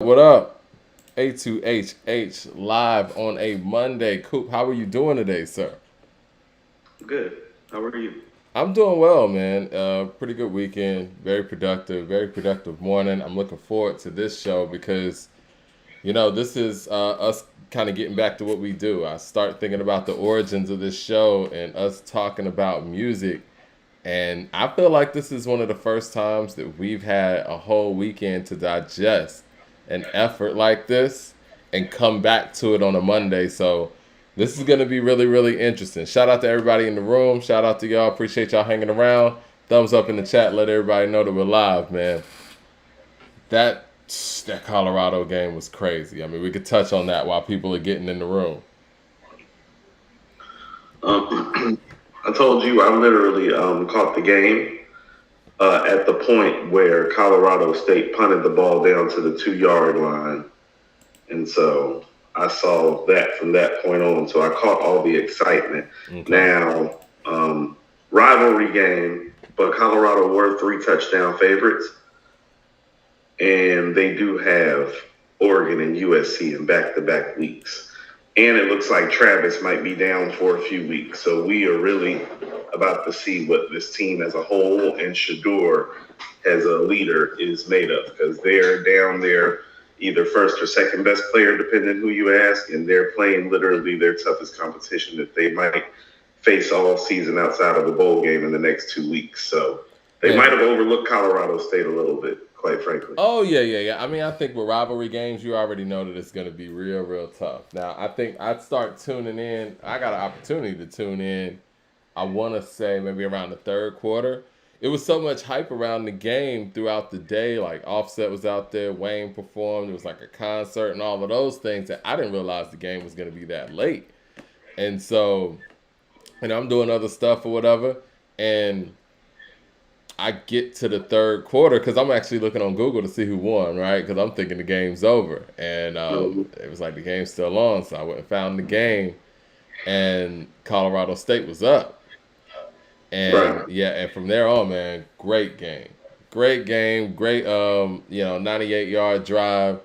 What up? A2HH live on a Monday. Coop, how are you doing today, sir? Good. How are you? I'm doing well, man. Pretty good weekend. Very productive morning. I'm looking forward to this show because, this is us kind of getting back to what we do. I start thinking about the origins of this show and us talking about music. And I feel like this is one of the first times that we've had a whole weekend to digest an effort like this and come back to it on a Monday. So this is going to be really, really interesting. Shout out to everybody in the room. Shout out to y'all. Appreciate y'all hanging around. Thumbs up in the chat. Let everybody know that we're live, man. That that Colorado game was crazy. I mean, we could touch on that while people are getting in the room. I told you I literally caught the game at the point where Colorado State punted the ball down to the 2 yard line. And so I saw that from that point on. So I caught all the excitement. Okay. Now, rivalry game, but Colorado were 3 touchdown favorites. And they do have Oregon and USC in back to back weeks. And it looks like Travis might be down for a few weeks. So we are really about to see what this team as a whole and Shador as a leader is made of, because they're down there either first or second best player, depending who you ask, and they're playing literally their toughest competition that they might face all season outside of a bowl game in the next 2 weeks. So they might Man. have overlooked Colorado State a little bit, quite frankly. Oh yeah. I mean, I think with rivalry games, you already know that it's going to be real, real tough. Now, I think I'd start tuning in. I got an opportunity to tune in. I want to say maybe around the third quarter. It was so much hype around the game throughout the day. Like Offset was out there, Wayne performed. It was like a concert and all of those things that I didn't realize the game was going to be that late. And so, I'm doing other stuff or whatever, and I get to the third quarter because I'm actually looking on Google to see who won, right? Because I'm thinking the game's over, and Mhm. it was like the game's still on, so I went and found the game, and Colorado State was up, and Right. yeah, and from there on, man, great game, great 98-yard drive.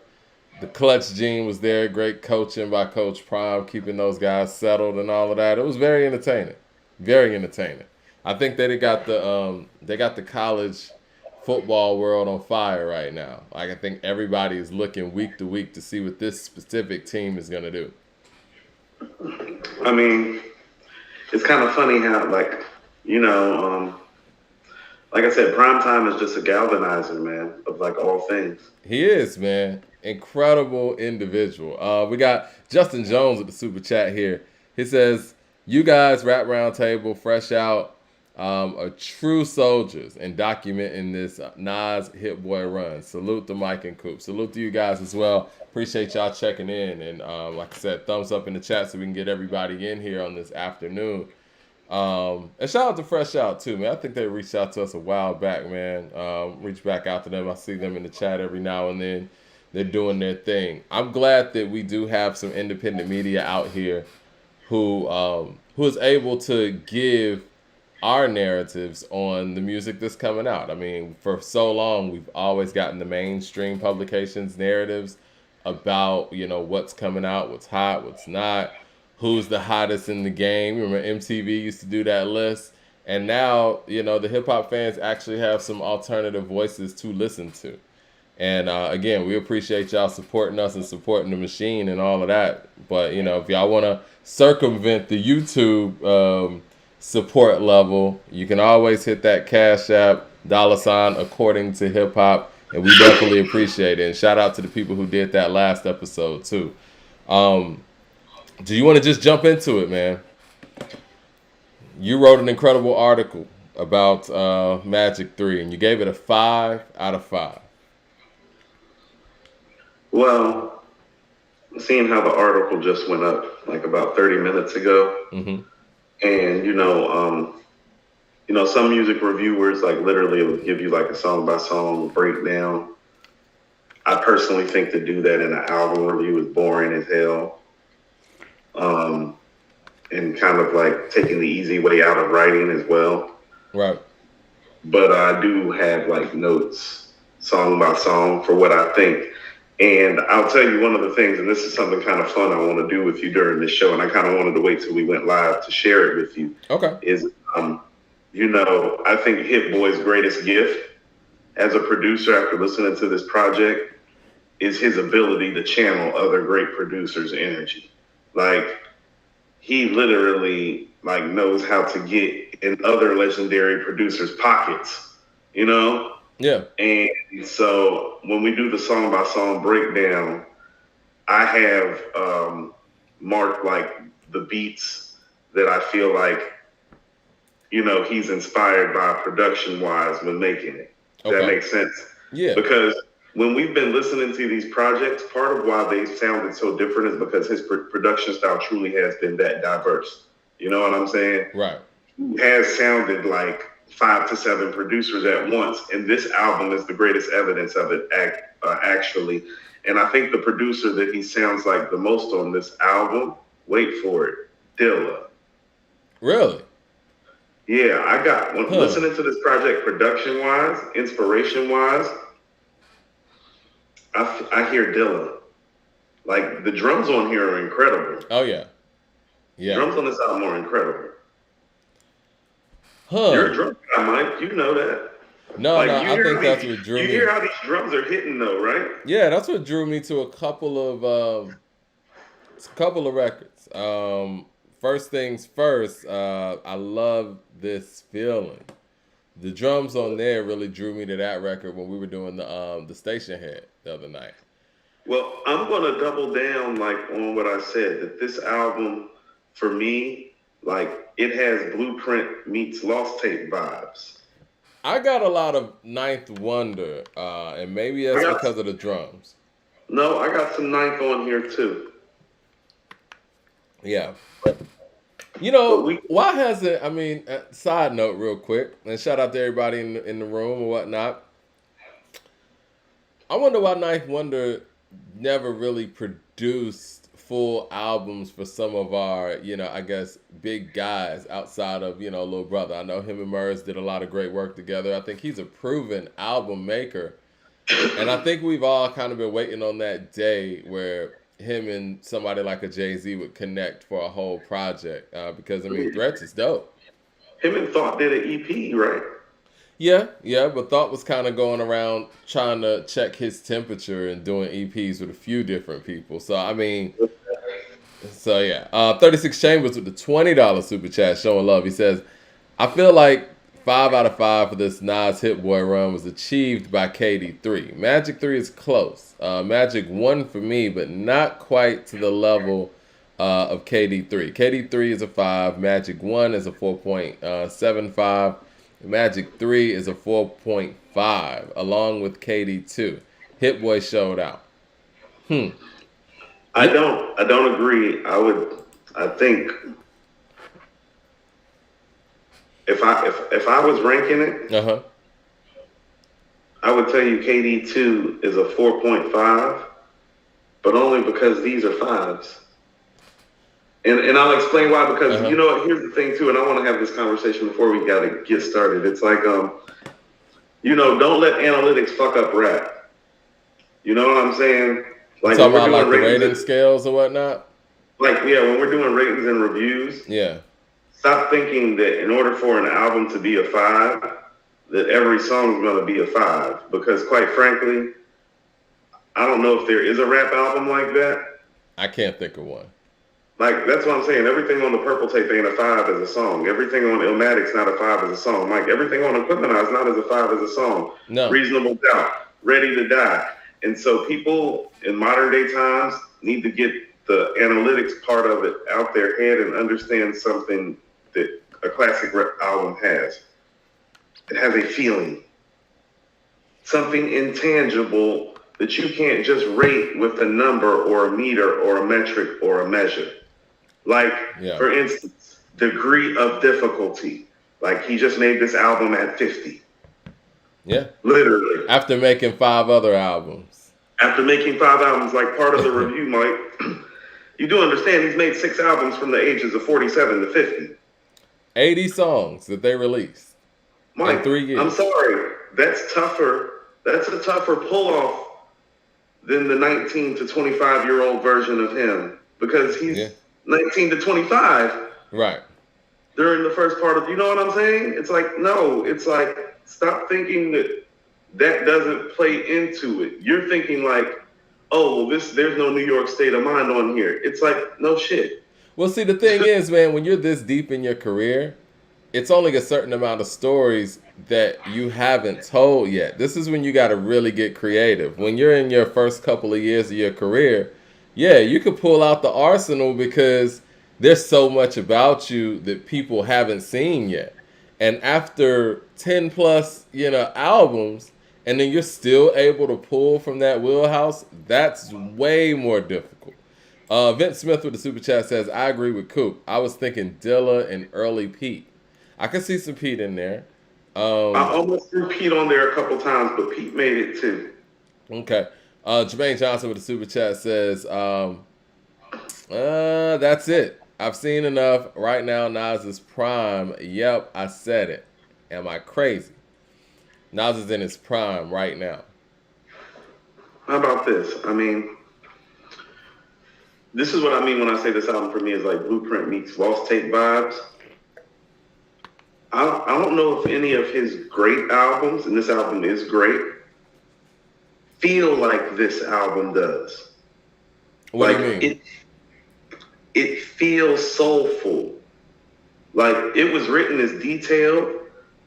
The clutch gene was there, great coaching by Coach Prime, keeping those guys settled and all of that. It was very entertaining, very entertaining. I think that they got the college football world on fire right now. Like I think everybody is looking week to week to see what this specific team is gonna do. I mean, it's kind of funny how, you know, like I said, prime time is just a galvanizer, man, of like all things. He is, man. Incredible individual. We got Justin Jones with the super chat here. He says, "You guys, Rap Roundtable, fresh out, are true soldiers and documenting this Nas Hit Boy run. Salute to Mike and Coop. Salute to you guys as well. Appreciate y'all checking in. And like I said, thumbs up in the chat so we can get everybody in here on this afternoon. And shout out to Fresh Out too, man. I think they reached out to us a while back, man. Reach back out to them. I see them in the chat every now and then. They're doing their thing. I'm glad that we do have some independent media out here who is able to give our narratives on the music that's coming out. I mean, for so long we've always gotten the mainstream publications narratives about, what's coming out, what's hot, what's not, who's the hottest in the game. Remember MTV used to do that list. And now, the hip hop fans actually have some alternative voices to listen to. And again, we appreciate y'all supporting us and supporting the machine and all of that. But if y'all want to circumvent the YouTube support level, you can always hit that Cash App $ according to hip hop, and we definitely appreciate it. And shout out to the people who did that last episode too. Do you want to just jump into it, man? You wrote an incredible article about Magic 3, and you gave it a 5 out of 5. Well, seeing how the article just went up like about 30 minutes ago, Mm-hmm. and some music reviewers like literally will give you like a song by song breakdown. I personally think to do that in an album review is boring as hell, um, and kind of like taking the easy way out of writing as well. Right. But I do have like notes song by song for what I think. And I'll tell you one of the things, and this is something kind of fun I want to do with you during this show, and I kind of wanted to wait till we went live to share it with you. Okay. Is, I think Hit Boy's greatest gift as a producer after listening to this project is his ability to channel other great producers' energy. Like, he literally knows how to get in other legendary producers' pockets, Yeah. And so when we do the song by song breakdown, I have marked the beats that I feel like he's inspired by production wise when making it. Does that make sense? Yeah. Because when we've been listening to these projects, part of why they sounded so different is because his production style truly has been that diverse. You know what I'm saying? Right. He has sounded like 5 to 7 producers at once, and this album is the greatest evidence of it, actually. And I think the producer that he sounds like the most on this album, wait for it, Dilla. Really? Yeah, I got listening to this project production-wise, inspiration-wise, I hear Dilla. Like, the drums on here are incredible. Oh, yeah. Yeah. Drums on this album are incredible. Huh. You're a drum guy, Mike. You know that. No, I think that's what drew me. You hear how these drums are hitting, though, right? Yeah, that's what drew me to a couple of records. First things first, I love this feeling. The drums on there really drew me to that record when we were doing the Station Head the other night. Well, I'm gonna double down on what I said, that this album, for me, it has Blueprint meets Lost Tape vibes. I got a lot of Ninth Wonder, and maybe that's because of the drums. No, I got some Ninth on here too. Yeah. Why hasn't, side note real quick, and shout out to everybody in the room or whatnot. I wonder why Ninth Wonder never really produced full albums for some of our, I guess, big guys outside of, Lil Brother. I know him and Murs did a lot of great work together. I think he's a proven album maker. And I think we've all kind of been waiting on that day where him and somebody like a Jay-Z would connect for a whole project. Because, Threats is dope. Him and Thought did an EP, right? Yeah, but Thought was kind of going around trying to check his temperature and doing EPs with a few different people. So, yeah. 36 Chambers with the $20 super chat showing love. He says, I feel like 5 out of 5 for this Nas Hit Boy run was achieved by KD3. Magic 3 is close. Magic 1 for me, but not quite to the level of KD3. KD3 is a 5. Magic 1 is a 4.75. Magic 3 is a 4.5, along with KD2. Hit Boy showed out. I don't agree. I think if I was ranking it, I would tell you KD2 is a 4.5, but only because these are 5s. And I'll explain why, because you know what, here's the thing too, and I want to have this conversation before we gotta get started. It's like, don't let analytics fuck up rap. You know what I'm saying? Like, talking about the rating scales or whatnot? When we're doing ratings and reviews, stop thinking that in order for an album to be a 5, that every song is gonna be a 5. Because quite frankly, I don't know if there is a rap album like that. I can't think of one. That's what I'm saying. Everything on the Purple Tape ain't a 5 as a song. Everything on Illmatic's not a 5 as a song. Everything on Equipmentize not as a 5 as a song. No. Reasonable Doubt, Ready to Die. And so people in modern day times need to get the analytics part of it out their head and understand something that a classic rap album has. It has a feeling. Something intangible that you can't just rate with a number or a meter or a metric or a measure. For instance, degree of difficulty. He just made this album at 50. Yeah. Literally. After making 5 other albums. After making 5 albums, part of the review, Mike, you do understand he's made 6 albums from the ages of 47 to 50. 80 songs that they released. Mike, in 3 years. I'm sorry. That's tougher. That's a tougher pull-off than the 19 to 25-year-old version of him because Yeah. he's 19 to 25 Right. during the first part of, you know what I'm saying? It's like, no, it's like, stop thinking that that doesn't play into it. You're thinking like, oh, well, there's no New York State of Mind on here. It's like, no shit. Well, see, the thing is, man, when you're this deep in your career, it's only a certain amount of stories that you haven't told yet. This is when you got to really get creative. When you're in your first couple of years of your career, yeah, you could pull out the arsenal because there's so much about you that people haven't seen yet. And after 10 plus, albums, and then you're still able to pull from that wheelhouse, that's way more difficult. Vince Smith with the super chat says, I agree with Coop. I was thinking Dilla and early Pete. I could see some Pete in there. I almost threw Pete on there a couple times, but Pete made it too. Okay. Jermaine Johnson with the super chat says, that's it. I've seen enough. Right now, Nas is prime. Yep, I said it. Am I crazy? Nas is in his prime right now. How about this? I mean, this is what I mean when I say this album for me is like Blueprint meets Lost Tape vibes. I don't know if any of his great albums, and this album is great, feel like this album does. What do you mean? It feels soulful. Like it was written as detailed,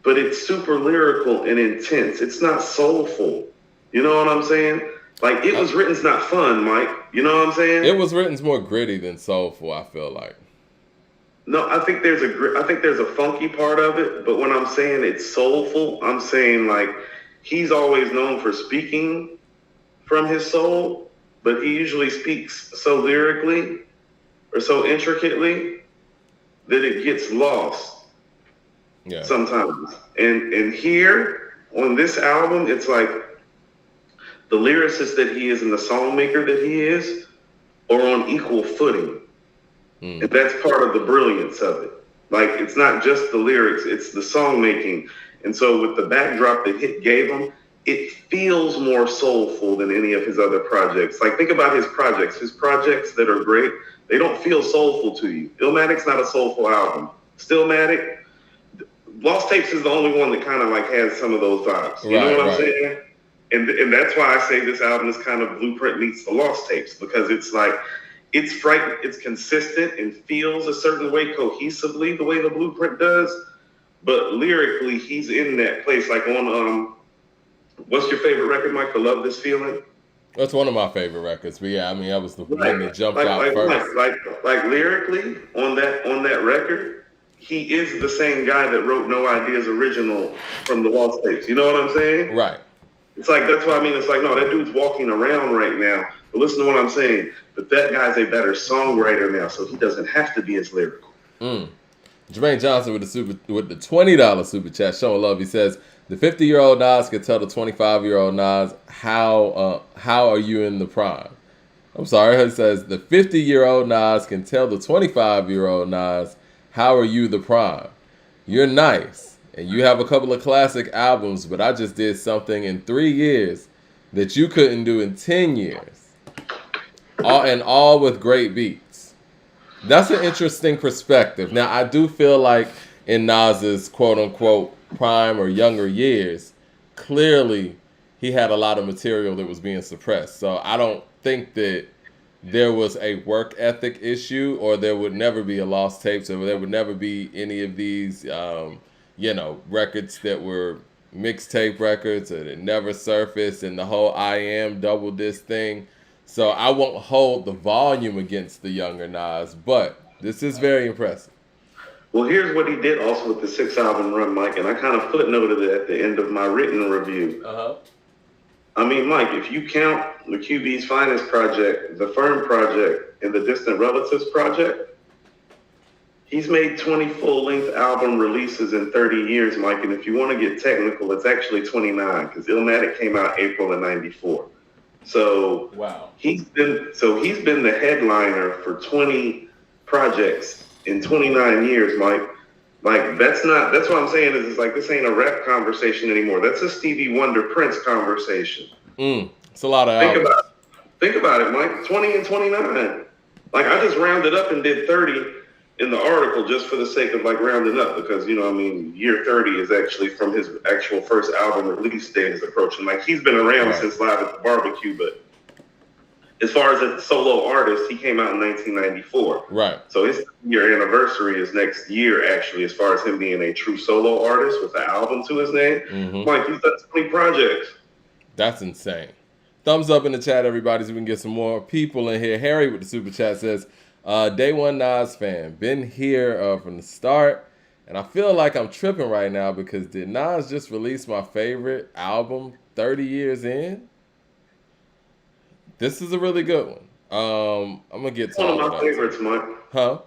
but it's super lyrical and intense. It's not soulful. You know what I'm saying? Like it was written's not fun, Mike. You know what I'm saying? It was written's more gritty than soulful, I feel like. No, I think there's a funky part of it, but when I'm saying it's soulful, I'm saying like he's always known for speaking from his soul, but he usually speaks so lyrically or so intricately that it gets lost sometimes. And here on this album, it's like the lyricist that he is and the songmaker that he is are on equal footing. And that's part of the brilliance of it. Like, it's not just the lyrics, it's the song making. And so with the backdrop that Hit gave him, it feels more soulful than any of his other projects. Like, think about his projects. His projects that are great, they don't feel soulful to you. Illmatic's not a soulful album. Stillmatic, Lost Tapes is the only one that kind of like has some of those vibes. You know what I'm saying? And that's why I say this album is kind of Blueprint meets the Lost Tapes, because it's like, it's frightening, it's consistent and feels a certain way cohesively the way the Blueprint does, but lyrically he's in that place. Like on what's your favorite record, Mike? I Love This Feeling. That's one of my favorite records. But yeah, I mean that was the one that jumped out first. Like lyrically on that record, he is the same guy that wrote No Ideas Original from the Lost Tapes. You know what I'm saying? Right. It's like, that's what I mean. It's like, no, that dude's walking around right now. But listen to what I'm saying. But that guy's a better songwriter now, so he doesn't have to be as lyrical. Jermaine Johnson with the $20 super chat, showing love. He says the 50-year-old Nas can tell the 25-year-old Nas how are you in the prime. I'm sorry. He says the 50-year-old Nas can tell the 25-year-old Nas how are you the prime. You're nice and you have a couple of classic albums, but I just did something in 3 years that you couldn't do in 10 years. All with great beats. That's an interesting perspective. Now, I do feel like in Nas's quote-unquote prime or younger years, clearly he had a lot of material that was being suppressed. So I don't think that there was a work ethic issue, or there would never be a Lost Tapes, or there would never be any of these, records that were mixtape records or that never surfaced, and the whole I Am double disc thing. So I won't hold the volume against the younger Nas, but this is very impressive. Well, here's what he did also with the 6-album run, Mike, and I kind of footnoted it at the end of my written review. I mean, Mike, if you count the QB's Finest project, the Firm project, and the Distant Relatives project, he's made 20 full-length album releases in 30 years, Mike, and if you want to get technical, it's actually 29, because Illmatic came out April of 94. So wow. He's been the headliner for 20 projects in 29 years, Mike. Like that's what I'm saying is it's like this ain't a rap conversation anymore. That's a Stevie Wonder Prince conversation. It's a lot of albums. Think about it, Mike. 20 and 29. Like I just rounded up and did 30 in the article just for the sake of like rounding up because year 30 is actually from his actual first album release date is approaching. Like he's been around since Live at the Barbecue, but as far as a solo artist, he came out in 1994. Right. So his year anniversary is next year, actually, as far as him being a true solo artist with an album to his name. Mm-hmm. Mike, he's done 20 projects. That's insane. Thumbs up in the chat, everybody, so we can get some more people in here. Harry with the super chat says, Day One Nas fan, been here from the start, and I feel like I'm tripping right now because did Nas just release my favorite album 30 years in? This is a really good one. I'm gonna get to one of my favorites, Mike. Huh?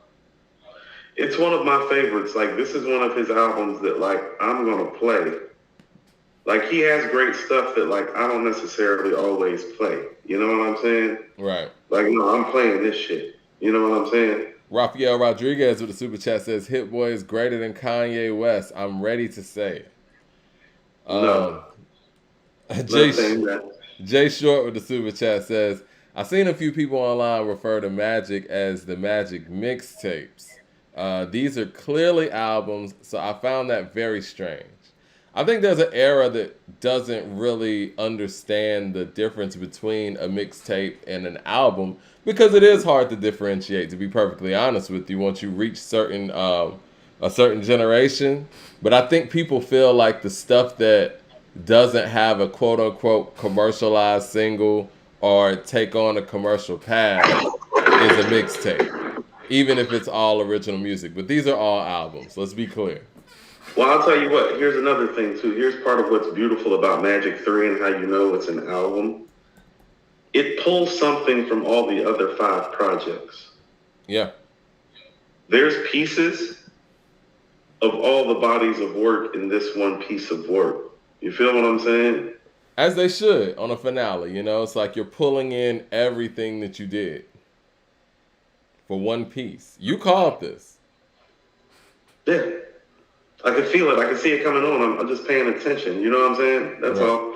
It's one of my favorites. Like this is one of his albums that like I'm gonna play. Like he has great stuff that like I don't necessarily always play. You know what I'm saying? Right. Like I'm playing this shit. You know what I'm saying? Rafael Rodriguez with the super chat says, "Hit Boy is greater than Kanye West. I'm ready to say it." No. Jay Short with the super chat says, "I've seen a few people online refer to Magic as the Magic mixtapes. These are clearly albums, so I found that very strange. I think there's an era that doesn't really understand the difference between a mixtape and an album because it is hard to differentiate, to be perfectly honest with you, once you reach a certain generation. But I think people feel like the stuff that doesn't have a quote-unquote commercialized single or take on a commercial path is a mixtape, even if it's all original music. But these are all albums. Let's be clear." Well, I'll tell you what. Here's another thing, too. Here's part of what's beautiful about Magic 3 and how you know it's an album. It pulls something from all the other 5 projects. Yeah. There's pieces of all the bodies of work in this one piece of work. You feel what I'm saying? As they should on a finale, It's like you're pulling in everything that you did for one piece. You called this. Yeah. I can feel it. I can see it coming on. I'm just paying attention. You know what I'm saying? That's all.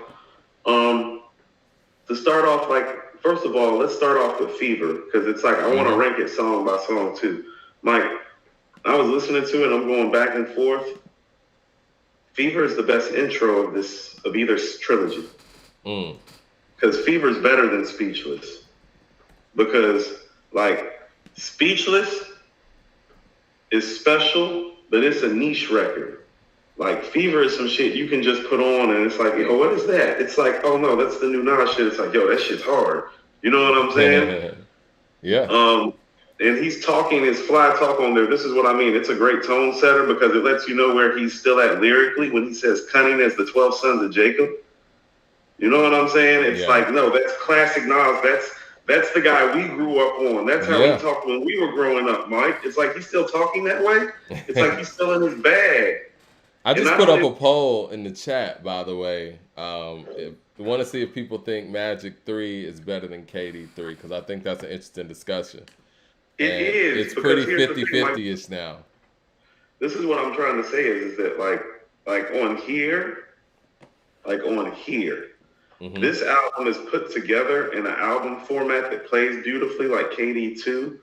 To start off, like, first of all, let's start off with Fever, because it's like I want to rank it song by song, too. Mike, I was listening to it. I'm going back and forth. Fever is the best intro of either trilogy. Because Fever is better than Speechless. Because, like, Speechless is special, but it's a niche record. Like, Fever is some shit you can just put on, and it's like, yo, what is that? It's like, oh, no, that's the new Nas shit. It's like, yo, that shit's hard. You know what I'm saying? Yeah. And he's talking his fly talk on there. This is what I mean. It's a great tone setter because it lets you know where he's still at lyrically when he says cunning as the 12 sons of Jacob. You know what I'm saying? It's like, no, that's classic Nas. That's the guy we grew up on. That's how he talked when we were growing up, Mike. It's like he's still talking that way. It's like he's still in his bag. I just put up a poll in the chat, by the way. I want to see if people think Magic 3 is better than KD 3, because I think that's an interesting discussion. It is. It's pretty 50-50-ish now. This is what I'm trying to say is that like on here, this album is put together in an album format that plays beautifully like KD2,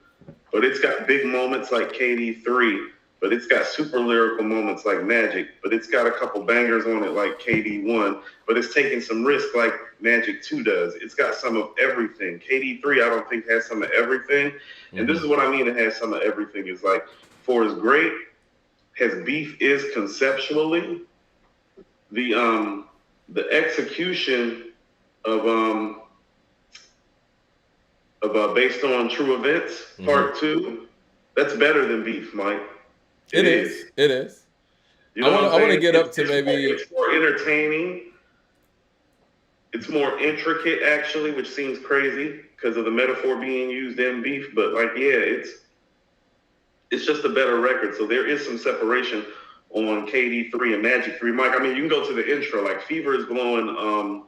but it's got big moments like KD3, but it's got super lyrical moments like Magic, but it's got a couple bangers on it like KD1, but it's taking some risk like Magic 2 does. It's got some of everything. KD3, I don't think, has some of everything. And this is what I mean, it has some of everything. It's like, for as great as Beef is conceptually, the execution of Based on True Events, Part 2, that's better than Beef, Mike. It is. You know I want to get up to maybe... It's more entertaining. It's more intricate, actually, which seems crazy because of the metaphor being used in Beef. But, like, yeah, it's just a better record. So there is some separation on KD3 and Magic 3. Mike, I mean, you can go to the intro. Like, Fever is blowing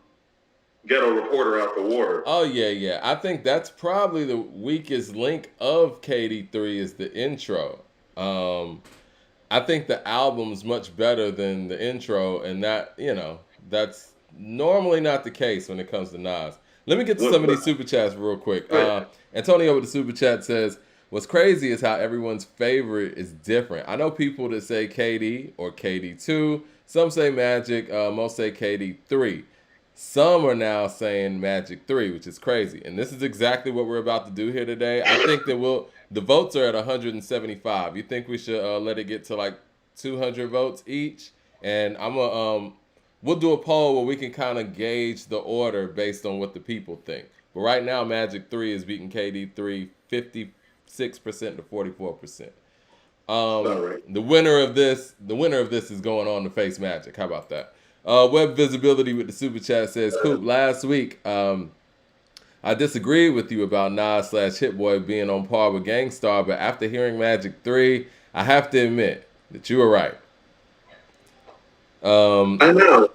Ghetto Reporter out the water. Oh, yeah. I think that's probably the weakest link of KD3 is the intro. I think the album's much better than the intro, and that, that's normally not the case when it comes to Nas. Let me get to some of these super chats real quick. Antonio with the super chat says, "What's crazy is how everyone's favorite is different. I know people that say KD or KD2. Some say Magic. Most say KD3. Some are now saying Magic 3, which is crazy. And this is exactly what we're about to do here today. I think that the votes are at 175. You think we should let it get to like 200 votes each? And we'll do a poll where we can kind of gauge the order based on what the people think. But right now, Magic 3 is beating KD3 56% to 44%. Right. The winner of this is going on to face Magic. How about that? Web visibility with the super chat says, Coop, last week I disagreed with you about Nas / Hit Boy being on par with Gangstar, but after hearing Magic 3, I have to admit that you were right. I know.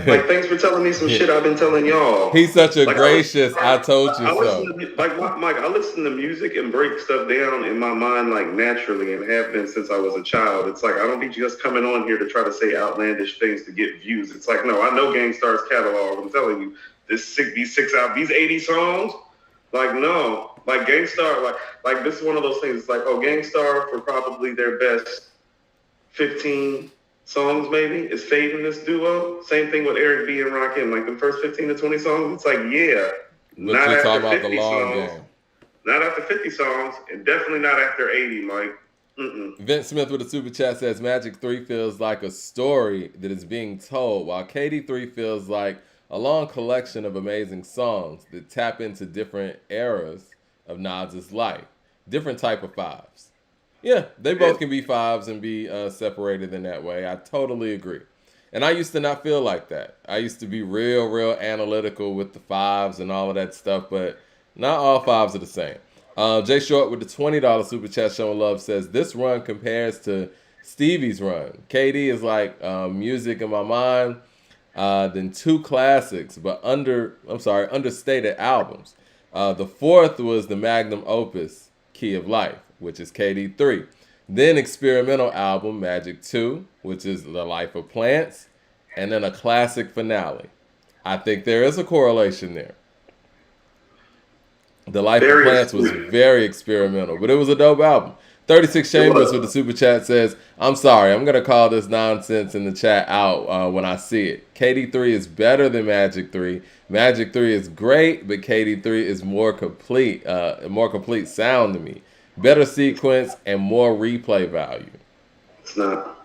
Thanks for telling me some shit I've been telling y'all. He's such a gracious, I told you so. Mike, I listen to music and break stuff down in my mind like naturally and have been since I was a child. It's like I don't be just coming on here to try to say outlandish things to get views. It's like, no, I know Gangstar's catalog. I'm telling you, these 80 songs, like no. Like Gangstar, like this is one of those things. It's like, oh, Gangstar for probably their best 15 songs maybe is fading this duo. Same thing with Eric B and Rakim. Like the first 15 to 20 songs, it's like, yeah. But not you're talking about the long songs, game. Not after 50 songs, and definitely not after 80, Mike. Vince Smith with a super chat says Magic 3 feels like a story that is being told, while KD3 feels like a long collection of amazing songs that tap into different eras of Nas's life. Different type of fives. Yeah, they both can be fives and be separated in that way. I totally agree. And I used to not feel like that. I used to be real analytical with the fives and all of that stuff, but not all fives are the same. Jay Short with the $20 super chat showing love says, this run compares to Stevie's run. KD is like music in my mind, then two classics, but understated albums. The fourth was the magnum opus, Key of Life, which is KD3. Then experimental album, Magic 2, which is The Life of Plants, and then a classic finale. I think there is a correlation there. The Life of Plants was very experimental, but it was a dope album. 36 Chambers with the super chat says, I'm sorry, I'm going to call this nonsense in the chat out when I see it. KD3 is better than Magic 3. Magic 3 is great, but KD3 is more complete sound to me. Better sequence and more replay value. It's not.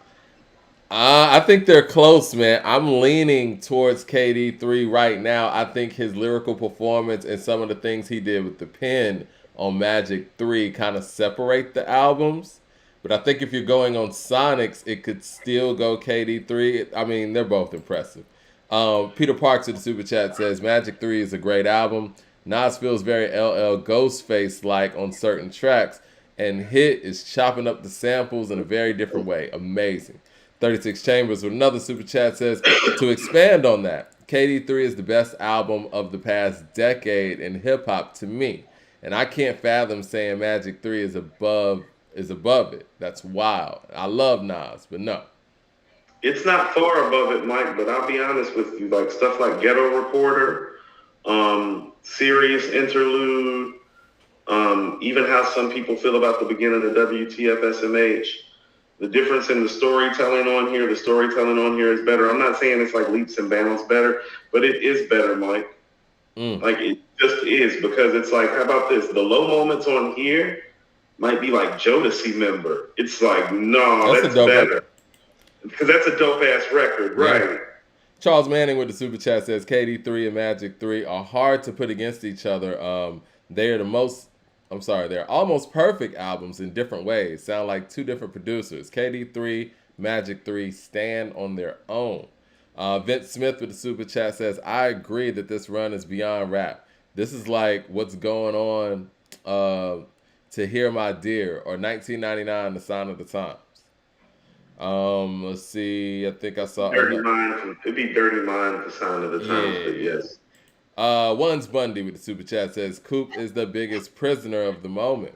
I think they're close, man. I'm leaning towards KD3 right now. I think his lyrical performance and some of the things he did with the pen on Magic 3 kind of separate the albums. But I think if you're going on Sonics, it could still go KD3. I mean, they're both impressive. Peter Parks in the super chat says, Magic 3 is a great album. Nas feels very LL Ghostface-like on certain tracks, and Hit is chopping up the samples in a very different way. Amazing. 36 Chambers with another super chat says, to expand on that, KD3 is the best album of the past decade in hip-hop to me, and I can't fathom saying Magic 3 is above it. That's wild. I love Nas, but no. It's not far above it, Mike, but I'll be honest with you, like stuff like Ghetto Reporter, Serious Interlude, even how some people feel about the beginning of WTF SMH. The difference in the storytelling on here is better. I'm not saying it's like leaps and bounds better, but it is better, Mike. Like it just is, because it's like, how about this? The low moments on here might be like Jodeci member. It's like, no, that's better. Because that's a dope ass record, right? Yeah. Charles Manning with the super chat says KD3 and Magic 3 are hard to put against each other. They're almost perfect albums in different ways. Sound like two different producers. KD3, Magic 3 stand on their own. Vince Smith with the super chat says, I agree that this run is beyond rap. This is like what's going on to Hear My Dear or 1999, The Sign of the Times. Let's see. I think I saw Dirty Mind. It'd be Dirty Mind, The Sign of the Times, but yes. One's Bundy with the super chat says, Coop is the biggest prisoner of the moment.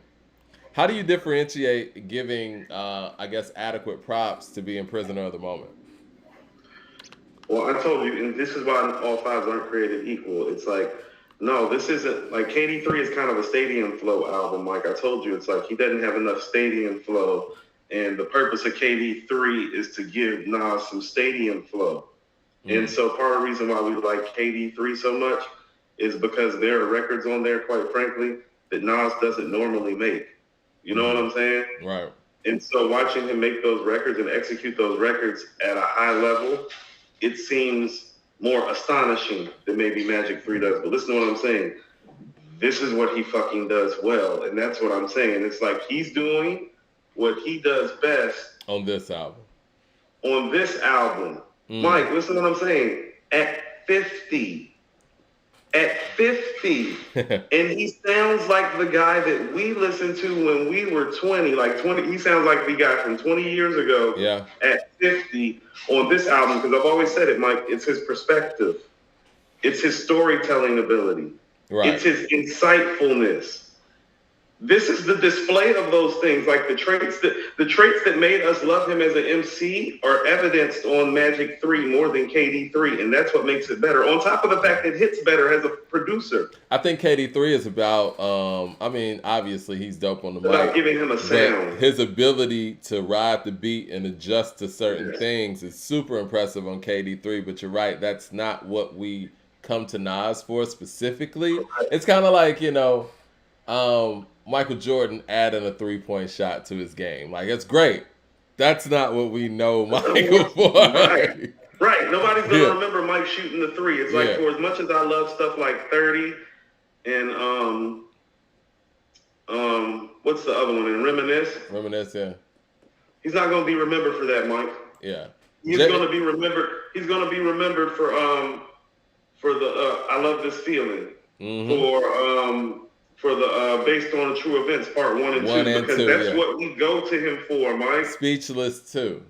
How do you differentiate giving, adequate props to being prisoner of the moment? Well, I told you, and this is why all fives aren't created equal. It's like, no, this isn't like KD3 is kind of a stadium flow album. Like I told you, it's like he doesn't have enough stadium flow, and the purpose of KD3 is to give Nas some stadium flow. And so part of the reason why we like KD3 so much is because there are records on there, quite frankly, that Nas doesn't normally make. You know what I'm saying? Right. And so watching him make those records and execute those records at a high level, it seems more astonishing than maybe Magic 3 does. But listen to what I'm saying. This is what he fucking does well. And that's what I'm saying. It's like he's doing what he does best on this album. Mike, listen to what I'm saying. At 50. And he sounds like the guy that we listened to when we were 20. He sounds like the guy from 20 years ago. Yeah. At 50 on this album, because I've always said it, Mike, it's his perspective. It's his storytelling ability. Right. It's his insightfulness. This is the display of those things, like the traits that made us love him as an MC are evidenced on Magic 3 more than KD3, and that's what makes it better. On top of the fact that it hits better as a producer. I think KD3 is about, obviously he's dope on the mic. About giving him a sound. His ability to ride the beat and adjust to certain things is super impressive on KD3, but you're right, that's not what we come to Nas for specifically. It's kind of like, Michael Jordan adding a 3-point shot to his game. Like, it's great. That's not what we know Michael for. Right. Nobody's going to remember Mike shooting the 3. It's like, for as much as I love stuff like 30 and, what's the other one? And Reminisce? Reminisce, yeah. He's not going to be remembered for that, Mike. Yeah. He's going to be remembered. He's going to be remembered for the I Love This Feeling. For the Based on True Events, part 1 and 2, because that's what we go to him for, Mike. Speechless 2.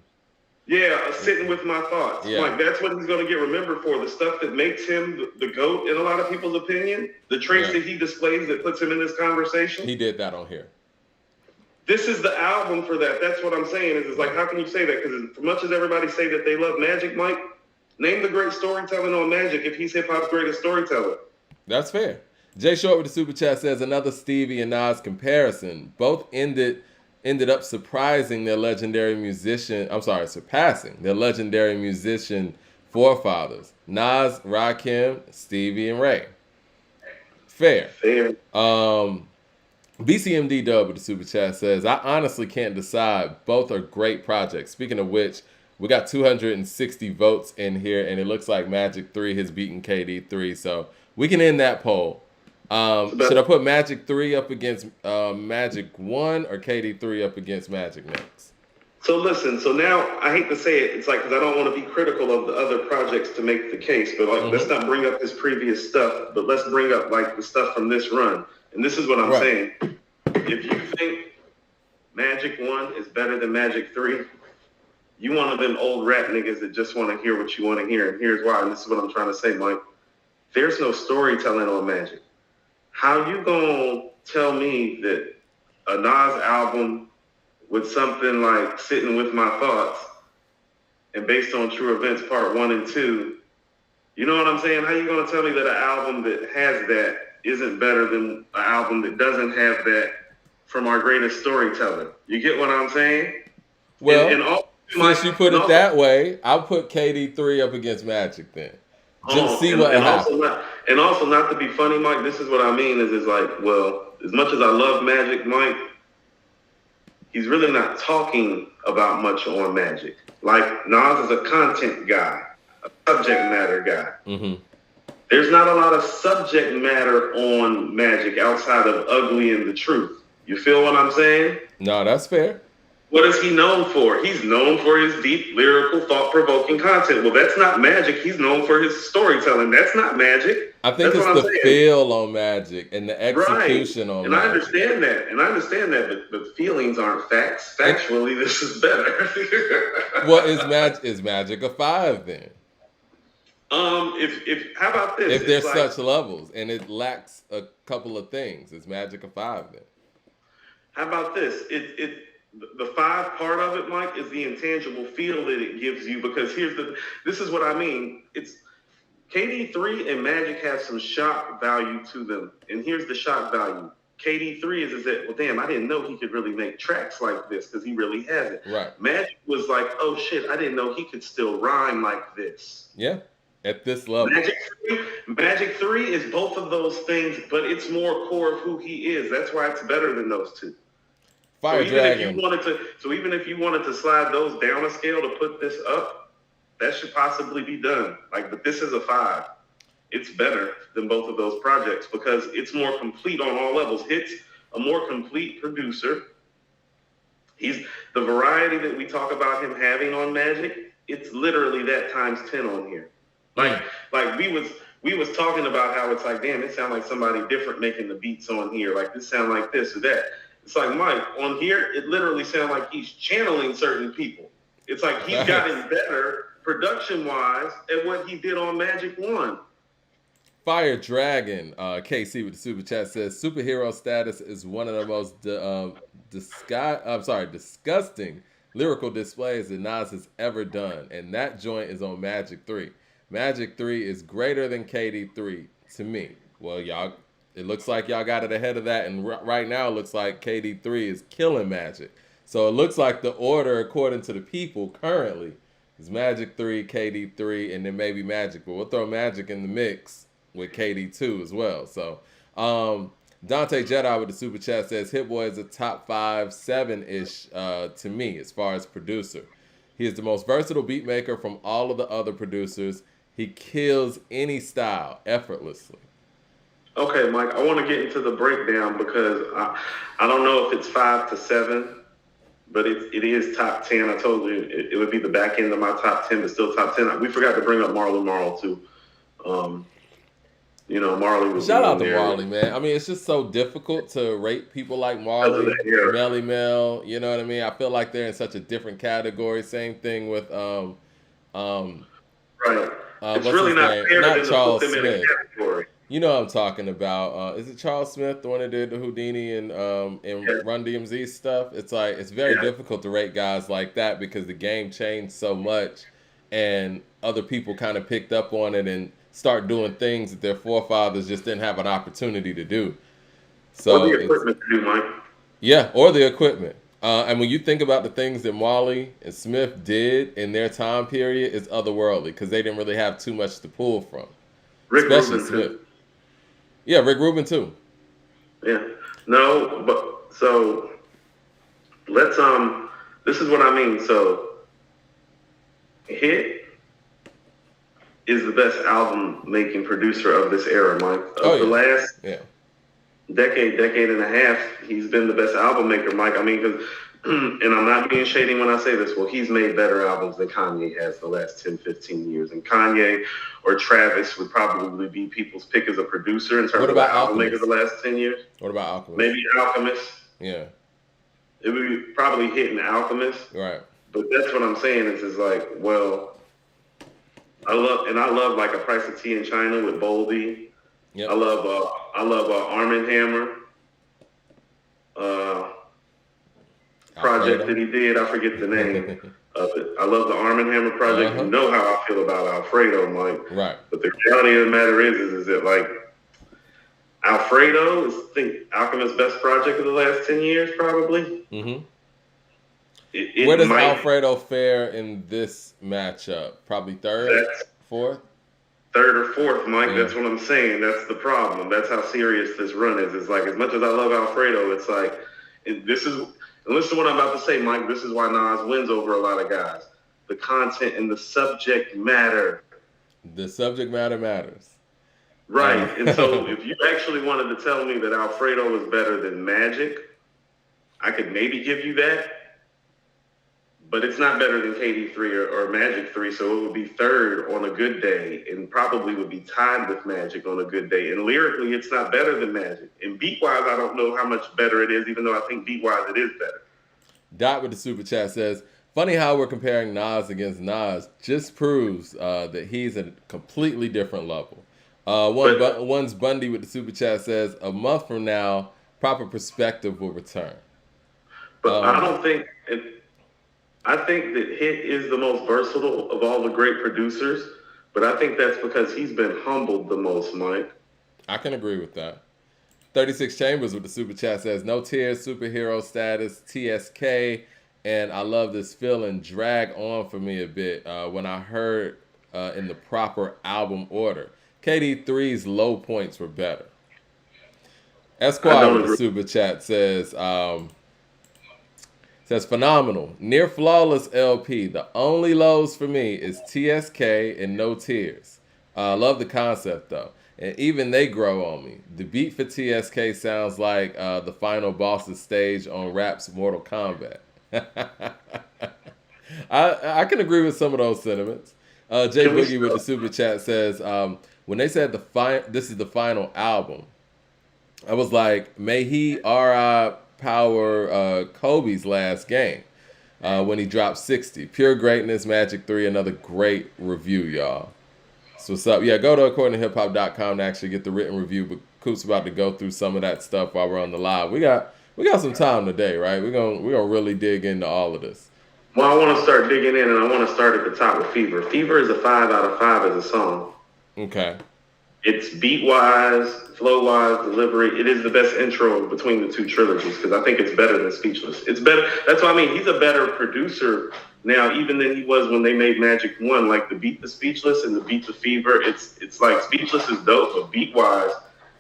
Yeah, Sitting With My Thoughts. Yeah. Like, that's what he's going to get remembered for, the stuff that makes him the GOAT in a lot of people's opinion, the traits that he displays that puts him in this conversation. He did that on here. This is the album for that. That's what I'm saying. It's like, how can you say that? Because as much as everybody say that they love Magic, Mike, name the great storytelling on Magic if he's hip-hop's greatest storyteller. That's fair. Jay Short with the Super Chat says, another Stevie and Nas comparison. Both ended up surpassing their legendary musician forefathers. Nas, Rakim, Stevie, and Ray. Fair. BCMD Dub with the Super Chat says, I honestly can't decide. Both are great projects. Speaking of which, we got 260 votes in here, and it looks like Magic 3 has beaten KD 3. So we can end that poll. Should I put Magic 3 up against Magic 1 or KD 3 up against Magic next? So listen, so now I hate to say it, it's like, because I don't want to be critical of the other projects to make the case, but like, let's not bring up his previous stuff, but let's bring up like the stuff from this run. And this is what I'm saying. If you think Magic 1 is better than Magic 3, you one of them old rap niggas that just want to hear what you want to hear. And here's why, and this is what I'm trying to say, Mike. There's no storytelling on Magic. How you gonna tell me that a Nas album with something like Sitting With My Thoughts and Based on True Events part 1 and 2, you know what I'm saying? How you gonna tell me that an album that has that isn't better than an album that doesn't have that from our greatest storyteller? You get what I'm saying? Well, since you put it that way, I'll put KD3 up against Magic then. Just see what happens. And also, not to be funny, Mike, this is what I mean is like, well, as much as I love Magic, Mike, he's really not talking about much on Magic. Like, Nas is a content guy, a subject matter guy. There's not a lot of subject matter on Magic outside of Ugly and the Truth. You feel what I'm saying? No, that's fair. What is he known for? He's known for his deep, lyrical, thought-provoking content. Well, that's not Magic. He's known for his storytelling. That's not Magic. I think it's the feel on Magic and the execution on Magic. I understand that. But feelings aren't facts. Factually, this is better. Well, is Magic a 5 then? If how about this? If there's such levels and it lacks a couple of things, is Magic a 5 then? How about this? the five part of it, Mike, is the intangible feel that it gives you. Because this is what I mean. It's KD3 and Magic have some shock value to them, and here's the shock value. KD3 is that, well, damn, I didn't know he could really make tracks like this because he really has it. Right. Magic was like, oh shit, I didn't know he could still rhyme like this. Yeah. At this level. Magic 3 is both of those things, but it's more core of who he is. That's why it's better than those two. Fire Dragon. Even if you wanted to slide those down a scale to put this up, that should possibly be done. But this is a 5. It's better than both of those projects because it's more complete on all levels. It's a more complete producer. He's the variety that we talk about him having on Magic. It's literally that times 10 on here. We was talking about how it's like, damn, it sounds like somebody different making the beats on here. Like this sound like this or that. It's like, Mike, on here, it literally sounds like he's channeling certain people. It's like he's gotten better production-wise at what he did on Magic 1. Fire Dragon, KC with the super chat says, superhero status is one of the most disgusting lyrical displays that Nas has ever done, and that joint is on Magic 3. Magic 3 is greater than KD3 to me. Well, y'all, it looks like y'all got it ahead of that, and right now it looks like KD3 is killing Magic. So it looks like the order, according to the people currently, is Magic 3, KD3, and then maybe Magic. But we'll throw Magic in the mix with KD2 as well. So Dante Jedi with the super chat says, Hit Boy is a top 5, 7-ish to me as far as producer. He is the most versatile beat maker from all of the other producers. He kills any style effortlessly. Okay, Mike, I want to get into the breakdown because I don't know if it's 5 to 7, but it is top 10. I told you it would be the back end of my top 10, but still top 10. We forgot to bring up Marley Marl too. Marley was shout out to Marley, man. I mean, it's just so difficult to rate people like Marley, Melly Mel. You know what I mean? I feel like they're in such a different category. Same thing with right. It's really not fair not Charles to put them Smith. in a category. You know what I'm talking about. Is it Charles Smith, the one that did the Houdini and Run DMZ stuff? It's like it's very difficult to rate guys like that because the game changed so much and other people kind of picked up on it and start doing things that their forefathers just didn't have an opportunity to do. So or the equipment to do, Mike. Yeah, or the equipment. And when you think about the things that Marley and Smith did in their time period, it's otherworldly because they didn't really have too much to pull from. Especially Smith. Too. Yeah, Rick Rubin too. Yeah. No, but so let's this is what I mean. So Hit is the best album making producer of this era, Mike. The last decade and a half, he's been the best album maker, Mike. I mean, because, and I'm not being shady when I say this, well, he's made better albums than Kanye has the last 10, 15 years. And Kanye or Travis would probably be people's pick as a producer in terms of album maker the last 10 years. What about Alchemist? Maybe Alchemist. Yeah. It would be probably hitting Alchemist. Right. But that's what I'm saying is like, well, I love like A Price of Tea in China with Boldy. Yep. I love Arm & Hammer. Project that he did, I forget the name of it. I love the Arm & Hammer project. You know how I feel about Alfredo, Mike. Right. But the reality of the matter is that like Alfredo is, I think, Alchemist's best project of the last 10 years, probably. Mm-hmm. Where does Alfredo fare in this matchup? Probably third, fourth? Third or fourth, Mike. Yeah. That's what I'm saying. That's the problem. That's how serious this run is. It's like, as much as I love Alfredo, it's like, and listen to what I'm about to say, Mike. This is why Nas wins over a lot of guys. The content and the subject matter. The subject matter matters. Right. And so if you actually wanted to tell me that Alfredo was better than Magic, I could maybe give you that. But it's not better than KD3 or Magic 3, so it would be third on a good day and probably would be tied with Magic on a good day. And lyrically, it's not better than Magic. And beat-wise, I don't know how much better it is, even though I think beat-wise it is better. Dot with the super chat says, funny how we're comparing Nas against Nas. Just proves that he's at a completely different level. One's Bundy with the super chat says, a month from now, proper perspective will return. But I don't think it. I think that Hit is the most versatile of all the great producers. But I think that's because he's been humbled the most, Mike. I can agree with that. 36 Chambers with the super chat says, no tears, superhero status, TSK. And I love this feeling drag on for me a bit when I heard in the proper album order. KD3's low points were better. Esquire with the super chat says, phenomenal. Near flawless LP. The only lows for me is TSK and No Tears. Love the concept though. And even they grow on me. The beat for TSK sounds like the final boss's stage on Rap's Mortal Kombat. I can agree with some of those sentiments. Jay Boogie with the super chat says, when they said this is the final album, I was like, may he R.I. power Kobe's last game when he dropped 60. Pure greatness, Magic 3, another great review, y'all. So what's up? Yeah, go to accordingtohiphop.com to actually get the written review, but Coop's about to go through some of that stuff while we're on the live. We got some time today, right? We're gonna really dig into all of this. Well, I want to start digging in, and I want to start at the top with Fever. Fever is a 5 out of 5 as a song. Okay. It's beat-wise, flow-wise, delivery. It is the best intro between the two trilogies because I think it's better than Speechless. It's better. That's what I mean. He's a better producer now even than he was when they made Magic 1. Like the beat the Speechless and the beat the Fever. It's like Speechless is dope, but beat-wise,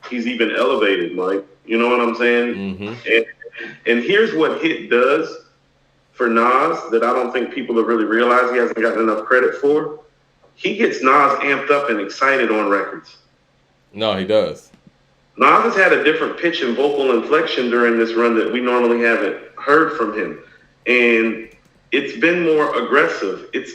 he's even elevated, Mike. You know what I'm saying? Mm-hmm. And here's what Hit does for Nas that I don't think people have really realized he hasn't gotten enough credit for. He gets Nas amped up and excited on records. No, he does. Nas has had a different pitch and vocal inflection during this run that we normally haven't heard from him. And it's been more aggressive. It's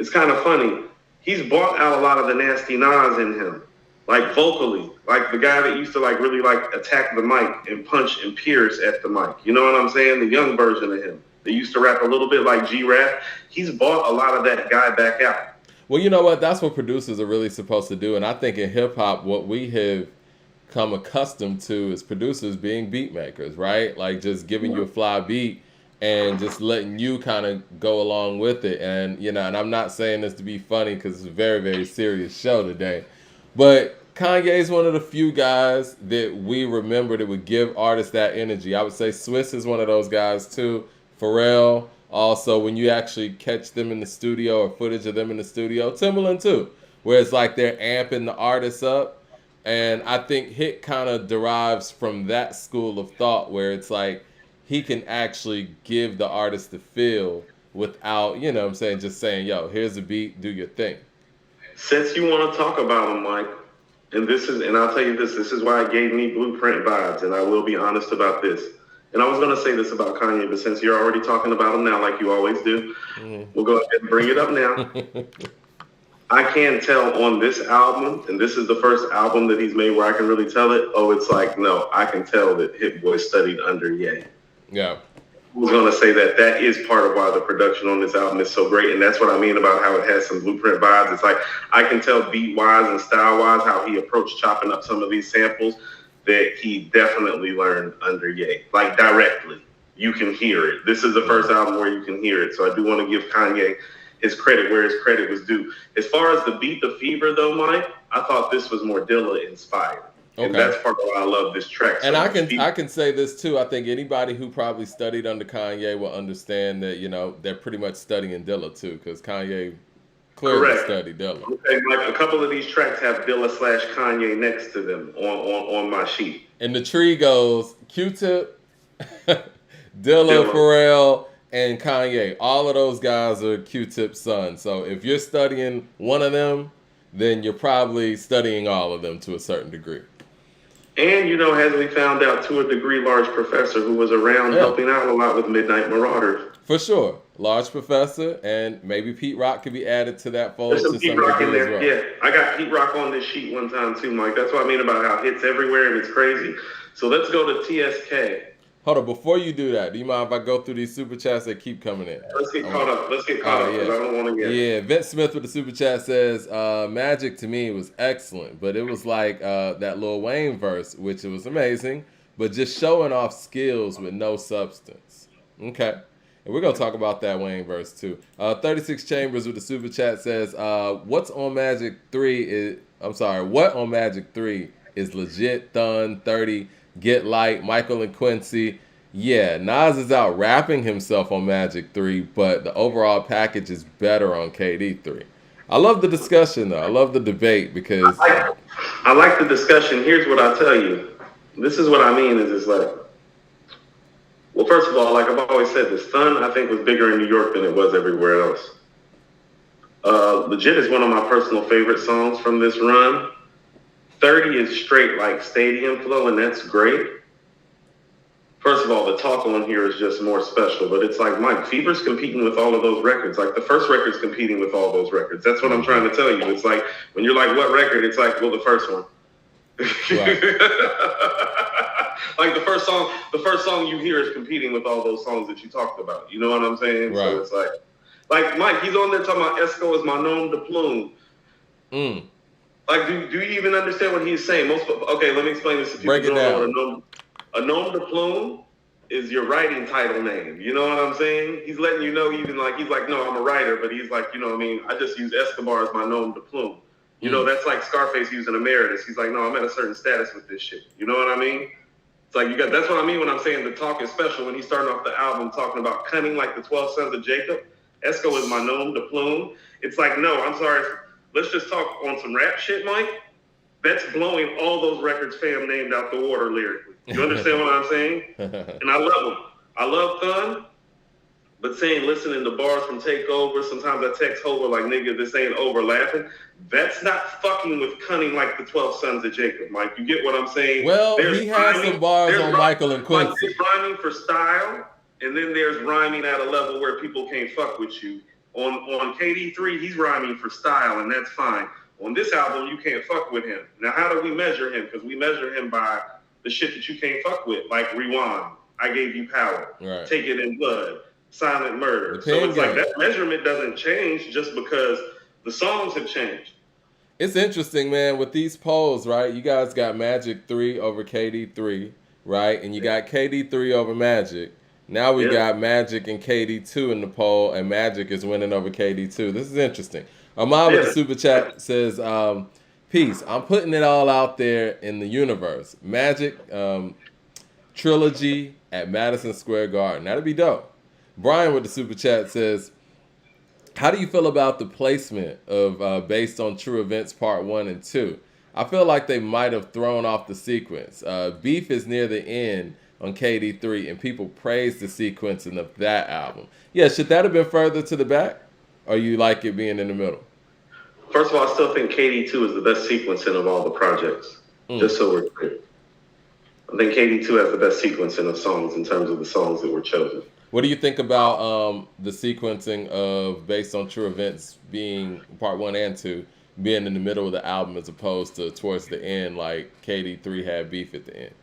kind of funny. He's brought out a lot of the nasty Nas in him, like vocally, like the guy that used to like really like attack the mic and punch and pierce at the mic. You know what I'm saying? The young version of him. They used to rap a little bit like G-Rap. He's brought a lot of that guy back out. Well, you know what? That's what producers are really supposed to do. And I think in hip-hop, what we have come accustomed to is producers being beat makers, right? Like just giving you a fly beat and just letting you kind of go along with it. And, and I'm not saying this to be funny because it's a very, very serious show today. But Kanye is one of the few guys that we remember that would give artists that energy. I would say Swiss is one of those guys too. Pharrell. Also, when you actually catch them in the studio or footage of them in the studio, Timbaland too, where it's like they're amping the artists up. And I think Hit kind of derives from that school of thought where it's like he can actually give the artist the feel without, just saying, yo, here's a beat, do your thing. Since you want to talk about him, Mike, and I'll tell you this is why it gave me Blueprint vibes, and I will be honest about this. And I was going to say this about Kanye, but since you're already talking about him now, like you always do, we'll go ahead and bring it up now. I can tell on this album, and this is the first album that he's made where I can really tell it. Oh, it's like, no, I can tell that Hit Boy studied under Ye. Yeah. I was going to say that is part of why the production on this album is so great. And that's what I mean about how it has some Blueprint vibes. It's like I can tell beat-wise and style-wise how he approached chopping up some of these samples that he definitely learned under Ye, like directly. You can hear it. This is the first album where you can hear it. So I do want to give Kanye his credit where his credit was due. As far as the Beat the Fever, though, Mike, I thought this was more Dilla inspired. Okay. And that's part of why I love this track. And I can say this too. I think anybody who probably studied under Kanye will understand that, they're pretty much studying Dilla too, because Kanye clearly studied Dilla. Okay, Mike, a couple of these tracks have Dilla/Kanye next to them on my sheet. And the tree goes Q-Tip, Dilla, Pharrell, and Kanye. All of those guys are Q-Tip's sons. So if you're studying one of them, then you're probably studying all of them to a certain degree. And, as we found out, to a degree, Large Professor, who was around helping out a lot with Midnight Marauders. For sure. Large Professor, and maybe Pete Rock could be added to that fold. There's some Pete Rock in there. Well. Yeah, I got Pete Rock on this sheet one time too, Mike. That's what I mean about how hits everywhere and it's crazy. So let's go to TSK. Hold on, before you do that, do you mind if I go through these super chats that keep coming in? Let's get caught up. Let's get caught up because I don't want to get. Yeah, Vince Smith with the super chat says, Magic to me was excellent, but it was like that Lil Wayne verse, which it was amazing, but just showing off skills with no substance. Okay. And we're gonna talk about that Wayne verse too. 36 Chambers with the super chat says, "What's on Magic 3 is I'm sorry, what on Magic 3 is legit? Thun 30, Get Light, Michael and Quincy. Yeah, Nas is out rapping himself on Magic 3, but the overall package is better on KD 3. I love the discussion though. I love the debate because I like the discussion. Here's what I tell you. This is what I mean. Is it's like, well, first of all, like I've always said, this Thun I think was bigger in New York than it was everywhere else. Legit is one of my personal favorite songs from this run. 30 is straight like stadium flow, and that's great. First of all, the talk on here is just more special, but it's like, Mike, Fever's competing with all of those records. Like, the first record's competing with all those records. That's what I'm trying to tell you. It's like, when you're like, what record? It's like, well, the first one. Right. Like, the first song you hear is competing with all those songs that you talked about. You know what I'm saying? Right. So it's like Mike, he's on there talking about Esco is my nom de plume. Like, do you even understand what he's saying? Okay, let me explain this. If Break it down. A nom de plume is your writing title name. You know what I'm saying? He's letting you know, even like, he's like, no, I'm a writer, but he's like, you know what I mean? I just use Escobar as my nom de plume. You know, that's like Scarface using emeritus. He's like, no, I'm at a certain status with this shit. You know what I mean? It's like, that's what I mean when I'm saying the talk is special. When he's starting off the album talking about cunning like the 12 sons of Jacob, Esco is my nom de plume. It's like, no, I'm sorry. Let's just talk on some rap shit, Mike. That's blowing all those records fam named out the water lyrically. You understand what I'm saying? And I love them. I love Thun, but saying, listening to bars from Takeover, sometimes I text Hover like, nigga, this ain't over laughing. That's not fucking with cunning like the 12 sons of Jacob, Mike. You get what I'm saying? Well, he has some bars on Michael and Quincy. Like, there's rhyming for style, and then there's rhyming at a level where people can't fuck with you. On KD3, he's rhyming for style, and that's fine. On this album, you can't fuck with him. Now, how do we measure him? Because we measure him by the shit that you can't fuck with, like Rewind, I Gave You Power, right. Take It in Blood, Silent Murder. So it's like that measurement doesn't change just because the songs have changed. It's interesting, man, with these polls, right? You guys got Magic 3 over KD3, right? And you got KD3 over Magic. Now we got Magic and KD2 in the poll, and Magic is winning over KD2. This is interesting. Ahmad with the super chat says, peace. I'm putting it all out there in the universe. Magic trilogy at Madison Square Garden. That'd be dope. Brian with the super chat says, how do you feel about the placement of Based on True Events Part 1 and 2? I feel like they might have thrown off the sequence. Beef is near the end on KD3, and people praise the sequencing of that album. Yeah, should that have been further to the back? Or you like it being in the middle? First of all, I still think KD2 is the best sequencing of all the projects, just so we're clear. I think KD2 has the best sequencing of songs in terms of the songs that were chosen. What do you think about the sequencing of Based on True Events being Part 1 and 2, being in the middle of the album as opposed to towards the end, like KD3 had Beef at the end?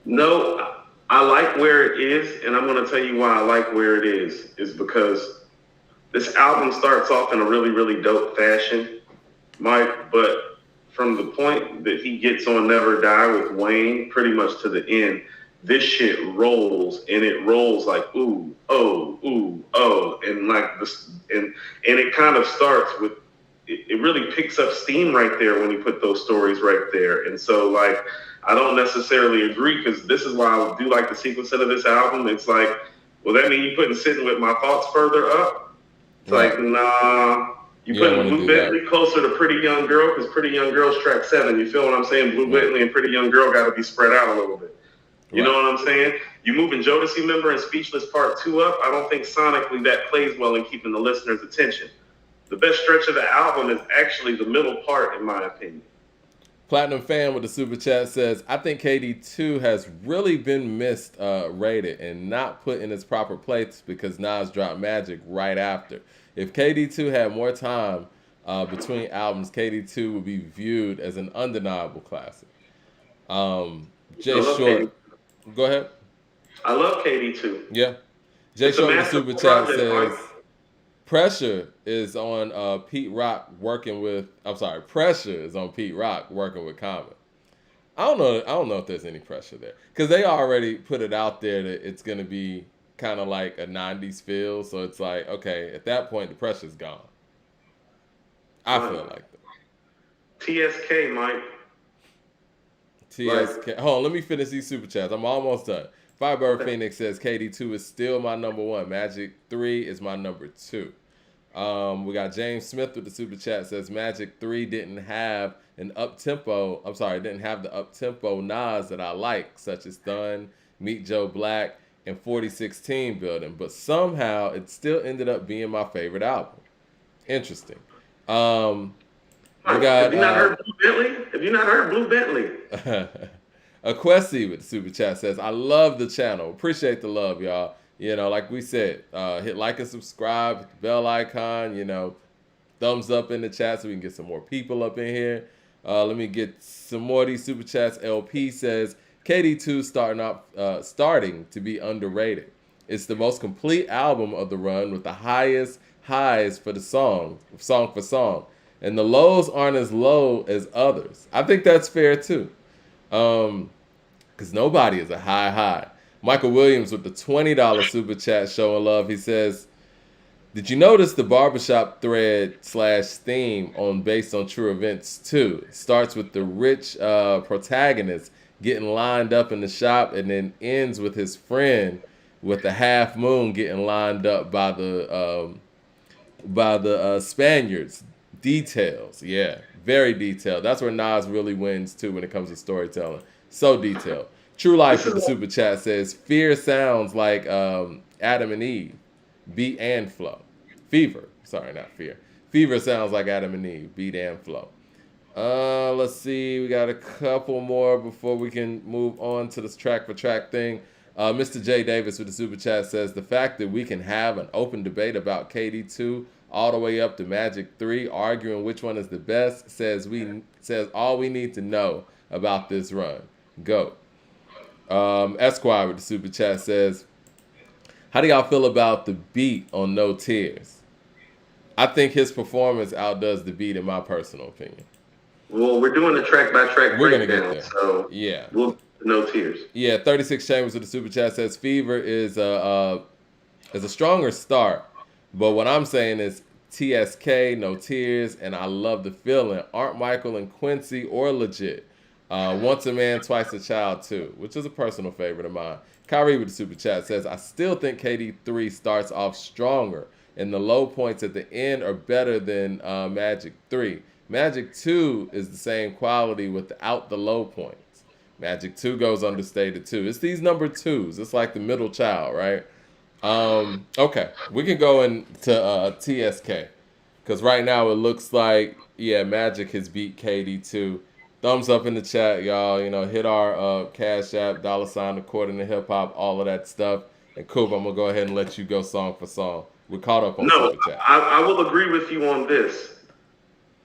No, I like where it is, and I'm going to tell you why I like where it is because this album starts off in a really, really dope fashion, Mike, but from the point that he gets on Never Die with Wayne pretty much to the end, this shit rolls, and it rolls like ooh, oh, and like this, and it kind of starts with, it really picks up steam right there when you put those stories right there. And so, like, I don't necessarily agree, because this is why I do like the sequencing of this album. It's like, well, that means you putting Sitting With My Thoughts further up. It's like, nah, you putting Blue Bentley closer to Pretty Young Girl, because Pretty Young Girl's track 7. You feel what I'm saying? Blue Bentley and Pretty Young Girl got to be spread out a little bit. You know what I'm saying? You moving Jodeci Member and Speechless Part 2 up, I don't think sonically that plays well in keeping the listener's attention. The best stretch of the album is actually the middle part, in my opinion. Platinum Fan with the super chat says, I think KD2 has really been rated and not put in its proper place because Nas dropped Magic right after. If KD2 had more time between albums, KD2 would be viewed as an undeniable classic. Jay Short, go ahead. I love KD2. Yeah. Jay Short with the super chat says, Pressure is on Pete Rock working with Common. I don't know if there's any pressure there because they already put it out there that it's gonna be kind of like a '90s feel. So it's like, okay, at that point the pressure's gone. I feel Mike, like that. TSK, Mike. Like, TSK. Hold on, let me finish these super chats. I'm almost done. Firebird okay. Phoenix says KD2 is still my number one. Magic 3 is my number 2. We got James Smith with the super chat says Magic 3 didn't have an up tempo. I'm sorry, didn't have the up tempo Nas that I like, such as Thun, Meet Joe Black, and 4016 Building, but somehow it still ended up being my favorite album. Interesting. Um, we Mike, have got you not heard Blue Bentley? Have you not heard Blue Bentley? Aquesi with the super chat says, I love the channel. Appreciate the love, y'all. You know, like we said, hit like and subscribe, hit the bell icon, you know, thumbs up in the chat so we can get some more people up in here. Let me get some more of these super chats. LP says, KD2 starting to be underrated. It's the most complete album of the run with the highest highs for the song for song. And the lows aren't as low as others. I think that's fair too. Because nobody is a high. Michael Williams with the $20 super chat showing love. He says, did you notice the barbershop thread / theme on based on true events too? It starts with the rich protagonist getting lined up in the shop and then ends with his friend with the half moon getting lined up by the Spaniards. Details, yeah, very detailed. That's where Nas really wins too when it comes to storytelling. So detailed. True Life with the super chat says, Fear sounds like Adam and Eve, beat and flow. Fever, sorry, not Fear. Fever sounds like Adam and Eve, beat and flow. Let's see, we got a couple more before we can move on to this track for track thing. Mr. J. Davis with the super chat says, the fact that we can have an open debate about KD2 all the way up to Magic 3, arguing which one is the best, says all we need to know about this run. Go. Esquire with the super chat says, how do y'all feel about the beat on No Tears? I think his performance outdoes the beat in my personal opinion. Well, we're doing a track by track We're gonna get breakdown, there. so Yeah. we'll No Tears. Yeah, 36 Chambers with the super chat says Fever is a stronger start, but what I'm saying is TSK, No Tears, and I Love the Feeling aren't Michael and Quincy or legit. Once a Man, Twice a Child too, which is a personal favorite of mine. Kyrie with the super chat says, I still think KD3 starts off stronger, and the low points at the end are better than Magic 3. Magic 2 is the same quality without the low points. Magic 2 goes understated too. It's these number 2s. It's like the middle child, right? Okay, we can go into TSK because right now it looks like Magic has beat KD2. Thumbs up in the chat, y'all. You know, hit our Cash App, $ according to hip hop, all of that stuff. And Coop, I'm gonna go ahead and let you go song for song. We're caught up on No, super chat. I will agree with you on this.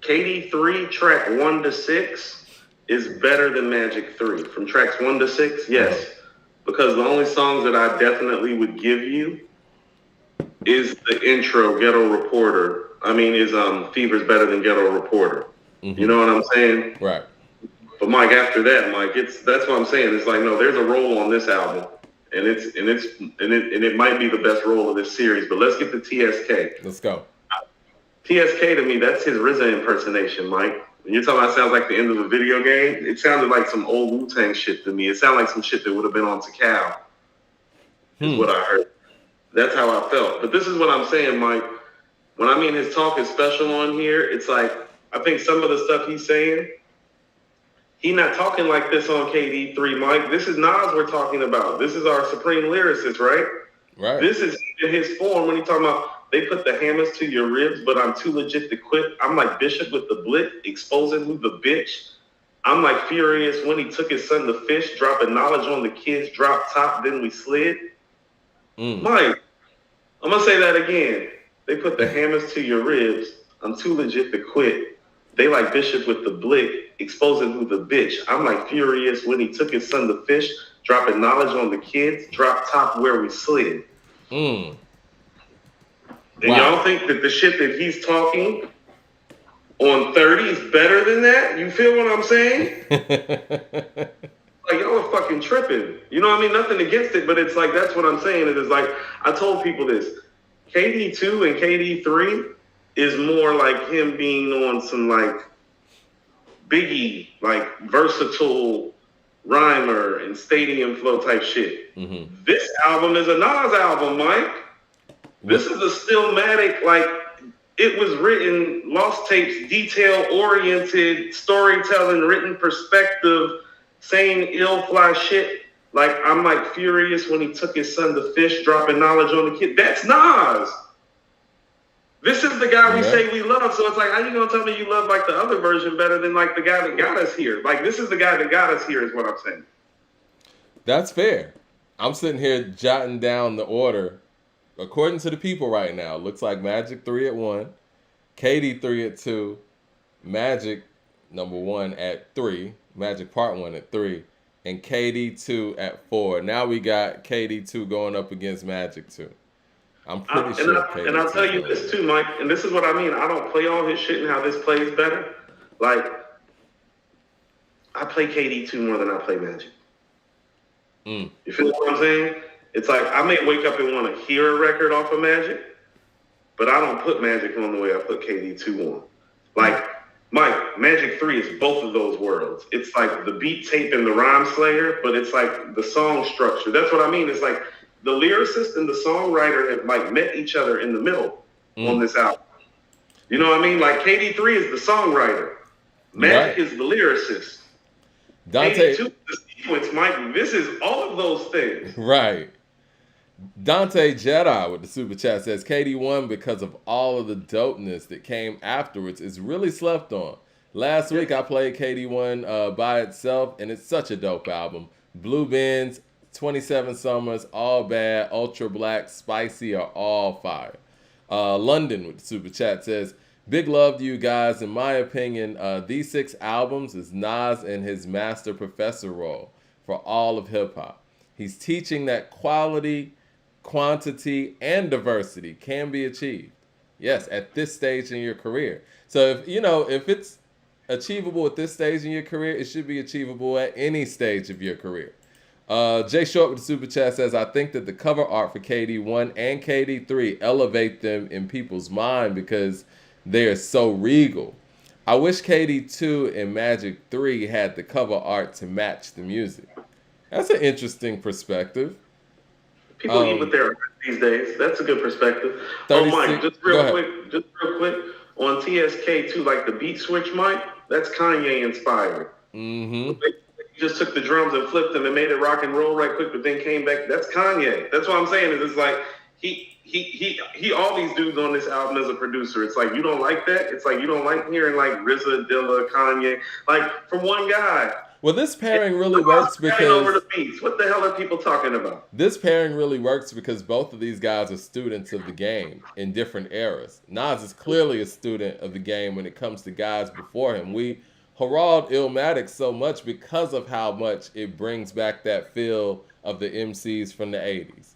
KD3 track 1 to 6 is better than Magic 3. From tracks 1 to 6, yes. Because the only songs that I definitely would give you is the intro, Ghetto Reporter. Is Fever's better than Ghetto Reporter. Mm-hmm. You know what I'm saying? Right. But Mike, after that, Mike, that's what I'm saying. It's like, no, there's a roll on this album, and it might be the best roll of this series. But let's get to TSK. Let's go. TSK to me, that's his RZA impersonation, Mike. When you're talking about sounds like the end of a video game, it sounded like some old Wu-Tang shit to me. It sounded like some shit that would have been on Takao. Is what I heard. That's how I felt. But this is what I'm saying, Mike. When I mean his talk is special on here, it's like, I think some of the stuff he's saying, he's not talking like this on KD3, Mike. This is Nas we're talking about. This is our supreme lyricist, right? Right. This is in his form when he's talking about, they put the hammers to your ribs, but I'm too legit to quit. I'm like Bishop with the blick, exposing who the bitch. I'm like Furious when he took his son to fish, dropping knowledge on the kids, drop top, then we slid. Mike, I'm going to say that again. They put the hammers to your ribs. I'm too legit to quit. They like Bishop with the blick, exposing who the bitch. I'm like Furious when he took his son to fish, dropping knowledge on the kids, drop top where we slid. And y'all think that the shit that he's talking on 30 is better than that. You feel what I'm saying? Like, y'all are fucking tripping. You know what I mean? Nothing against it, but it's like, that's what I'm saying. It is like, I told people this. KD2 and KD3 is more like him being on some, like, Biggie, like, versatile rhymer and stadium flow type shit. Mm-hmm. This album is a Nas album, Mike. This is a Stillmatic, like, it was written, Lost Tapes, detail-oriented, storytelling, written perspective, saying ill-fly shit. Like, I'm like furious when he took his son to fish, dropping knowledge on the kid. That's Nas. This is the guy we say we love. So it's like, how you gonna tell me you love like the other version better than like the guy that got us here? Like, this is the guy that got us here, is what I'm saying. That's fair. I'm sitting here jotting down the order. According to the people right now, looks like Magic 3 at 1, KD 3 at 2, Magic number 1 at 3, Magic Part 1 at 3, and KD 2 at 4. Now we got KD 2 going up against Magic 2. I'm pretty sure. And I'll tell you this too, Mike, and this is what I mean. I don't play all his shit and how this plays better. Like, I play KD 2 more than I play Magic. You feel what I'm saying? It's like, I may wake up and want to hear a record off of Magic, but I don't put Magic on the way I put KD2 on. Like, Mike, Magic 3 is both of those worlds. It's like the beat tape and the rhyme slayer, but it's like the song structure. That's what I mean. It's like the lyricist and the songwriter have like met each other in the middle on this album. You know what I mean? Like, KD3 is the songwriter. Magic is the lyricist. Dante, KD2 is the sequence, Mike. This is all of those things. Right. Dante Jedi with the super chat says KD1 because of all of the dopeness that came afterwards is really slept on. Last week I played KD1 by itself and it's such a dope album. Blue Bins, 27 Summers, All Bad, Ultra Black, Spicy are all fire. London with the super chat says big love to you guys. In my opinion, these 6 albums is Nas in his master professor role for all of hip hop. He's teaching that quality, quantity, and diversity can be achieved. Yes, at this stage in your career. So if it's achievable at this stage in your career, it should be achievable at any stage of your career. Jay Short with the super chat says, I think that the cover art for KD1 and KD3 elevate them in people's mind because they are so regal. I wish KD2 and Magic 3 had the cover art to match the music. That's an interesting perspective. People eat with their these days. That's a good perspective. Oh, Mike, just real quick, on TSK too, like the beat switch, Mike, that's Kanye inspired. Mm-hmm. He just took the drums and flipped them and made it rock and roll right quick, but then came back. That's Kanye. That's what I'm saying. Is it's like he all these dudes on this album as a producer. It's like, you don't like that? It's like you don't like hearing like RZA, Dilla, Kanye, like from one guy. Well, this pairing really works because over the beats. What the hell are people talking about? This pairing really works because both of these guys are students of the game in different eras. Nas is clearly a student of the game when it comes to guys before him. We herald Illmatic so much because of how much it brings back that feel of the MCs from the 80s.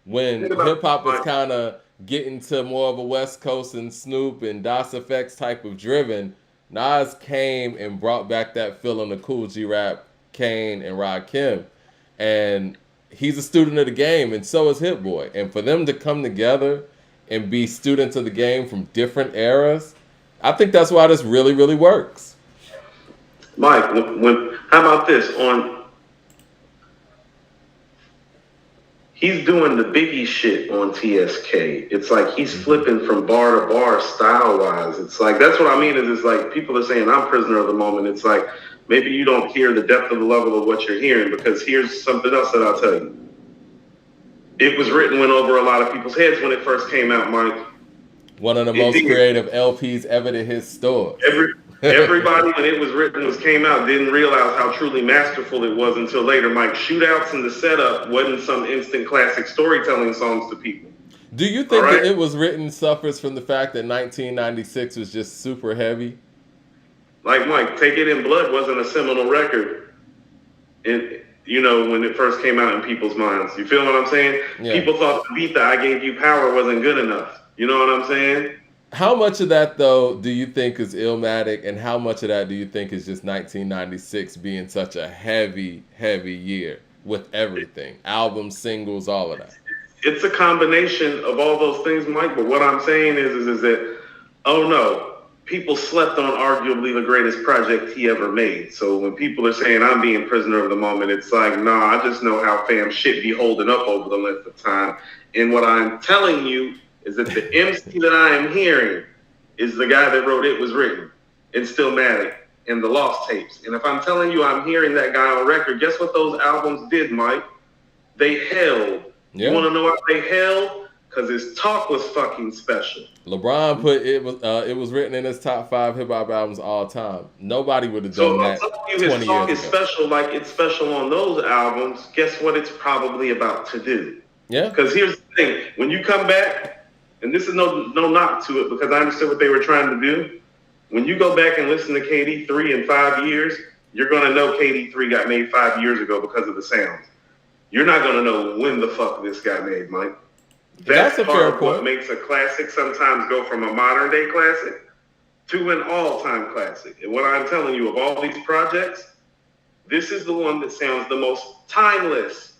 When hip-hop is kind of getting to more of a West Coast and Snoop and Das Effects type of driven, Nas came and brought back that feeling of Cool G Rap, Kane, and Rakim. And he's a student of the game, and so is Hit Boy. And for them to come together and be students of the game from different eras, I think that's why this really, really works. Mike, how about this? He's doing the Biggie shit on TSK. It's like he's flipping from bar to bar style-wise. It's like, that's what I mean, is it's like people are saying I'm prisoner of the moment. It's like maybe you don't hear the depth of the level of what you're hearing, because here's something else that I'll tell you. It was written, went over a lot of people's heads when it first came out, Mike. One of the most creative LPs ever to hit stores. Everybody, when it was written, came out, didn't realize how truly masterful it was until later. Mike, shootouts and the setup wasn't some instant classic storytelling songs to people. Do you think that it was written suffers from the fact that 1996 was just super heavy? Like, Mike, Take It in Blood wasn't a seminal record, when it first came out in people's minds. You feel what I'm saying? Yeah. People thought the beat that I Gave You Power wasn't good enough. You know what I'm saying? How much of that though do you think is Illmatic, and how much of that do you think is just 1996 being such a heavy year with everything, albums, singles, all of that? It's a combination of all those things, Mike. But what I'm saying is that, oh no, people slept on arguably the greatest project he ever made. So when people are saying I'm being prisoner of the moment, it's like, nah, I just know how fam shit be holding up over the length of time. And what I'm telling you is that the MC that I am hearing is the guy that wrote It Was Written and Stillmatic and the Lost Tapes. And if I'm telling you I'm hearing that guy on record, guess what those albums did, Mike? They held. Yeah. You want to know why they held? Because his talk was fucking special. LeBron put it was written in his top 5 hip hop albums all time. Nobody would have done So that if I'm telling you 20 his talk years is ago. special, like it's special on those albums, guess what it's probably about to do? Yeah. Because here's the thing: when you come back, and this is no knock to it, because I understood what they were trying to do. When you go back and listen to KD3 in 5 years, you're gonna know KD3 got made 5 years ago because of the sounds. You're not gonna know when the fuck this got made, Mike. That's a part fair of point. what makes a classic sometimes go from a modern day classic to an all time classic. And what I'm telling you, of all these projects, this is the one that sounds the most timeless.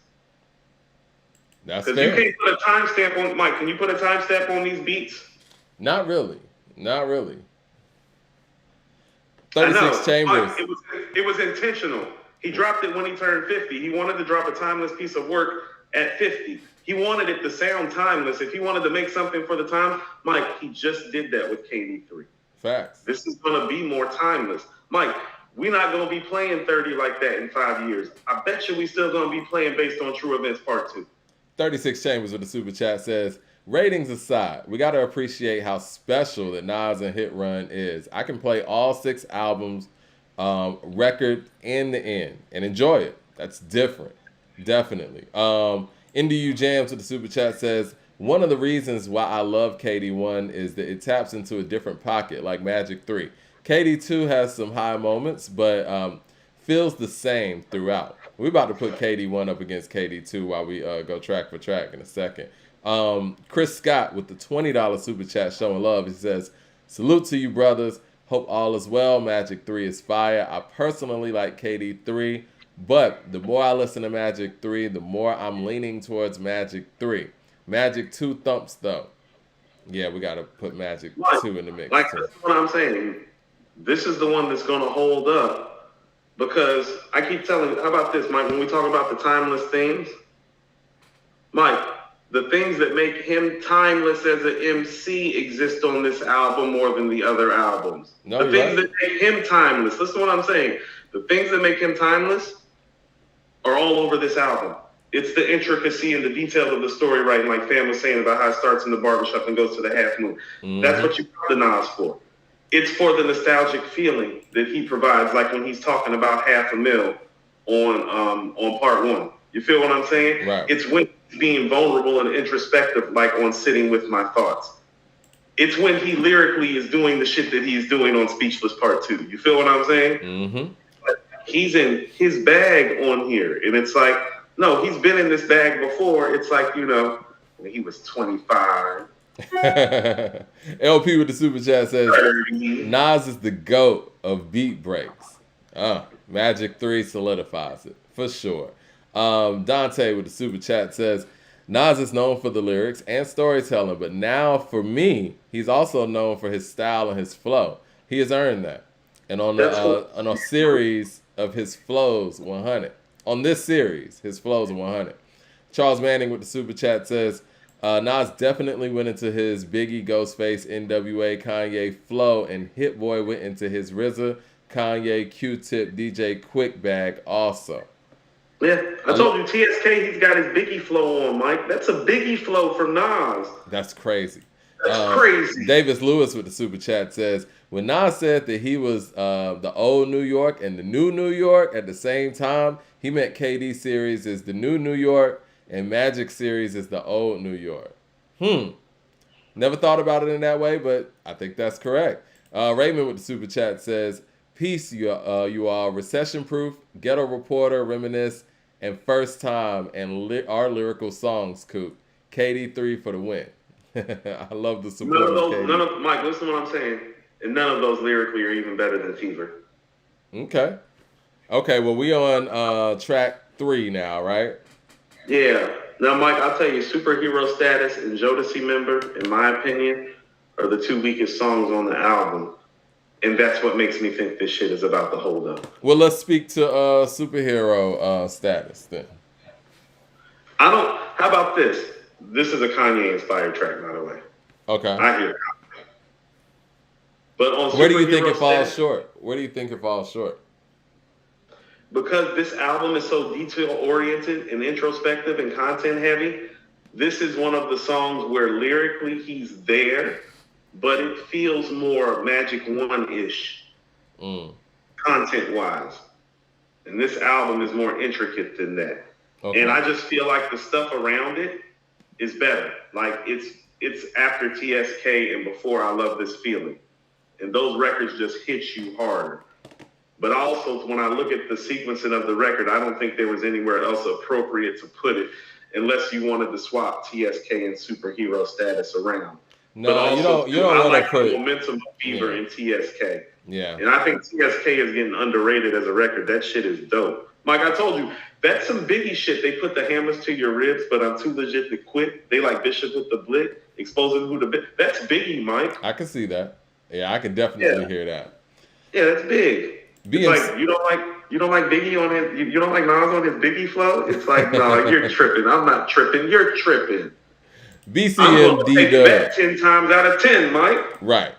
That's Because fair. you can't put a timestamp on, Mike, can you put a timestamp on these beats? Not really. Not really. I 36 know. Chambers. Mike, it was intentional. He dropped it when he turned 50. He wanted to drop a timeless piece of work at 50. He wanted it to sound timeless. If he wanted to make something for the time, Mike, he just did that with KD3. Facts. This is going to be more timeless. Mike, we're not going to be playing 30 like that in 5 years. I bet you we still going to be playing based on True Events Part 2. 36 Chambers with the super chat says, ratings aside, we got to appreciate how special that Nas and Hit Run is. I can play all 6 albums, record end to end, and enjoy it. That's different. Definitely. NDU Jams with the super chat says, one of the reasons why I love KD1 is that it taps into a different pocket like Magic 3. KD2 has some high moments, but feels the same throughout. We're about to put KD1 up against KD2 while we go track for track in a second. Chris Scott with the $20 super chat showing love. He says, salute to you, brothers. Hope all is well. Magic 3 is fire. I personally like KD3, but the more I listen to Magic 3, the more I'm leaning towards Magic 3. Magic 2 thumps, though. Yeah, we got to put Magic 2 in the mix. Like, that's what I'm saying. This is the one that's going to hold up because I keep telling you, how about this, Mike, when we talk about the timeless things? Mike, the things that make him timeless as an MC exist on this album more than the other albums. No, the things that make him timeless, listen to what I'm saying. The things that make him timeless are all over this album. It's the intricacy and the detail of the story writing, like Fam was saying about how it starts in the barbershop and goes to the half moon. Mm-hmm. That's what you got the Nas for. It's for the nostalgic feeling that he provides, like when he's talking about $500,000 on part 1. You feel what I'm saying? Right. It's when he's being vulnerable and introspective, like on Sitting With My Thoughts. It's when he lyrically is doing the shit that he's doing on Speechless Part 2. You feel what I'm saying? Mm-hmm. He's in his bag on here. And it's like, no, he's been in this bag before. It's like, you know, when he was 25. LP with the super chat says, 30. Nas is the GOAT of beat breaks. Magic 3 solidifies it, for sure. Dante with the super chat says, Nas is known for the lyrics and storytelling, but now for me, he's also known for his style and his flow. He has earned that. And on a series of his flows, 100. On this series, his flows are 100. Charles Manning with the super chat says, Nas definitely went into his Biggie, Ghostface, NWA, Kanye flow, and Hit Boy went into his RZA, Kanye, Q-Tip, DJ Quick bag also. Yeah, I told you, TSK, he's got his Biggie flow on, Mike. That's a Biggie flow from Nas. That's crazy. That's crazy. Davis Lewis with the super chat says, when Nas said that he was the old New York and the new New York at the same time, he meant KD series is the new New York and Magic series is the old New York. Never thought about it in that way, but I think that's correct. Raymond with the super chat says, peace, you are recession-proof, ghetto reporter, reminisce, and first time and our lyrical songs, Coop. KD3 for the win. I love the None support of of those, KD. none of Mike. Listen to what I'm saying. And none of those lyrically are even better than Fever. Okay. Okay, well we on track 3 now, right? Yeah. Now, Mike, I'll tell you, Superhero Status and Jodeci Member, in my opinion, are the two weakest songs on the album. And that's what makes me think this shit is about to hold up. Well, let's speak to superhero status then. I don't. How about this? This is a Kanye inspired track, by the way. Okay. I hear it. But on Where do you think Superhero it falls Status, short? Where do you think it falls short? because this album is so detail oriented and introspective and content heavy, this is one of the songs where lyrically he's there, but it feels more Magic One ish content wise. And this album is more intricate than that. Okay. And I just feel like the stuff around it is better. Like it's after TSK and before I Love This Feeling. And those records just hit you harder. But also, when I look at the sequencing of the record, I don't think there was anywhere else appropriate to put it unless you wanted to swap TSK and Superhero Status around. No, but also, you don't I want like to put the momentum of Fever and TSK. Yeah. And I think TSK is getting underrated as a record. That shit is dope. Mike, I told you, that's some Biggie shit. They put the hammers to your ribs, but I'm too legit to quit. They like Bishop with the blick, exposing who the that's Biggie, Mike. I can see that. Yeah, I can definitely hear that. Yeah, that's big. It's like you don't like Biggie on his you don't like Nas on his Biggie flow. It's like no, you're tripping. I'm not tripping. You're tripping. BCMD Dub 10 times out of 10, Mike. Right.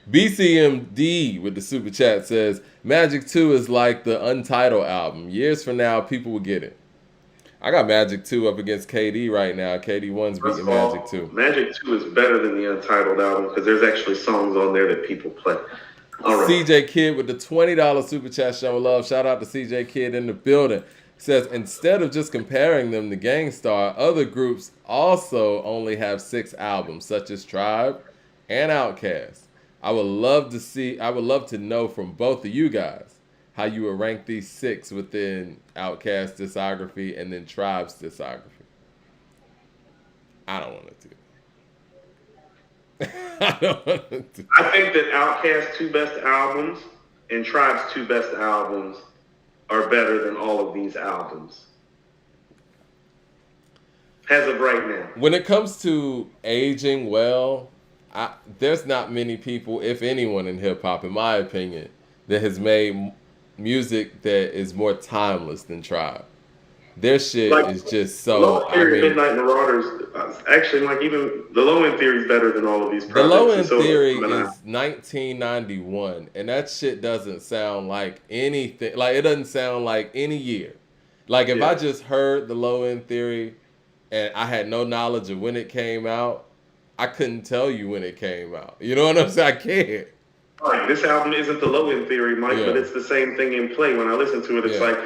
BCMD with the super chat says Magic 2 is like the Untitled album. Years from now, people will get it. I got Magic 2 up against KD right now. KD 1's beating Magic 2. Magic 2 is better than the Untitled album because there's actually songs on there that people play. All right. CJ Kid with the $20 super chat showing love. Shout out to CJ Kid in the building. Says instead of just comparing them to Gangstar, other groups also only have 6 albums, such as Tribe and Outkast. I would love to know from both of you guys how you would rank these 6 within Outkast discography and then Tribe's discography. I don't want to do it. I think that Outkast's 2 best albums and Tribe's 2 best albums are better than all of these albums. As of right now. When it comes to aging well, there's not many people, if anyone in hip-hop, in my opinion, that has made music that is more timeless than Tribe. Their shit is just so. Midnight Marauders, actually, like even the Low End Theory is better than all of these. The Low End Theory is 1991, and that shit doesn't sound like anything. Like it doesn't sound like any year. Like if I just heard the Low End Theory, and I had no knowledge of when it came out, I couldn't tell you when it came out. You know what I'm saying? I can't. Like this album isn't the Low End Theory, Mike, but it's the same thing in play. When I listen to it, it's like,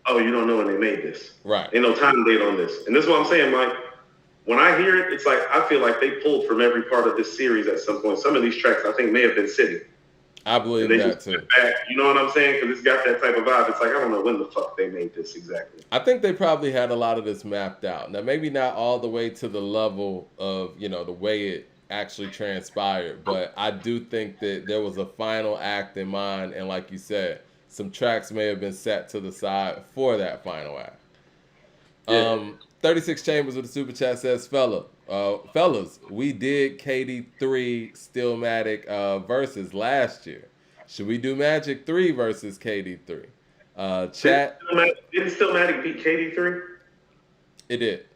oh, you don't know when they made this. Right. Ain't no time date on this. And this is what I'm saying, Mike. When I hear it, it's like I feel like they pulled from every part of this series at some point. Some of these tracks I think may have been sitting. I believe that too. Back, you know what I'm saying? Because it's got that type of vibe. It's like, I don't know when the fuck they made this exactly. I think they probably had a lot of this mapped out. Now, maybe not all the way to the level of, the way it actually transpired, but I do think that there was a final act in mind, and like you said, some tracks may have been set to the side for that final act. 36 Chambers with the super chat says, fellas, we did KD3 Stillmatic versus last year. Should we do Magic 3 versus KD3? Chat. Didn't Stillmatic beat KD3? It did.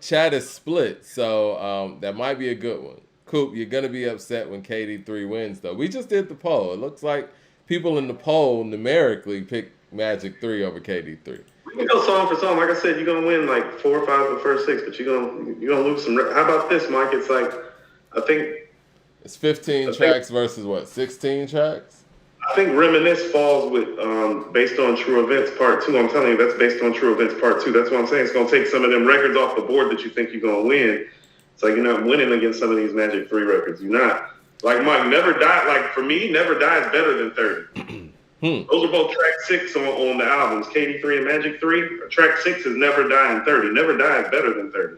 Chat is split, so that might be a good one. Coop, you're going to be upset when KD3 wins, though. We just did the poll. It looks like people in the poll numerically picked Magic 3 over KD3. We can go song for song. Like I said, you're gonna win like 4 or 5 of the first 6, but you're gonna lose some. How about this, Mike? It's like I think it's 15 tracks versus what? 16 tracks? I think Reminisce falls with Based on True Events Part 2. I'm telling you, that's Based on True Events Part 2. That's what I'm saying. It's gonna take some of them records off the board that you think you're gonna win. It's like you're not winning against some of these Magic 3 records. You're not. Like Mike, Never Die. Like for me, Never Die is better than 30. Those are both track 6 on the albums, KD3 and Magic 3. Track 6 is Never Die and 30. Never Die is better than 30.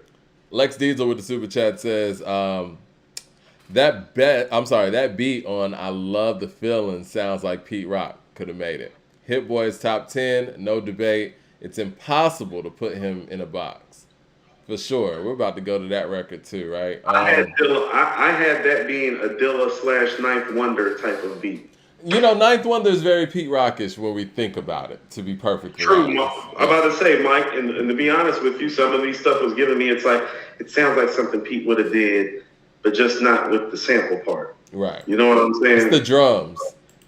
Lex Diesel with the super chat says, that beat on "I Love the Feeling" sounds like Pete Rock could have made it. Hit Boy's top 10, no debate. It's impossible to put him in a box. For sure. We're about to go to that record too, right? I had that being a Dilla / Ninth Wonder type of beat. Ninth Wonder is very Pete Rockish when we think about it, to be perfectly honest. True. I'm about to say, Mike, and to be honest with you, some of these stuff was giving me, it sounds like something Pete would have did, but just not with the sample part. Right. You know what I'm saying? It's the drums.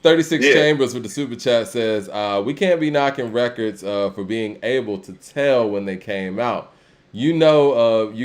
36 Chambers with the super chat says, we can't be knocking records for being able to tell when they came out. You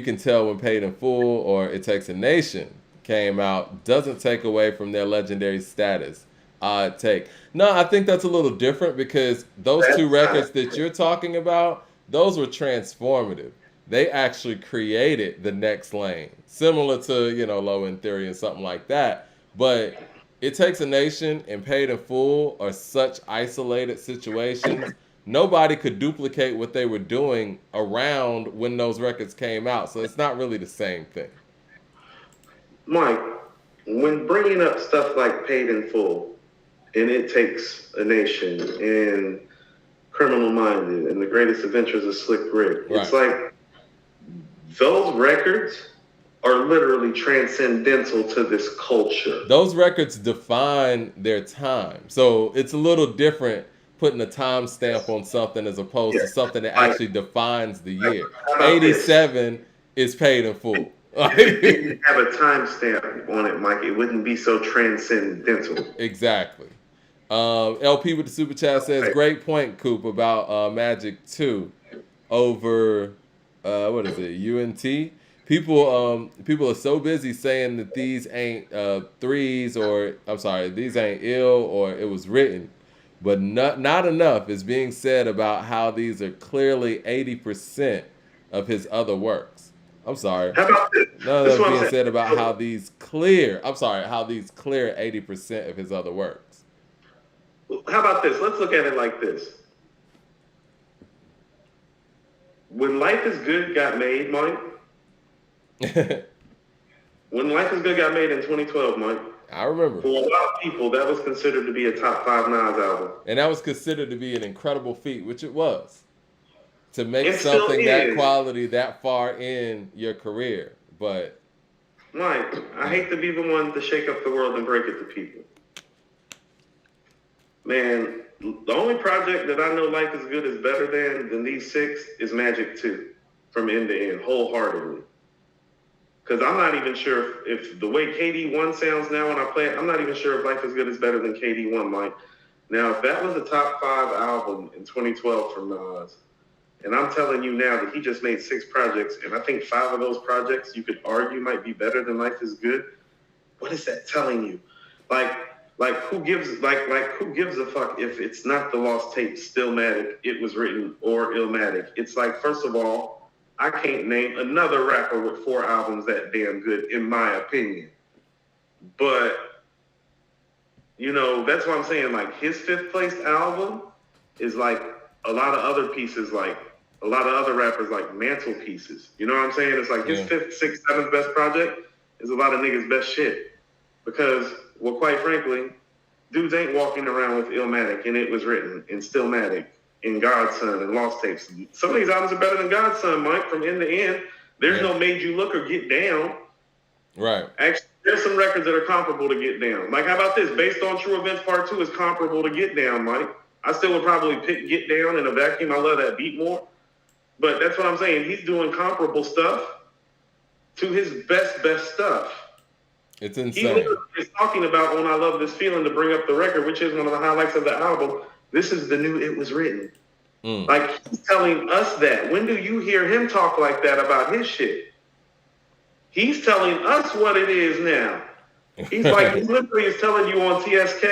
can tell when Paid in Full or It Takes a Nation came out. Doesn't take away from their legendary status. Odd take. No, I think that's a little different because those two records that you're talking about, those were transformative. They actually created the next lane, similar to, Low End Theory and something like that. But It Takes a Nation and Paid in Full are such isolated situations. Nobody could duplicate what they were doing around when those records came out. So it's not really the same thing. Mike, when bringing up stuff like Paid in Full, and It Takes a Nation, and Criminal Minded, and The Greatest Adventures of Slick Rick. Right. It's like those records are literally transcendental to this culture. Those records define their time. So it's a little different putting a time stamp on something as opposed to something that actually defines the year. 87 is Paid in Full. If it didn't have a time stamp on it, Mike, it wouldn't be so transcendental. Exactly. LP with the super chat says, great point, Coop, about Magic 2 over, what is it, UNT? People are so busy saying that these ain't threes these ain't ill or it was written. But not enough is being said about how these are clearly 80% of his other works. I'm sorry. How about this? None of that being said about how these clear 80% of his other works. How about this? Let's look at it like this. When Life is Good got made, Mike. When Life is Good got made in 2012, Mike. I remember. For a lot of people, that was considered to be a top 5 Nas album. And that was considered to be an incredible feat, which it was. To make something that quality that far in your career. But Mike, I hate to be the one to shake up the world and break it to people. Man, the only project that I know Life is Good is better than these 6 is Magic 2 from end to end, wholeheartedly. Because I'm not even sure if the way KD1 sounds now when I play it, I'm not even sure if Life is Good is better than KD1, Mike. Now, if that was a top 5 album in 2012 from Nas, and I'm telling you now that he just made 6 projects, and I think 5 of those projects you could argue might be better than Life is Good, what is that telling you? Like who gives a fuck if it's not the Lost Tapes, Stillmatic, It Was Written, or Illmatic? It's like, first of all, I can't name another rapper with 4 albums that damn good, in my opinion. But, that's what I'm saying. Like, his 5th place album is like a lot of other pieces, like a lot of other rappers, like mantelpieces. You know what I'm saying? It's like his 5th, 6th, 7th best project is a lot of niggas' best shit. Because, well, quite frankly, dudes ain't walking around with Illmatic and It Was Written and Stillmatic and Godson and Lost Tapes. Some of these albums are better than Godson, Mike, from end to end. There's no Made You Look or Get Down. Right. Actually, there's some records that are comparable to Get Down. Like, how about this? Based on True Events Part 2 is comparable to Get Down, Mike. I still would probably pick Get Down in a vacuum. I love that beat more. But that's what I'm saying. He's doing comparable stuff to his best stuff. It's insane. He literally is talking about when I Love This Feeling to bring up the record, which is one of the highlights of the album. This is the new It Was Written. Like, he's telling us that. When do you hear him talk like that about his shit? He's telling us what it is now. He's like, he literally is telling you on TSK,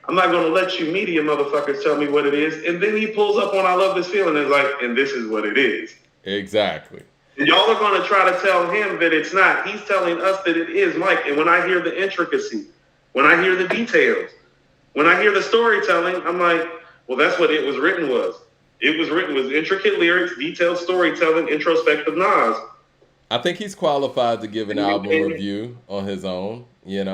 I'm not going to let you media motherfuckers tell me what it is. And then he pulls up on I Love This Feeling and is like, and this is what it is. Exactly. And y'all are going to try to tell him that it's not. He's telling us that it is, Mike. And when I hear the intricacy, when I hear the details, when I hear the storytelling, I'm like, well, that's what It Was Written was. It Was Written was intricate lyrics, detailed storytelling, introspective Nas. I think he's qualified to give an Didn't album you, review on his own. It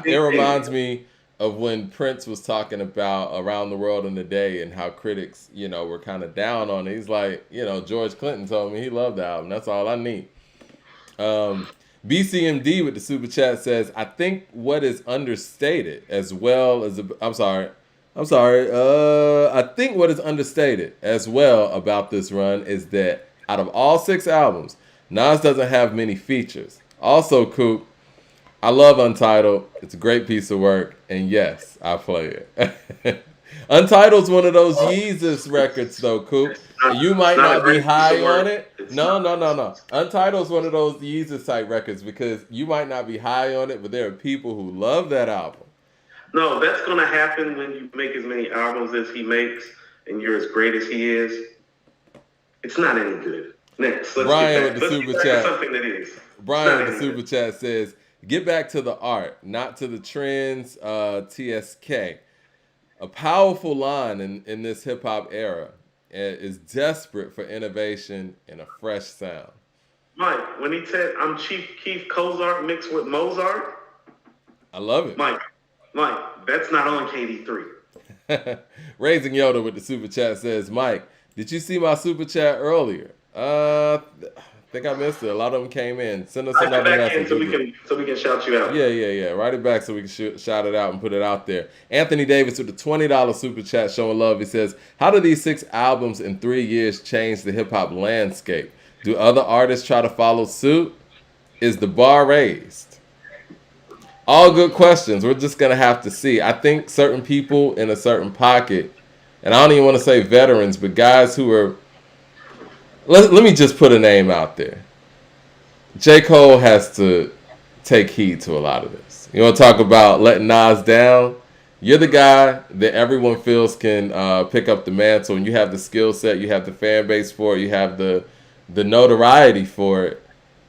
Kenny? reminds me of when Prince was talking about Around the World in a Day and how critics, were kind of down on it. He's like, George Clinton told me he loved the album. That's all I need. Um, BCMD with the super chat says, I think what is understated as well as I think what is understated as well about this run is that out of all 6 albums, Nas doesn't have many features. Also, Coop, I love Untitled. It's a great piece of work, and yes, I play it. Untitled's one of those Yeezus records, though, Coop. You It's might not a not be great piece of high on work. it. It's No, not. no, no, no. Untitled's one of those Yeezus type records because you might not be high on it, but there are people who love that album. No, that's gonna happen when you make as many albums as he makes, and you're as great as he is. It's not any good. Next, Brian with the let's super get back to chat. something that is. It's Brian not with the any super good. chat says, "Get back to the art, not to the trends." TSK, a powerful line in this hip hop era, is desperate for innovation and a fresh sound. Mike, when he said I'm Chief Keith Cozart mixed with Mozart, I love it. Mike, that's not on KD3. Raising Yoda with the super chat says, Mike, did you see my super chat earlier? I think I missed it. A lot of them came in. Send us Type it another back in message. so we can shout you out. Yeah. Write it back so we can shout it out and put it out there. Anthony Davis with the $20 super chat showing love. He says, how do these 6 albums in 3 years change the hip hop landscape? Do other artists try to follow suit? Is the bar raised? All good questions. We're just going to have to see. I think certain people in a certain pocket, and I don't even want to say veterans, but guys who are, let me just put a name out there. J. Cole has to take heed to a lot of this. You want to talk about letting Nas down? You're the guy that everyone feels can pick up the mantle, and you have the skill set, you have the fan base for it, you have the notoriety for it.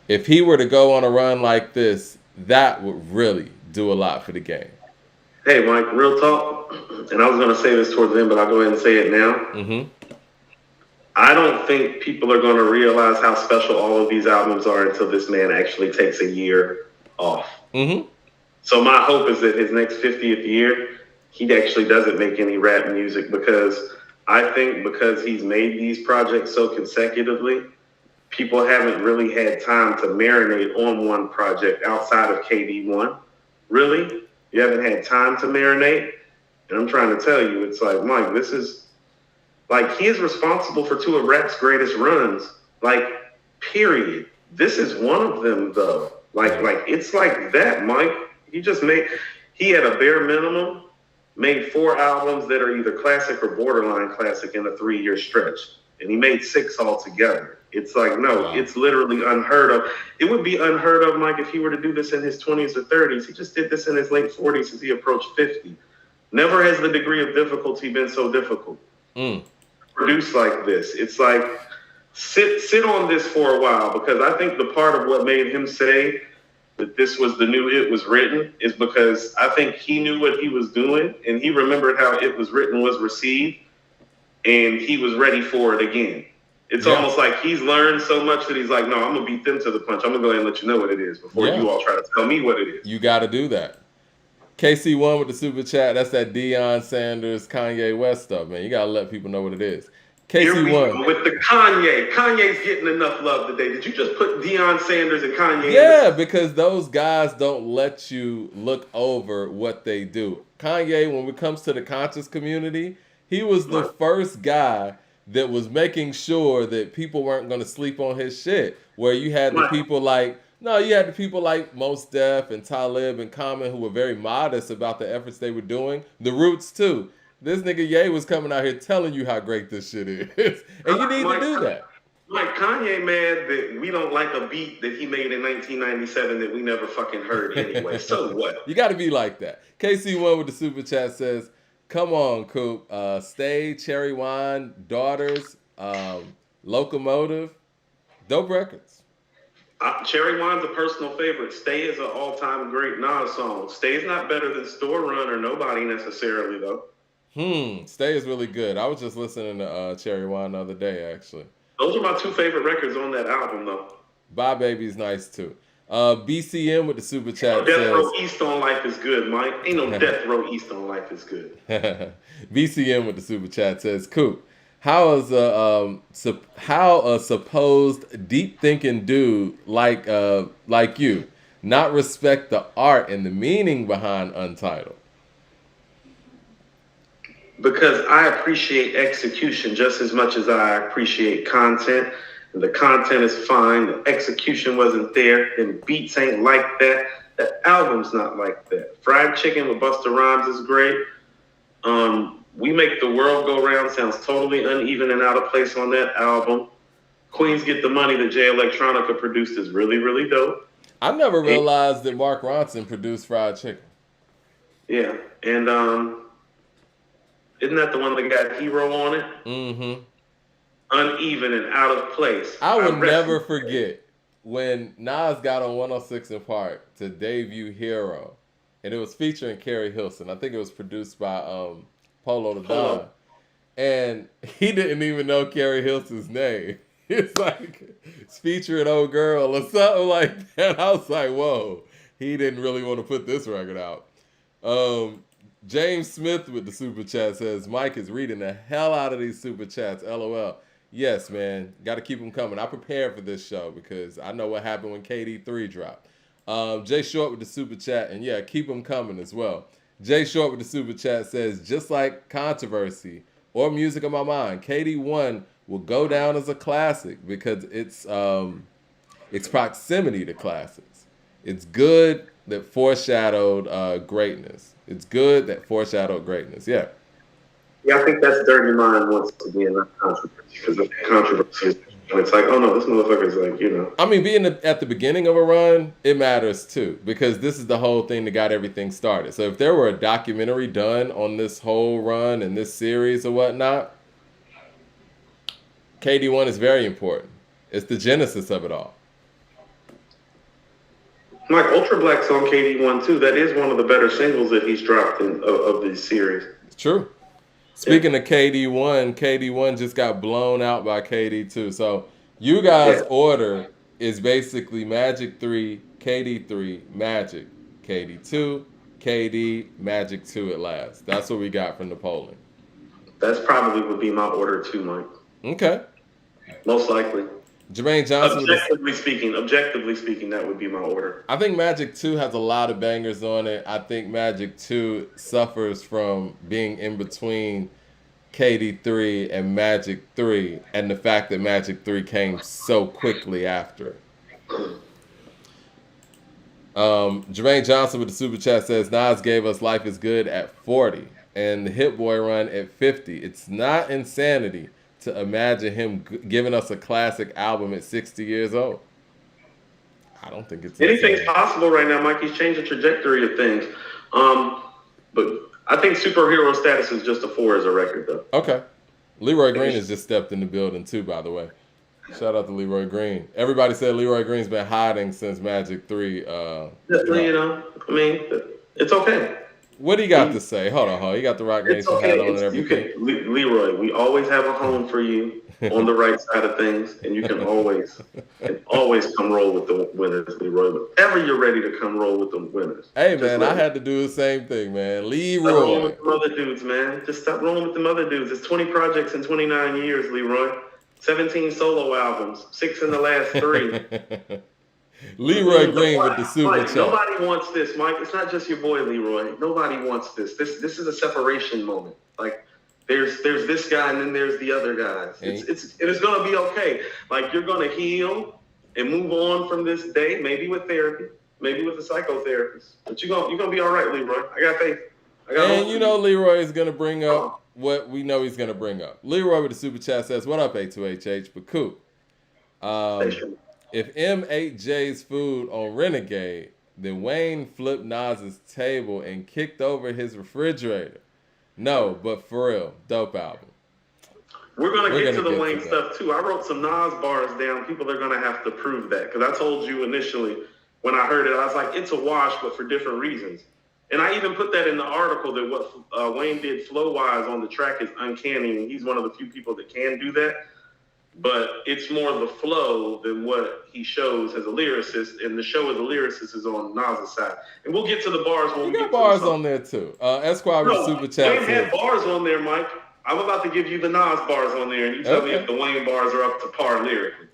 If he were to go on a run like this, that would really do a lot for the game. Hey, Mike, real talk, and I was going to say this towards the end, but I'll go ahead and say it now. Mm-hmm. I don't think people are going to realize how special all of these albums are until this man actually takes a year off. Mm-hmm. So my hope is that his next 50th year, he actually doesn't make any rap music, because I think because he's made these projects so consecutively, people haven't really had time to marinate on one project outside of KD1. Really? You haven't had time to marinate? And I'm trying to tell you, it's like, Mike, this is, like, he is responsible for 2 of rap's greatest runs. Like, period. This is one of them, though. Like it's like that, Mike. He had a bare minimum, made 4 albums that are either classic or borderline classic in a 3-year stretch. And he made 6 altogether. It's like, no, wow. It's literally unheard of. It would be unheard of, Mike, if he were to do this in his 20s or 30s. He just did this in his late 40s as he approached 50. Never has the degree of difficulty been so difficult. Produce like this. It's like, sit on this for a while, because I think the part of what made him say that this was the new It Was Written is because I think he knew what he was doing, and he remembered how It Was Written was received, and he was ready for it again. It's almost like he's learned so much that he's like, no, I'm going to beat them to the punch. I'm going to go ahead and let you know what it is before you all try to tell me what it is. You got to do that. KC1 with the super chat. That's that Deion Sanders, Kanye West stuff, man. You got to let people know what it is. KC1. With the Kanye. Kanye's getting enough love today. Did you just put Deion Sanders and Kanye? Yeah, because those guys don't let you look over what they do. Kanye, when it comes to the conscious community, he was the first guy that was making sure that people weren't going to sleep on his shit. Where you had the people like, you had the people like Mos Def and Talib and Common who were very modest about the efforts they were doing. The Roots, too. This nigga Ye was coming out here telling you how great this shit is. And you need to do that. Like Kanye mad that we don't like a beat that he made in 1997 that we never fucking heard anyway. So what? You got to be like that. KC1 with the super chat says, come on, Coop. Stay, Cherry Wine, Daughters, Locomotive. Dope records. Cherry Wine's a personal favorite. Stay is an all-time great Nas song. Stay is not better than Store Run or Nobody necessarily, though. Stay is really good. I was just listening to Cherry Wine the other day, actually. Those are my 2 favorite records on that album, though. Bye Baby's nice too. BCM with the super chat Death says, Row East on Life is good, Mike. Ain't no Death Row East on Life is good. BCM with the super chat says, Coop, how a supposed deep thinking dude like you not respect the art and the meaning behind Untitled? Because I appreciate execution just as much as I appreciate content. And the content is fine. The execution wasn't there. And the beats ain't like that. The album's not like that. Fried Chicken with Busta Rhymes is great. We Make the World Go Round sounds totally uneven and out of place on that album. Queens Get the Money that Jay Electronica produced is really, really dope. I never realized that Mark Ronson produced Fried Chicken. Yeah, and isn't that the one that got Hero on it? Mm-hmm. Uneven and out of place. I would never forget when Nas got on 106 in Park to debut Hero, and it was featuring Carrie Hilson. I think it was produced by Polo the Don. And he didn't even know Carrie Hilson's name. It's like, it's featuring Old Girl or something like that. I was like, whoa, he didn't really want to put this record out. James Smith with the super chat says, Mike is reading the hell out of these super chats, LOL. Yes, man, got to keep them coming. I prepared for this show because I know what happened when KD3 dropped. Jay Short with the super chat, and yeah, keep them coming as well. Jay Short with the super chat says, just like Controversy or Music of My Mind, KD1 will go down as a classic because it's proximity to classics. It's good that foreshadowed greatness. It's good that foreshadowed greatness. Yeah. Yeah, I think that's Dirty Mind once again, not controversy. Because the controversy is, it's like, oh no, this motherfucker's like, you know. I mean, being at the beginning of a run, it matters too, because this is the whole thing that got everything started. So if there were a documentary done on this whole run and this series or whatnot, KD1 is very important. It's the genesis of it all. Like Ultra Black's on KD1 too. That is one of the better singles that he's dropped of this series. It's true. Speaking of KD1, KD1 just got blown out by KD2. So you guys' order is basically Magic 3, KD3, Magic, KD2, KD, Magic 2 at last. That's what we got from the polling. That's probably would be my order too, Mike. Okay. Most likely. Jermaine Johnson. Objectively speaking, that would be my order. I think Magic 2 has a lot of bangers on it. I think Magic 2 suffers from being in between KD3 and Magic 3 and the fact that Magic 3 came so quickly after. Jermaine Johnson with the super chat says, Nas gave us Life is Good at 40 and the Hit Boy run at 50. It's not insanity to imagine him giving us a classic album at 60 years old. I don't think it's anything's possible right now, Mike. He's changed the trajectory of things. But I think Superhero Status is just a 4 as a record, though. Okay. Leroy Green has just stepped in the building, too, by the way. Shout out to Leroy Green. Everybody said Leroy Green's been hiding since Magic 3. You know, I mean, it's okay. What do you got to say? Hold on. You got the Rock Nation hat on and everything. Leroy, we always have a home for you on the right side of things, and you can always come roll with the winners, Leroy. Whenever you're ready to come roll with the winners. Hey, man, I had to do the same thing, man. Leroy. Stop rolling with them other dudes, man. Just stop rolling with them other dudes. It's 20 projects in 29 years, Leroy. 17 solo albums, 6 in the last 3. Leroy Green with the super Mike, chat. Nobody wants this, Mike. It's not just your boy Leroy. Nobody wants this. This is a separation moment. Like there's this guy and then there's the other guys. It's gonna be okay. Like you're gonna heal and move on from this day, maybe with therapy, maybe with a psychotherapist. But you're gonna be all right, Leroy. I got faith. And you know Leroy is gonna bring up what we know he's gonna bring up. Leroy with the super chat says, "What up, A2HH?" But Coop. If M ate Jay's food on Renegade, then Wayne flipped Nas's table and kicked over his refrigerator. No, but for real, dope album. We're gonna get to the Wayne stuff too. I wrote some Nas bars down. People are gonna have to prove that because I told you initially when I heard it, I was like, it's a wash, but for different reasons. And I even put that in the article that what Wayne did flow-wise on the track is uncanny, and he's one of the few people that can do that. but it's more the flow than what he shows as a lyricist, and the show as a lyricist is on Nas's side. And we'll get to the bars when He we got get to the bars song. on there too. Esquire with the No, super chat Wayne had says, bars on there, Mike. I'm about to give you the Nas bars on there, and you tell me if okay. the Wayne bars are up to par lyrically.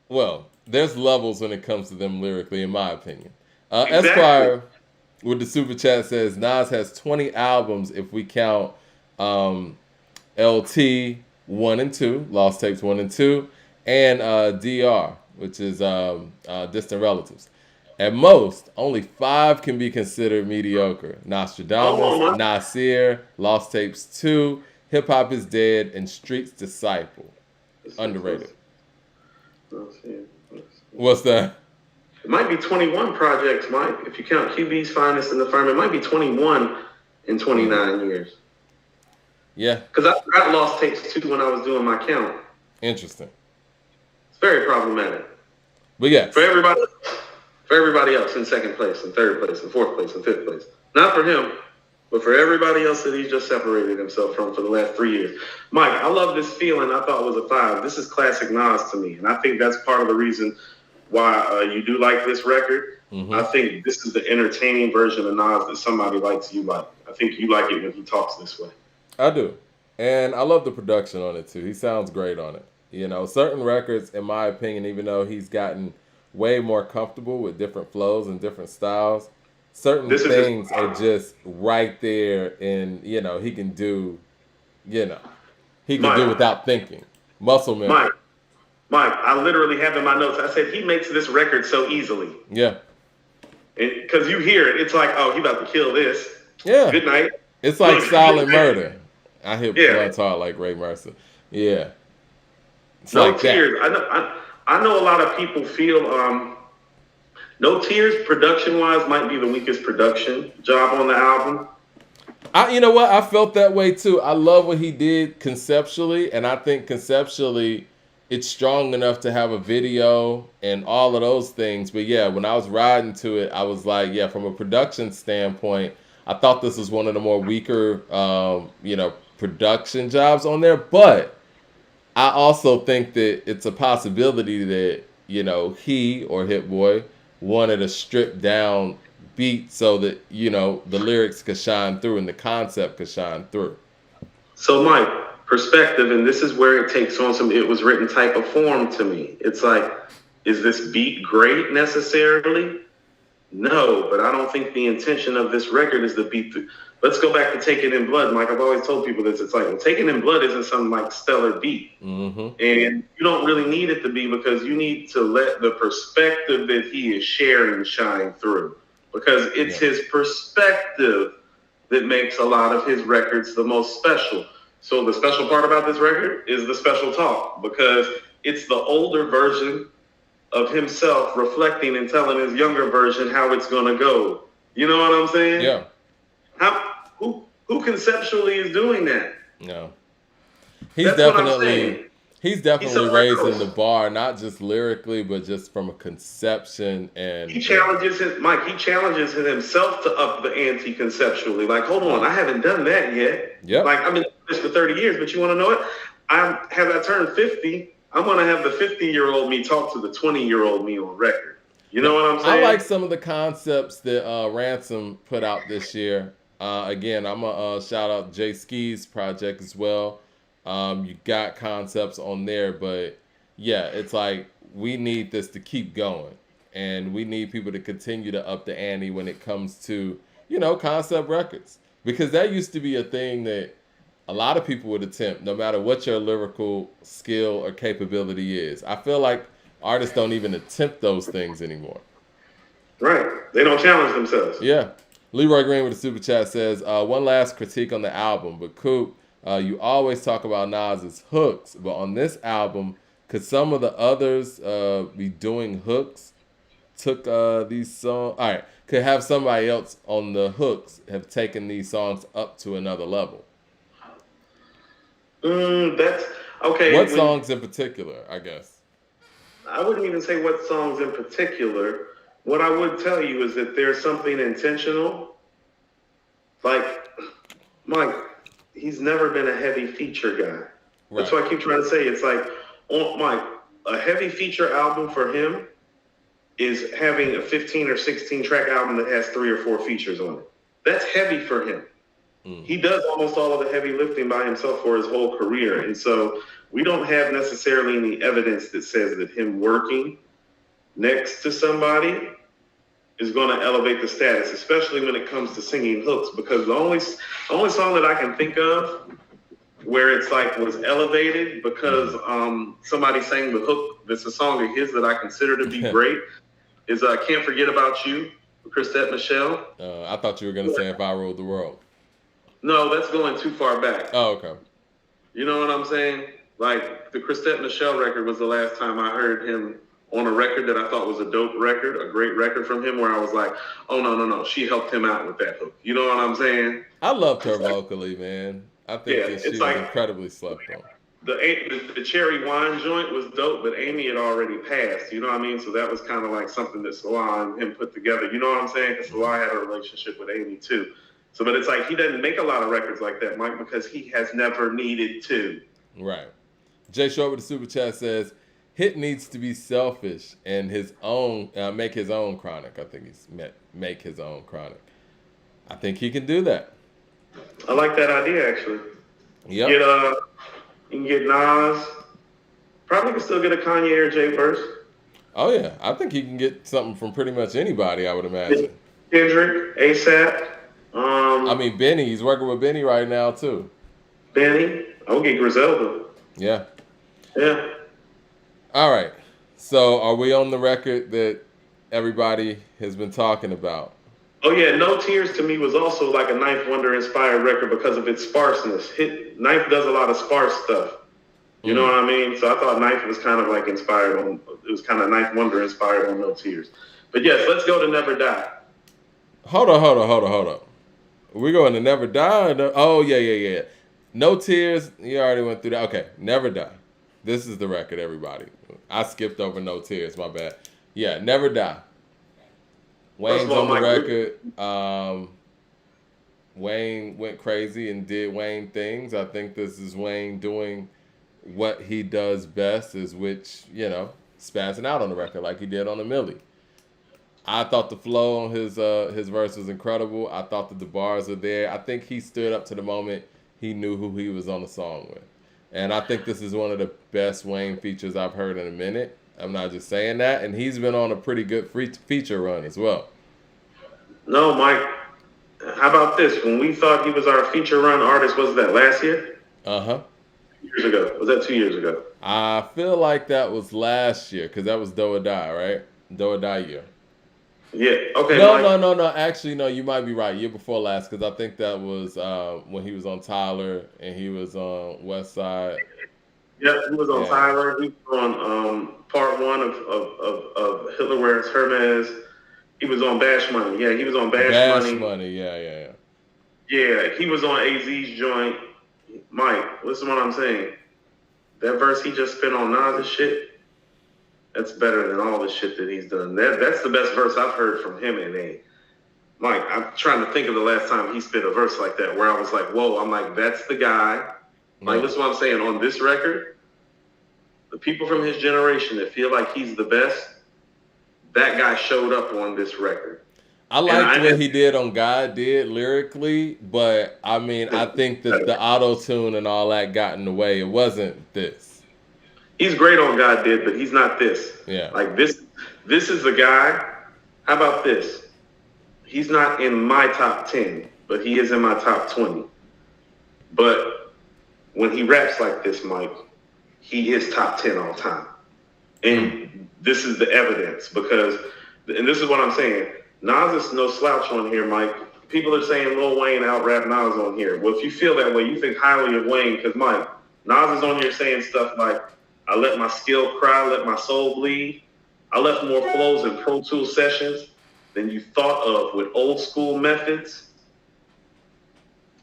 Well, there's levels when it comes to them lyrically, in my opinion. Exactly. Esquire with the super chat says Nas has 20 albums if we count um, LT 1 and 2, Lost Tapes 1 and 2, and DR, which is Distant Relatives. At most, only 5 can be considered mediocre. Hold Nostradamus, on, Mike. Nasir, Lost Tapes 2, Hip Hop is Dead, and Street's Disciple. Underrated. What's that? It might be 21 projects, Mike. If you count QB's Finest and the Firm, it might be 21 in 29 years. Yeah. Because I got Lost Tapes too when I was doing my count. Interesting. It's very problematic. But yes. For everybody else in second place, in third place, in fourth place, in fifth place. Not for him, but for everybody else that he's just separated himself from for the last 3 years. Mike, I love this feeling. I thought it was a 5. This is classic Nas to me. And I think that's part of the reason why you do like this record. Mm-hmm. I think this is the entertaining version of Nas that somebody likes you like. I think you like it when he talks this way. I do. And I love the production on it too. He sounds great on it. You know, certain records, in my opinion, even though he's gotten way more comfortable with different flows and different styles, certain things are just right there, and he can do, he can do without thinking. Muscle memory. Mike, I literally have in my notes, I said he makes this record so easily. Yeah. Because you hear it, it's like, oh, he about to kill this. Yeah. Good night. It's like Silent Murder. I hit bloods hard like Ray Mercer. Yeah. It's no like tears. That. I know a lot of people feel No Tears production wise might be the weakest production job on the album. You know what? I felt that way too. I love what he did conceptually, and I think conceptually it's strong enough to have a video and all of those things. But yeah, when I was riding to it, I was like, yeah, from a production standpoint, I thought this was one of the more weaker, production jobs on there. But I also think that it's a possibility that, he or Hit Boy wanted a stripped down beat so that, the lyrics could shine through and the concept could shine through. So, Mike, perspective, and this is where it takes on some it was written type of form to me. It's like, is this beat great necessarily? No, but I don't think the intention of this record is the beat. Let's go back to Taken in Blood, Mike. I've always told people this. It's like, well, Taken in Blood isn't some like stellar beat. Mm-hmm. And you don't really need it to be, because you need to let the perspective that he is sharing shine through. Because it's his perspective that makes a lot of his records the most special. So the special part about this record is the special talk, because it's the older version of himself reflecting and telling his younger version how it's going to go. You know what I'm saying? Yeah. Who conceptually is doing that? No. He's definitely raising the bar, not just lyrically, but just from a conception. And he challenges himself to up the ante conceptually. Like, hold on, I haven't done that yet. Yeah. Like, I've been doing this for 30 years, but you want to know it? I turned 50. I'm going to have the 50-year-old me talk to the 20-year-old me on record. You know what I'm saying? I like some of the concepts that Ransom put out this year. Again, I'm going to shout out Jay Ski's project as well. You got concepts on there, but yeah, it's like we need this to keep going, and we need people to continue to up the ante when it comes to, concept records, because that used to be a thing that a lot of people would attempt, no matter what your lyrical skill or capability is. I feel like artists don't even attempt those things anymore. Right. They don't challenge themselves. Yeah. Leroy Green with a super chat says, one last critique on the album, but Coop, you always talk about Nas's hooks, but on this album, could some of the others be doing hooks? Took these songs, all right, could have somebody else on the hooks have taken these songs up to another level? That's okay. What songs in particular, I guess? I wouldn't even say what songs in particular. What I would tell you is that there's something intentional. Like, Mike, he's never been a heavy feature guy. Right. That's why I keep trying to say, it's like, Mike, a heavy feature album for him is having a 15 or 16 track album that has 3 or 4 features on it. That's heavy for him. He does almost all of the heavy lifting by himself for his whole career. And so we don't have necessarily any evidence that says that him working next to somebody is going to elevate the status, especially when it comes to singing hooks, because the only song that I can think of where it's like was elevated because somebody sang the hook that's a song of his that I consider to be great is Can't Forget About You with Christette Michele. I thought you were going to say If I Ruled the World. No, that's going too far back. Oh, okay. You know what I'm saying? Like, the Christette Michele record was the last time I heard him on a record that I thought was a dope record, a great record from him, where I was like, oh, no, she helped him out with that hook. You know what I'm saying? I loved her vocally, man. I think that she was incredibly slept on. The cherry wine joint was dope, but Amy had already passed. You know what I mean? So that was kind of like something that Salah and him put together. You know what I'm saying? Because Salah had a relationship with Amy, too. So, but it's like he doesn't make a lot of records like that, Mike, because he has never needed to. Right. Jay Short with the Super Chat says, Hit needs to be selfish and his own, make his own chronic. I think he's make his own chronic. I think he can do that. I like that idea, actually. Yep. You can get Nas. Probably can still get a Kanye or Jay verse. Oh, yeah. I think he can get something from pretty much anybody, I would imagine. Kendrick, ASAP. I mean, Benny. He's working with Benny right now, too. Benny. I'll get Griselda. Yeah. Yeah. All right. So are we on the record that everybody has been talking about? Oh, yeah. No Tears to me was also like a Ninth Wonder inspired record because of its sparseness. Ninth does a lot of sparse stuff. You know what I mean? So I thought Ninth was kind of like inspired on, it was kind of Ninth Wonder inspired on No Tears. But yes, let's go to Never Die. Hold on. We're going to Never Die? Oh, yeah. No Tears. You already went through that. Okay. Never Die. This is the record, everybody. I skipped over No Tears. My bad. Yeah. Never Die. Wayne's on the record. Wayne went crazy and did Wayne things. I think this is Wayne doing what he does best, is which, spazzing out on the record like he did on the Millie. I thought the flow on his verse was incredible. I thought that the bars are there. I think he stood up to the moment. He knew who he was on the song with. And I think this is one of the best Wayne features I've heard in a minute. I'm not just saying that. And he's been on a pretty good feature run as well. No, Mike. How about this? When we thought he was our feature run artist, was that last year? Uh-huh. 2 years ago. Was that 2 years ago? I feel like that was last year because that was Do or Die, right? Do or Die year. Yeah. Okay. No. Actually, no. You might be right. Year before last, because I think that was when he was on Tyler and he was on West Side. Yep, he was on Tyler. He was on part 1 of Hitler Wears Hermes. He was on Bash Money. Yeah, he was on Bash Money. Yeah. Yeah, he was on AZ's joint. Mike, listen to what I'm saying. That verse he just spit on Nas' shit, that's better than all the shit that he's done. That's the best verse I've heard from him in a. Mike, I'm trying to think of the last time he spit a verse like that where I was like, whoa, I'm like, that's the guy. Like, this is what I'm saying. On this record, the people from his generation that feel like he's the best, that guy showed up on this record. I liked what he did on God Did lyrically, but I mean, I think that the auto-tune and all that got in the way. It wasn't this. He's great on God Did, but he's not this. Yeah. Like this is the guy. How about this? He's not in my top 10, but he is in my top 20. But when he raps like this, Mike, he is top 10 all time. And this is the evidence because, and this is what I'm saying, Nas is no slouch on here, Mike. People are saying Lil Wayne out-rap Nas on here. Well, if you feel that way, you think highly of Wayne because, Mike, Nas is on here saying stuff like, I let my skill cry, let my soul bleed. I left more flows in Pro Tools sessions than you thought of with old school methods.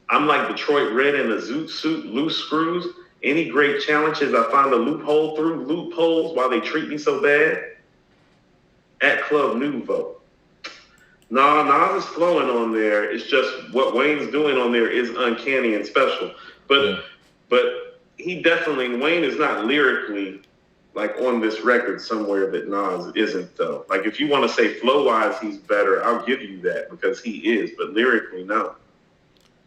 I'm like Detroit Red in a zoot suit, loose screws. Any great challenges, I find a loophole through loopholes while they treat me so bad. At Club Nouveau. Nas is flowing on there. It's just what Wayne's doing on there is uncanny and special. But he definitely, Wayne is not lyrically like on this record somewhere that Nas isn't though. Like if you want to say flow wise he's better, I'll give you that because he is, but lyrically no.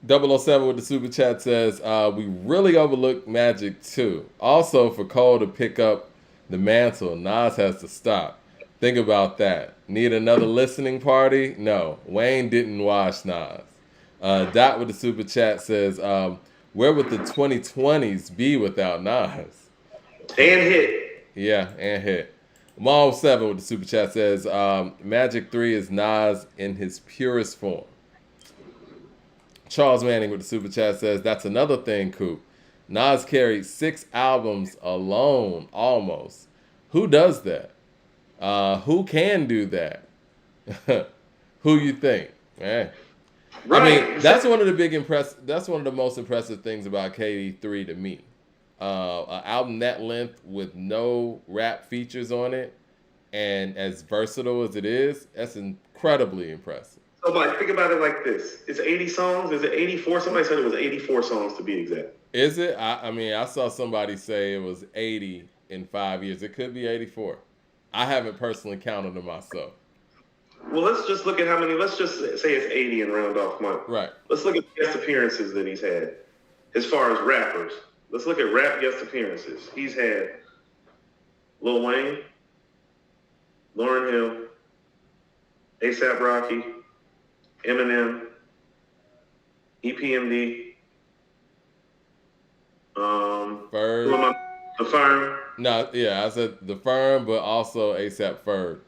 007 with the super chat says, we really overlooked Magic too. Also, for Cole to pick up the mantle, Nas has to stop. Think about that. Need another listening party? No. Wayne didn't wash Nas. Dot with the super chat says, where would the 2020s be without Nas? And hit. Yeah, and hit. Mom7 with the super chat says, Magic 3 is Nas in his purest form. Charles Manning with the super chat says, that's another thing, Coop. Nas carried 6 albums alone, almost. Who does that? Who can do that? Who you think, man? Right. I mean, that's one of the most impressive things about KD3 to me. An album that length with no rap features on it, and as versatile as it is, that's incredibly impressive. So, like, think about it like this: it's 80 songs. Is it 84? Somebody said it was 84 songs to be exact. Is it? I mean, I saw somebody say it was 80 in 5 years. It could be 84. I haven't personally counted them myself. Well, let's just look at how many. Let's just say it's 80 and round off month. Right. Let's look at guest appearances that he's had, as far as rappers. Let's look at rap guest appearances. He's had Lil Wayne, Lauryn Hill, A$AP Rocky, Eminem, EPMD, Ferg. The Firm. No, yeah, I said The Firm, but also A$AP Ferg.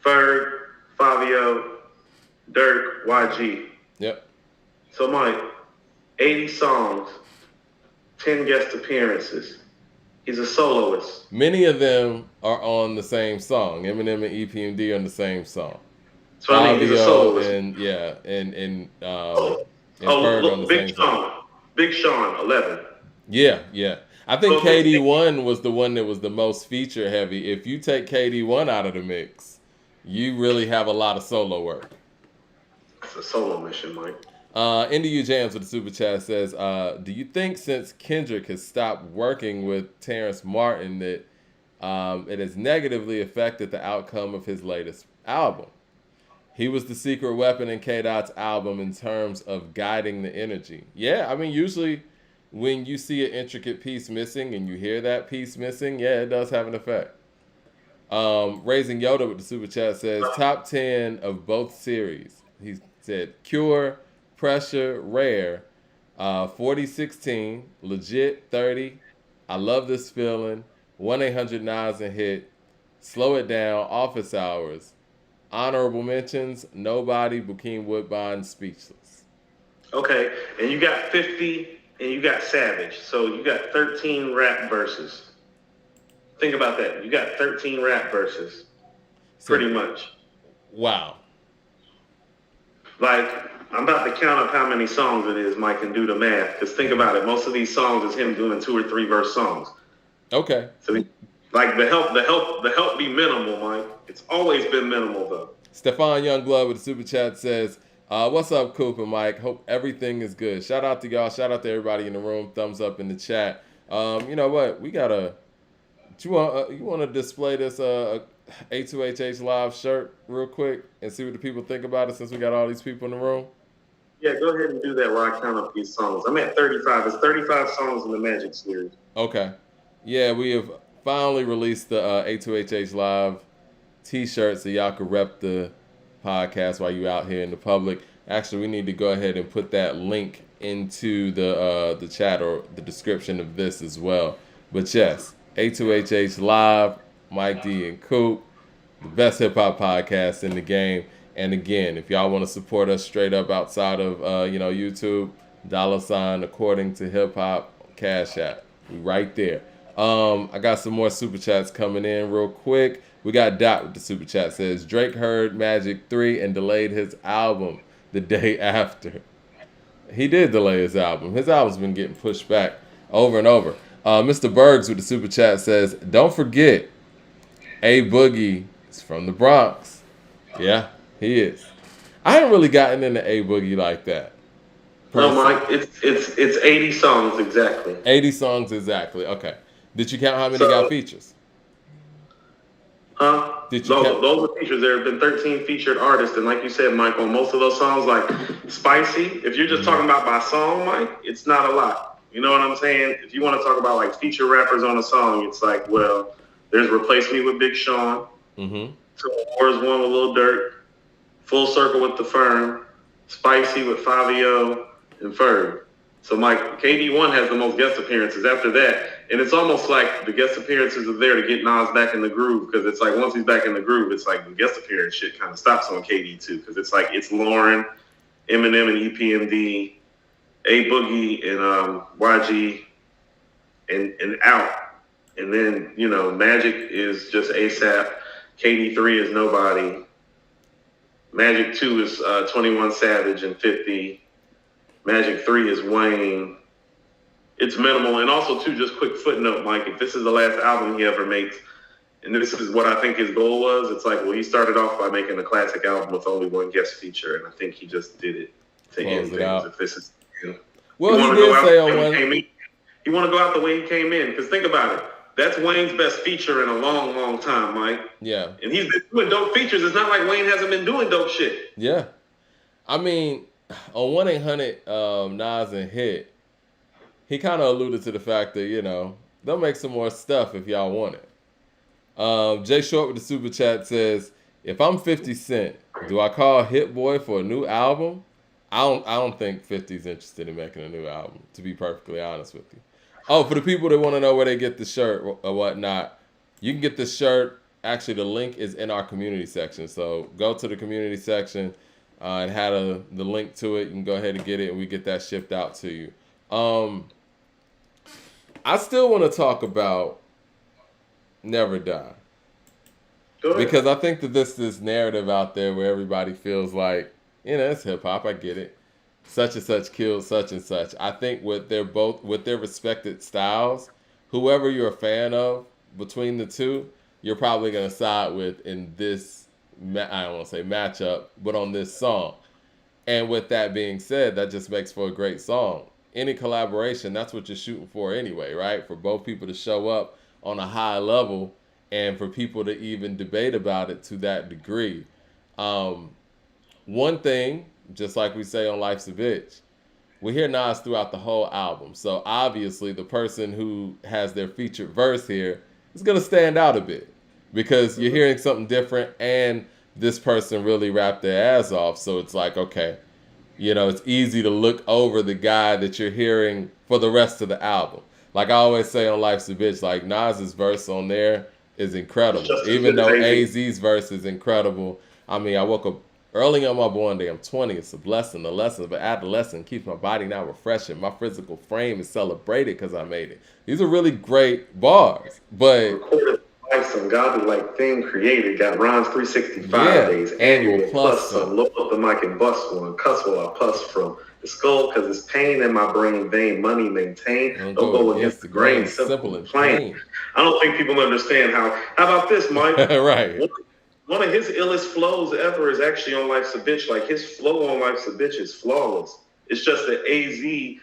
Ferg, Fabio, Dirk, YG. Yep. So, Mike, 80 songs, 10 guest appearances. He's a soloist. Many of them are on the same song. Eminem and EPMD are on the same song. So I mean, he's a soloist. And yeah, and Ferg on the Big same Sean. song. Big Sean, 11. Yeah. I think KD1 was the one that was the most feature heavy. If you take KD1 out of the mix, you really have a lot of solo work. It's a solo mission, Mike. NDU Jams with the super chat says, do you think since Kendrick has stopped working with Terrence Martin that it has negatively affected the outcome of his latest album? He was the secret weapon in K-Dot's album in terms of guiding the energy. Yeah, I mean, usually when you see an intricate piece missing and you hear that piece missing, yeah, it does have an effect. Raising Yoda with the super chat says, top 10 of both series. He said, Cure, Pressure, Rare, 4016, Legit, 30, I Love This Feeling, 1-800-Nas and Hit, Slow It Down, Office Hours, Honorable Mentions, Nobody, Bokeem Woodbine, Speechless. Okay, and you got 50 and you got Savage. So you got 13 rap verses. Think about that. You got 13 rap verses. Pretty much. Wow. Like, I'm about to count up how many songs it is, Mike, and do the math. Because think about it. Most of these songs is him doing 2 or 3 verse songs. Okay. So, like, the help be minimal, Mike. It's always been minimal, though. Stefan Youngblood with the super chat says, what's up, Coop and Mike? Hope everything is good. Shout out to y'all. Shout out to everybody in the room. Thumbs up in the chat. You know what? We got to... You want to display this A2HH Live shirt real quick and see what the people think about it since we got all these people in the room? Yeah, go ahead and do that while I count up these songs. I'm at 35. It's 35 songs in the Magic series. Okay. Yeah, we have finally released the A2HH Live t-shirt so y'all can rep the podcast while you out here in the public. Actually, we need to go ahead and put that link into the chat or the description of this as well. But yes, A2HH Live, Mike D and Coop, the best hip-hop podcast in the game. And again, if y'all want to support us straight up outside of YouTube, $ according to hip-hop, Cash App. We right there. I got some more super chats coming in real quick. We got Dot with the super chat says, Drake heard Magic 3 and delayed his album the day after. He did delay his album. His album's been getting pushed back over and over. Mr. Bergs with the super chat says, don't forget, A Boogie is from the Bronx. Yeah, he is. I haven't really gotten into A Boogie like that. No, Mike, it's 80 songs exactly. 80 songs exactly. Okay. Did you count how many got features? Huh? Did you Those are features. There have been 13 featured artists, and like you said, Mike, on most of those songs, like Spicy, if you're just talking about by song, Mike, it's not a lot. You know what I'm saying? If you want to talk about like feature rappers on a song, it's like, well, there's Replace Me with Big Sean, Civil Wars one with Lil Durk, Full Circle with The Firm, Spicy with Fabio, and Ferg. So Mike, KD1 has the most guest appearances after that. And it's almost like the guest appearances are there to get Nas back in the groove, because it's like once he's back in the groove, it's like the guest appearance shit kind of stops on KD2, because it's like it's Lauren, Eminem and EPMD, A Boogie and YG and out. And then, you know, Magic is just ASAP. KD3 is nobody. Magic 2 is 21 Savage and 50. Magic 3 is Wayne. It's minimal. And also, too, just quick footnote, Mike, if this is the last album he ever makes, and this is what I think his goal was, it's like, well, he started off by making a classic album with only one guest feature, and I think he just did it to end things. If this is, you know, well, he did say on one. You want to go out the way he came in, because think about it. That's Wayne's best feature in a long, long time, Mike. Yeah. And he's been doing dope features. It's not like Wayne hasn't been doing dope shit. Yeah. I mean, on 1-800 Nas and Hit, he kind of alluded to the fact that, you know, they'll make some more stuff if y'all want it. Jay Short with the super chat says, if I'm 50 Cent, do I call Hit Boy for a new album? I don't think 50's interested in making a new album, to be perfectly honest with you. Oh, for the people that want to know where they get the shirt or whatnot, you can get the shirt. Actually, the link is in our community section. So go to the community section and have the link to it. You can go ahead and get it, and we get that shipped out to you. I still want to talk about Never Die. Because I think that this narrative out there where everybody feels like, you know, it's hip-hop, I get it. Such and such killed such and such. I think with their respected styles, whoever you're a fan of between the two, you're probably going to side with in this, I don't want to say matchup, but on this song. And with that being said, that just makes for a great song. Any collaboration, that's what you're shooting for anyway, right? For both people to show up on a high level and for people to even debate about it to that degree. One thing, just like we say on Life's a Bitch, we hear Nas throughout the whole album. So obviously the person who has their featured verse here is going to stand out a bit because you're hearing something different and this person really rapped their ass off. So it's like, okay, you know, it's easy to look over the guy that you're hearing for the rest of the album. Like I always say on Life's a Bitch, like Nas's verse on there is incredible. Even though AZ's verse is incredible. I mean, I woke up early on my born day. I'm 20. It's a blessing. The lesson of adolescence keeps my body now refreshing. My physical frame is celebrated because I made it. These are really great bars. But recorded by some godly-like thing created. Got rhymes 365 days. Annual plus some. Load up the mic and bust one. Cuss while I puss from the skull because it's pain in my brain vein. Money maintained. Don't go against the grain. Simple and plain. I don't think people understand how about this, Mike? Right. One of his illest flows ever is actually on Life's a Bitch. Like, his flow on Life's a Bitch is flawless. It's just that AZ,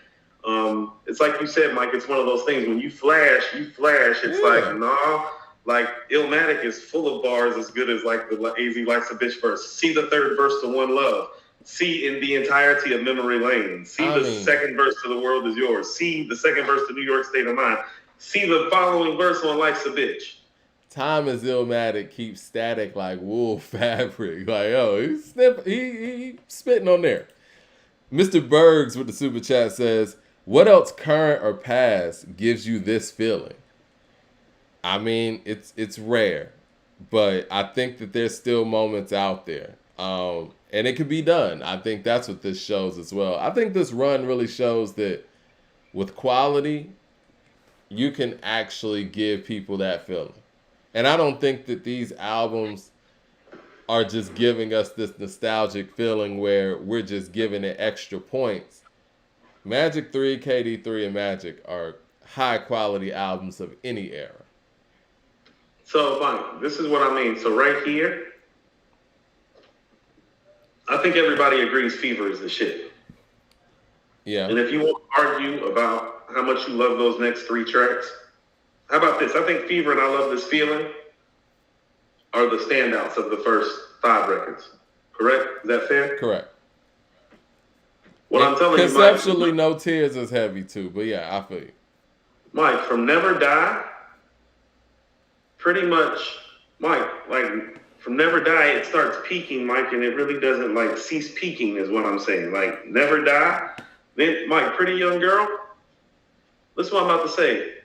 it's like you said, Mike, it's one of those things. When you flash. It's like, nah. Like, Illmatic is full of bars as good as, like, the AZ Life's a Bitch verse. See the third verse to One Love. See in the entirety of Memory Lane. See second verse to The World Is Yours. See the second verse to New York State of Mind. See the following verse on Life's a Bitch. Time is Illmatic keeps static like wool fabric. Like, oh, he spitting on there. Mr. Bergs with the super chat says, what else current or past gives you this feeling? I mean, it's rare, but I think that there's still moments out there. And it can be done. I think that's what this shows as well. I think this run really shows that with quality, you can actually give people that feeling. And I don't think that these albums are just giving us this nostalgic feeling where we're just giving it extra points. Magic 3, KD3, and Magic are high quality albums of any era. So, Bonnie, this is what I mean. So right here, I think everybody agrees Fever is the shit. Yeah. And if you want to argue about how much you love those next three tracks, how about this? I think Fever and I Love This Feeling are the standouts of the first 5 records. Correct? Is that fair? Correct. What And I'm telling you, conceptually, No Tears is heavy too, but yeah, I feel you. Mike, from Never Die, pretty much, Mike, like from Never Die, it starts peaking, Mike, and it really doesn't like cease peaking, is what I'm saying. Like Never Die, then Mike, Pretty Young Girl. Listen what I'm about to say.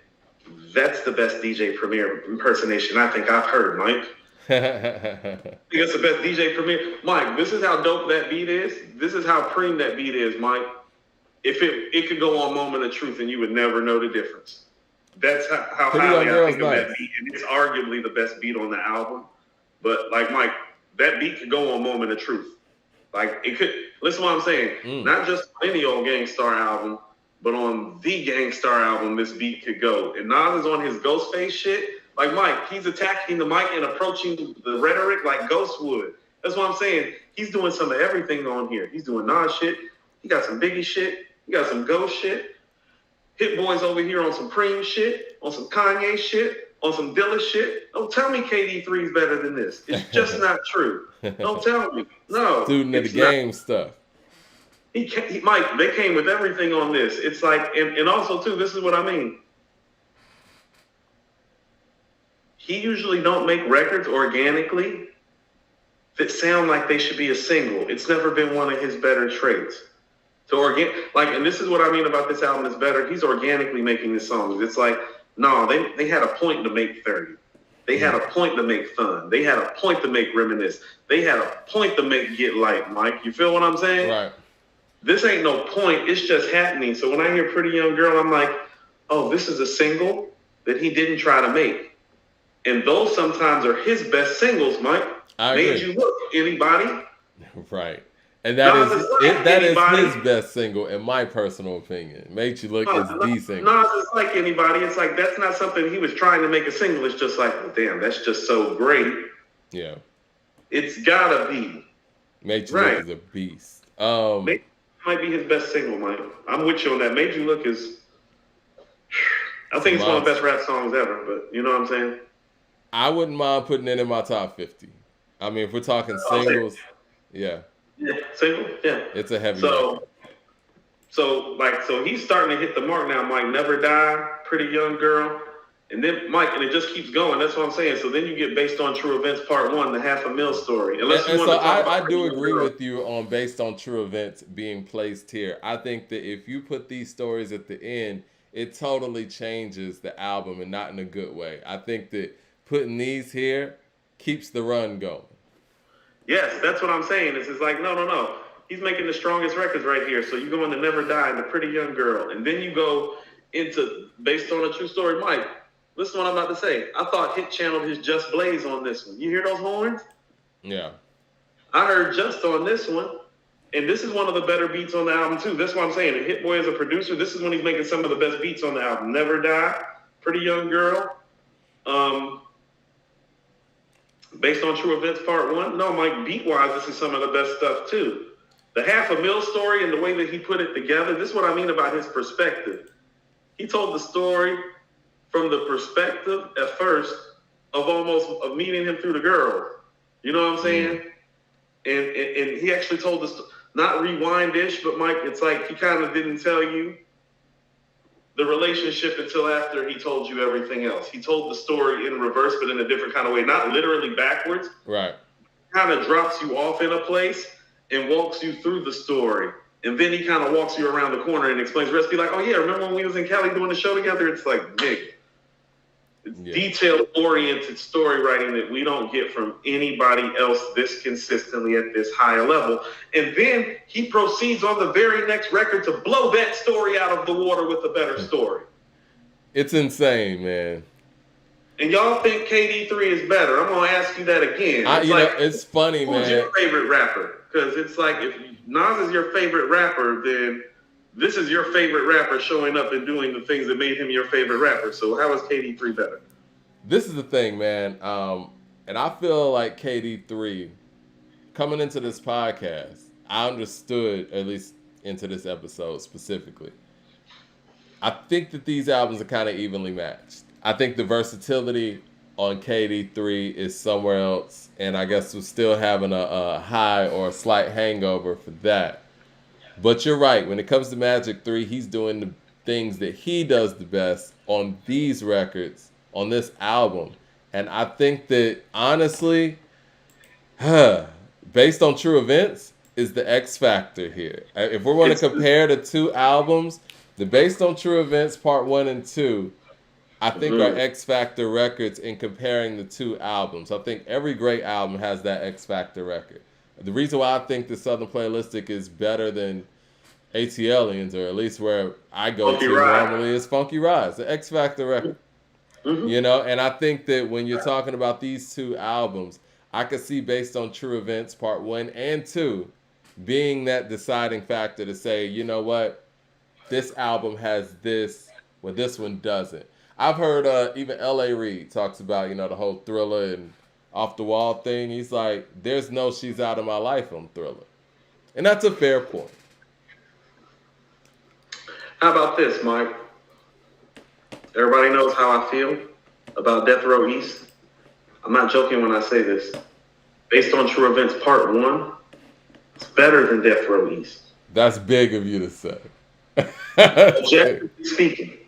That's the best DJ Premier impersonation I think I've heard, Mike. I think that's the best DJ Premier. Mike, this is how dope that beat is. This is how preem that beat is, Mike. If it could go on Moment of Truth and you would never know the difference. That's how highly I think of that beat. And it's arguably the best beat on the album. But like Mike, that beat could go on Moment of Truth. Like it could, listen what I'm saying. Not just on any old Gangstar album, but on the Gangstar album, this beat could go. And Nas is on his Ghostface shit. Like Mike, he's attacking the mic and approaching the rhetoric like Ghost would. That's what I'm saying. He's doing some of everything on here. He's doing Nas shit. He got some Biggie shit. He got some Ghost shit. Hit Boy's over here on some Preem shit, on some Kanye shit, on some Dilla shit. Don't tell me KD3 is better than this. It's just not true. Don't tell me. No. Student of the game stuff. Mike, they came with everything on this. It's like, and also too, this is what I mean. He usually don't make records organically that sound like they should be a single. It's never been one of his better traits. So and this is what I mean about this album is better. He's organically making the songs. It's like, no, they had a point to make 30. They had a point to make Fun. They had a point to make Reminisce. They had a point to make Get Light, Mike. You feel what I'm saying? Right. This ain't no point. It's just happening. So when I hear Pretty Young Girl, I'm like, oh, this is a single that he didn't try to make. And those sometimes are his best singles, Mike. Made You Look, anybody? Right. And that is his best single, in my personal opinion. Made You Look is the single. Nas is like anybody. It's like, that's not something he was trying to make a single. It's just like, well, damn, that's just so great. Yeah. It's gotta be. Made You Look is a beast. Might be his best single, Mike. I'm with you on that. Made You Look is, I think it's one of the best rap songs ever, but you know what I'm saying? I wouldn't mind putting it in my top 50. I mean, if we're talking singles, yeah. Yeah, single, yeah. It's a heavy record. So he's starting to hit the mark now, Mike. Never Die, Pretty Young Girl. And then, Mike, and it just keeps going. That's what I'm saying. So then you get Based on True Events Part 1, the $500,000 story. I do agree with you on Based on True Events being placed here. I think that if you put these stories at the end, it totally changes the album and not in a good way. I think that putting these here keeps the run going. Yes, that's what I'm saying. It's just like, no. He's making the strongest records right here. So you go into Never Die and The Pretty Young Girl. And then you go into Based on a True Story. Mike, listen to what I'm about to say. I thought Hit channeled his Just Blaze on this one. You hear those horns? Yeah. I heard Just on this one. And this is one of the better beats on the album, too. That's what I'm saying. Hit Boy as a producer, this is when he's making some of the best beats on the album. Never Die, Pretty Young Girl. Based on True Events Part 1. No, Mike, beat-wise, this is some of the best stuff, too. The $500,000 story and the way that he put it together, this is what I mean about his perspective. He told the story from the perspective, at first, of meeting him through the girl. You know what I'm saying? And he actually told us, not rewind-ish, but Mike, it's like he kind of didn't tell you the relationship until after he told you everything else. He told the story in reverse, but in a different kind of way, not literally backwards. Right. Kind of drops you off in a place and walks you through the story. And then he kind of walks you around the corner and explains the rest. Be like, oh yeah, remember when we was in Cali doing the show together? It's like, nigga. It's detail-oriented story writing that we don't get from anybody else this consistently at this high level. And then he proceeds on the very next record to blow that story out of the water with a better story. It's insane, man. And y'all think KD3 is better. I'm going to ask you that again. It's funny, man. Who's your favorite rapper? Because it's like, if Nas is your favorite rapper, then this is your favorite rapper showing up and doing the things that made him your favorite rapper. So how is KD3 better? This is the thing, man. And I feel like KD3, coming into this podcast, I understood, at least into this episode specifically, I think that these albums are kind of evenly matched. I think the versatility on KD3 is somewhere else, and I guess we're still having a high or a slight hangover for that. But you're right. When it comes to Magic 3, he's doing the things that he does the best on these records, on this album. And I think that, honestly, based on true events, is the X factor here. If we're going to compare the two albums, the Based on True Events Part 1 and 2, I think are X Factor records in comparing the two albums. I think every great album has that X Factor record. The reason why I think the Southern Playlistic is better than ATLians, or at least where I go Funky to Ride. normally, is Funky Rise, the X Factor record. You know, and I think that when you're talking about these two albums, I could see Based on True Events Part 1 and 2 being that deciding factor to say, you know what, this album has this, well, this one doesn't. I've heard even L.A. Reid talks about, the whole Thriller and Off the Wall thing. He's like, there's no She's Out of My Life on Thriller. And that's a fair point. How about this, Mike? Everybody knows how I feel about Death Row East. I'm not joking when I say this. Based on True Events Part 1, it's better than Death Row East. That's big of you to say. Objectively speaking,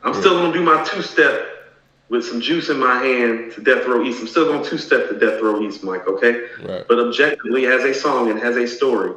I'm still going to do my two-step with some juice in my hand to Death Row East. I'm still going to two-step to Death Row East, Mike, okay? Right. But objectively, has a song and has a story.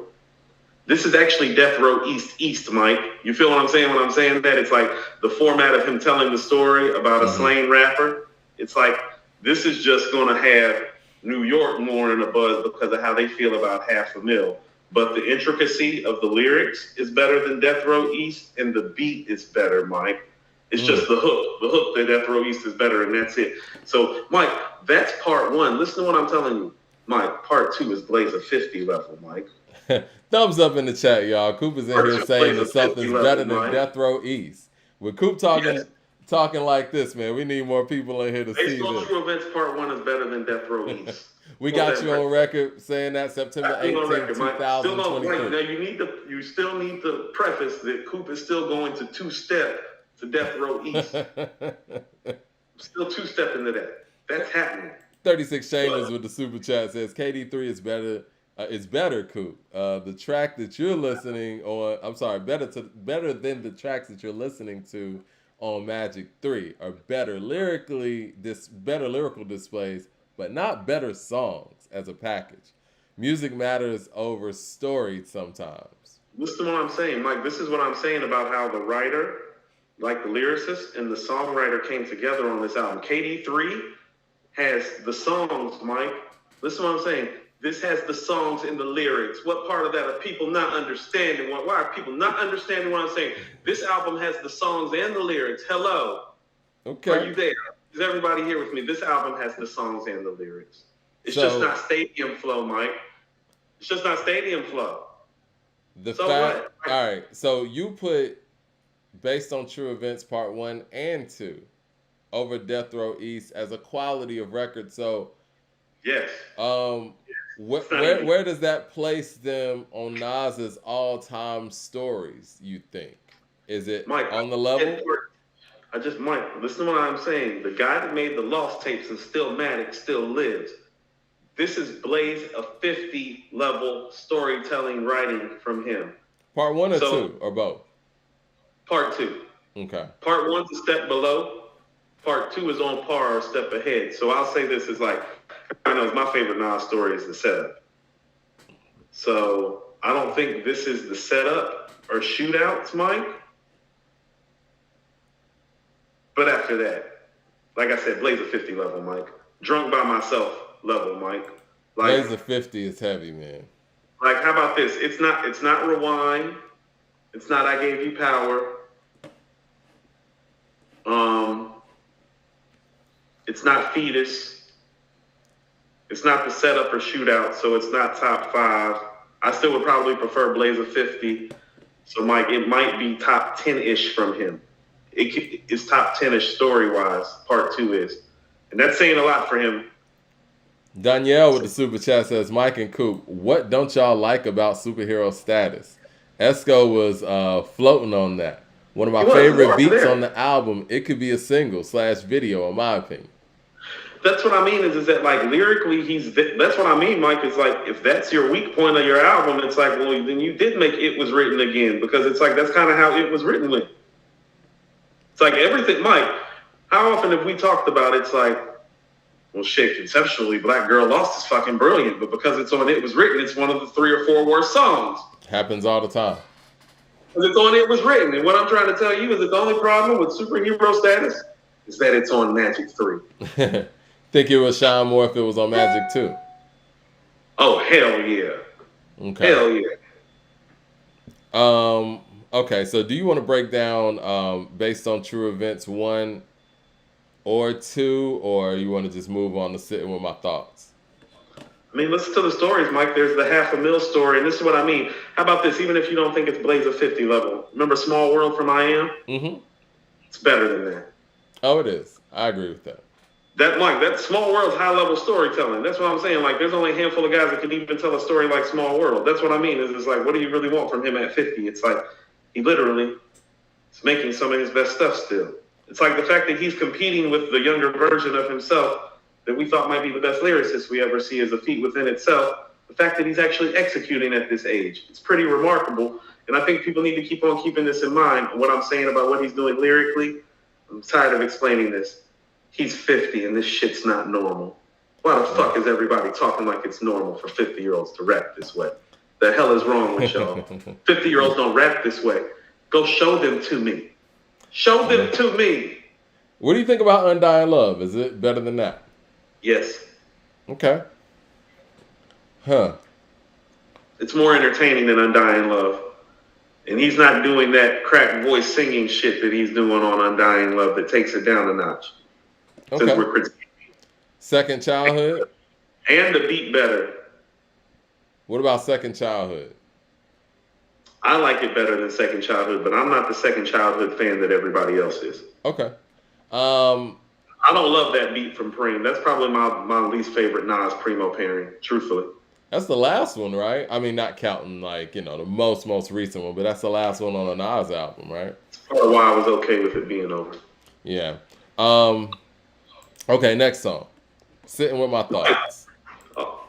This is actually Death Row East, Mike. You feel what I'm saying when I'm saying that? It's like the format of him telling the story about a slain rapper. It's like this is just going to have New York more in a buzz because of how they feel about Half a Mil. But the intricacy of the lyrics is better than Death Row East, and the beat is better, Mike. It's just the hook. The hook to Death Row East is better, and that's it. So, Mike, that's part 1. Listen to what I'm telling you. Mike, part 2 is Blaze of 50 level, Mike. Thumbs up in the chat, y'all. Coop is in here saying that something's better than Death Row East. With Coop talking like this, man, we need more people in here to see this. Based on True Events Part 1 is better than Death Row East. We got you on record saying that September 18th, 2023. Now you still need to preface that Coop is still going to two-step to Death Row East. Still two-stepping to that. That's happening. 36 Chambers with the super chat says KD3 is better. It's better, Coop. The track that you're listening on, I'm sorry, better than the tracks that you're listening to on Magic 3 are better better lyrical displays, but not better songs as a package. Music matters over story sometimes. Listen to what I'm saying, Mike. This is what I'm saying about how the writer, like the lyricist and the songwriter, came together on this album. KD3 has the songs, Mike. Listen to what I'm saying. This has the songs and the lyrics. What part of that are people not understanding? Why are people not understanding what I'm saying? This album has the songs and the lyrics. Hello. Okay. Are you there? Is everybody here with me? This album has the songs and the lyrics. It's just not stadium flow, Mike. It's just not stadium flow. All right. So you put Based on True Events Part 1 and 2 over Death Row East as a quality of record. So yes. Where does that place them on Nas's all-time stories, you think? Is it Mike, on the level? Mike, listen to what I'm saying. The guy that made the Lost tapes and Stillmatic still lives. This is Blaze a 50 level storytelling writing from him. Part 1 or 2 or both? Part 2. Okay. Part 1's a step below. Part 2 is on par or a step ahead. So I'll say this is like, I know my favorite Nas story is the setup. So I don't think this is the setup or shootouts, Mike. But after that, like I said, Blaze a 50 level, Mike. Drunk by Myself level, Mike. Blaze a 50 is heavy, man. Like, how about this? It's not Rewind. It's not I Gave You Power. It's not Fetus. It's not the setup or shootout, so it's not top 5. I still would probably prefer Blaze of 50. So, Mike, it might be top 10-ish from him. It's top 10-ish story-wise, part 2 is. And that's saying a lot for him. Danielle with the super chat says, Mike and Coop, what don't y'all like about superhero status? Esco was floating on that. One of my favorite beats on the album. It could be a single /video, in my opinion. That's what I mean. Is that like lyrically, that's what I mean, Mike. Is like if that's your weak point of your album, it's like, well, then you did make It Was Written Again, because it's like that's kind of how It Was written with. It's like everything, Mike. How often have we talked about? It's like, well, shit. Conceptually, Black Girl Lost is fucking brilliant, but because it's on It Was Written, it's one of the 3 or 4 worst songs. Happens all the time. Because it's on It Was Written, and what I'm trying to tell you is that the only problem with superhero status is that it's on Magic 3. Think it would shine more if it was on Magic 2? Oh, hell yeah. Okay. Hell yeah. Okay, so do you want to break down based on true events 1 or 2, or you want to just move on to Sitting With My Thoughts? I mean, listen to the stories, Mike. There's the $500,000 story, and this is what I mean. How about this? Even if you don't think it's Blaze of 50 level, remember Small World from I Am? Mm-hmm. It's better than that. Oh, it is. I agree with that. That Small World's high-level storytelling. That's what I'm saying. Like, there's only a handful of guys that can even tell a story like Small World. That's what I mean. Is it's like, what do you really want from him at 50? It's like, he literally is making some of his best stuff still. It's like the fact that he's competing with the younger version of himself that we thought might be the best lyricist we ever see as a feat within itself. The fact that he's actually executing at this age. It's pretty remarkable. And I think people need to keep on keeping this in mind. What I'm saying about what he's doing lyrically, I'm tired of explaining this. He's 50 and this shit's not normal. Why the fuck is everybody talking like it's normal for 50-year-olds to rap this way? The hell is wrong with y'all? 50-year-olds don't rap this way. Go show them to me. Show them to me. What do you think about Undying Love? Is it better than that? Yes. Okay. Huh. It's more entertaining than Undying Love. And he's not doing that crack voice singing shit that he's doing on Undying Love that takes it down a notch. Okay. Since we're critiquing. Second Childhood? And the beat better. What about Second Childhood? I like it better than Second Childhood, but I'm not the Second Childhood fan that everybody else is. Okay. I don't love that beat from Preem. That's probably my least favorite Nas Primo pairing, truthfully. That's the last one, right? I mean, not counting like, the most recent one, but that's the last one on a Nas album, right? For a while I was okay with it being over. Yeah. Okay, next song. Sitting With My Thoughts.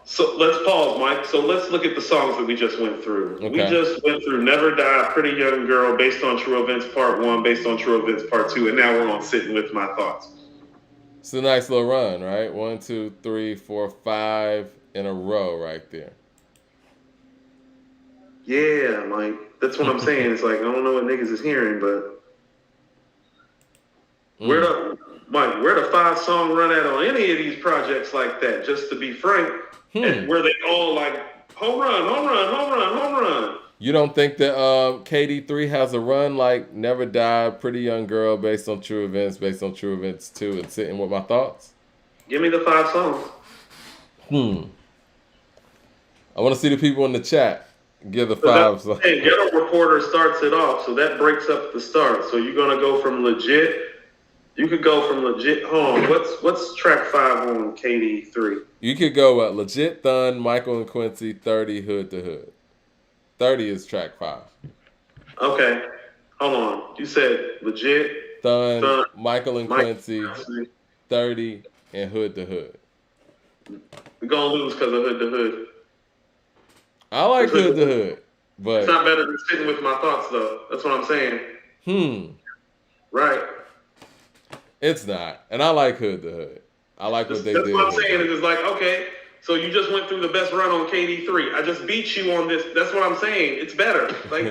So let's pause, Mike. So let's look at the songs that we just went through. Okay. We just went through Never Die, Pretty Young Girl, Based on True Events Part 1, Based on True Events Part 2, and now we're on Sitting With My Thoughts. It's a nice little run, right? 1, 2, 3, 4, 5 in a row right there. Yeah, Mike. That's what I'm saying. It's like, I don't know what niggas is hearing, but where the 5-song run at on any of these projects like that, just to be frank, and where they all like, home run, home run, home run, home run. You don't think that KD3 has a run like Never Die, Pretty Young Girl, Based on True Events, Based on True Events 2, and Sitting With My Thoughts? Give me the 5 songs. I want to see the people in the chat give the 5 songs. Hey, Ghetto Reporter starts it off, so that breaks up the start. So you're going to go from legit. You could go from legit. Hold on. What's track 5 on KD3? You could go Legit, Thun, Michael and Quincy, 30, Hood to Hood. 30 is track 5. Okay. Hold on. You said legit, Thun, Michael and Quincy, 30, and Hood to Hood. We're going to lose because of Hood to Hood. I like Hood to Hood, but it's not better than Sitting With My Thoughts, though. That's what I'm saying. Right. It's not. And I like Hood to Hood. I like what they did. That's what I'm saying. It's like, okay, so you just went through the best run on KD3. I just beat you on this. That's what I'm saying. It's better. Like,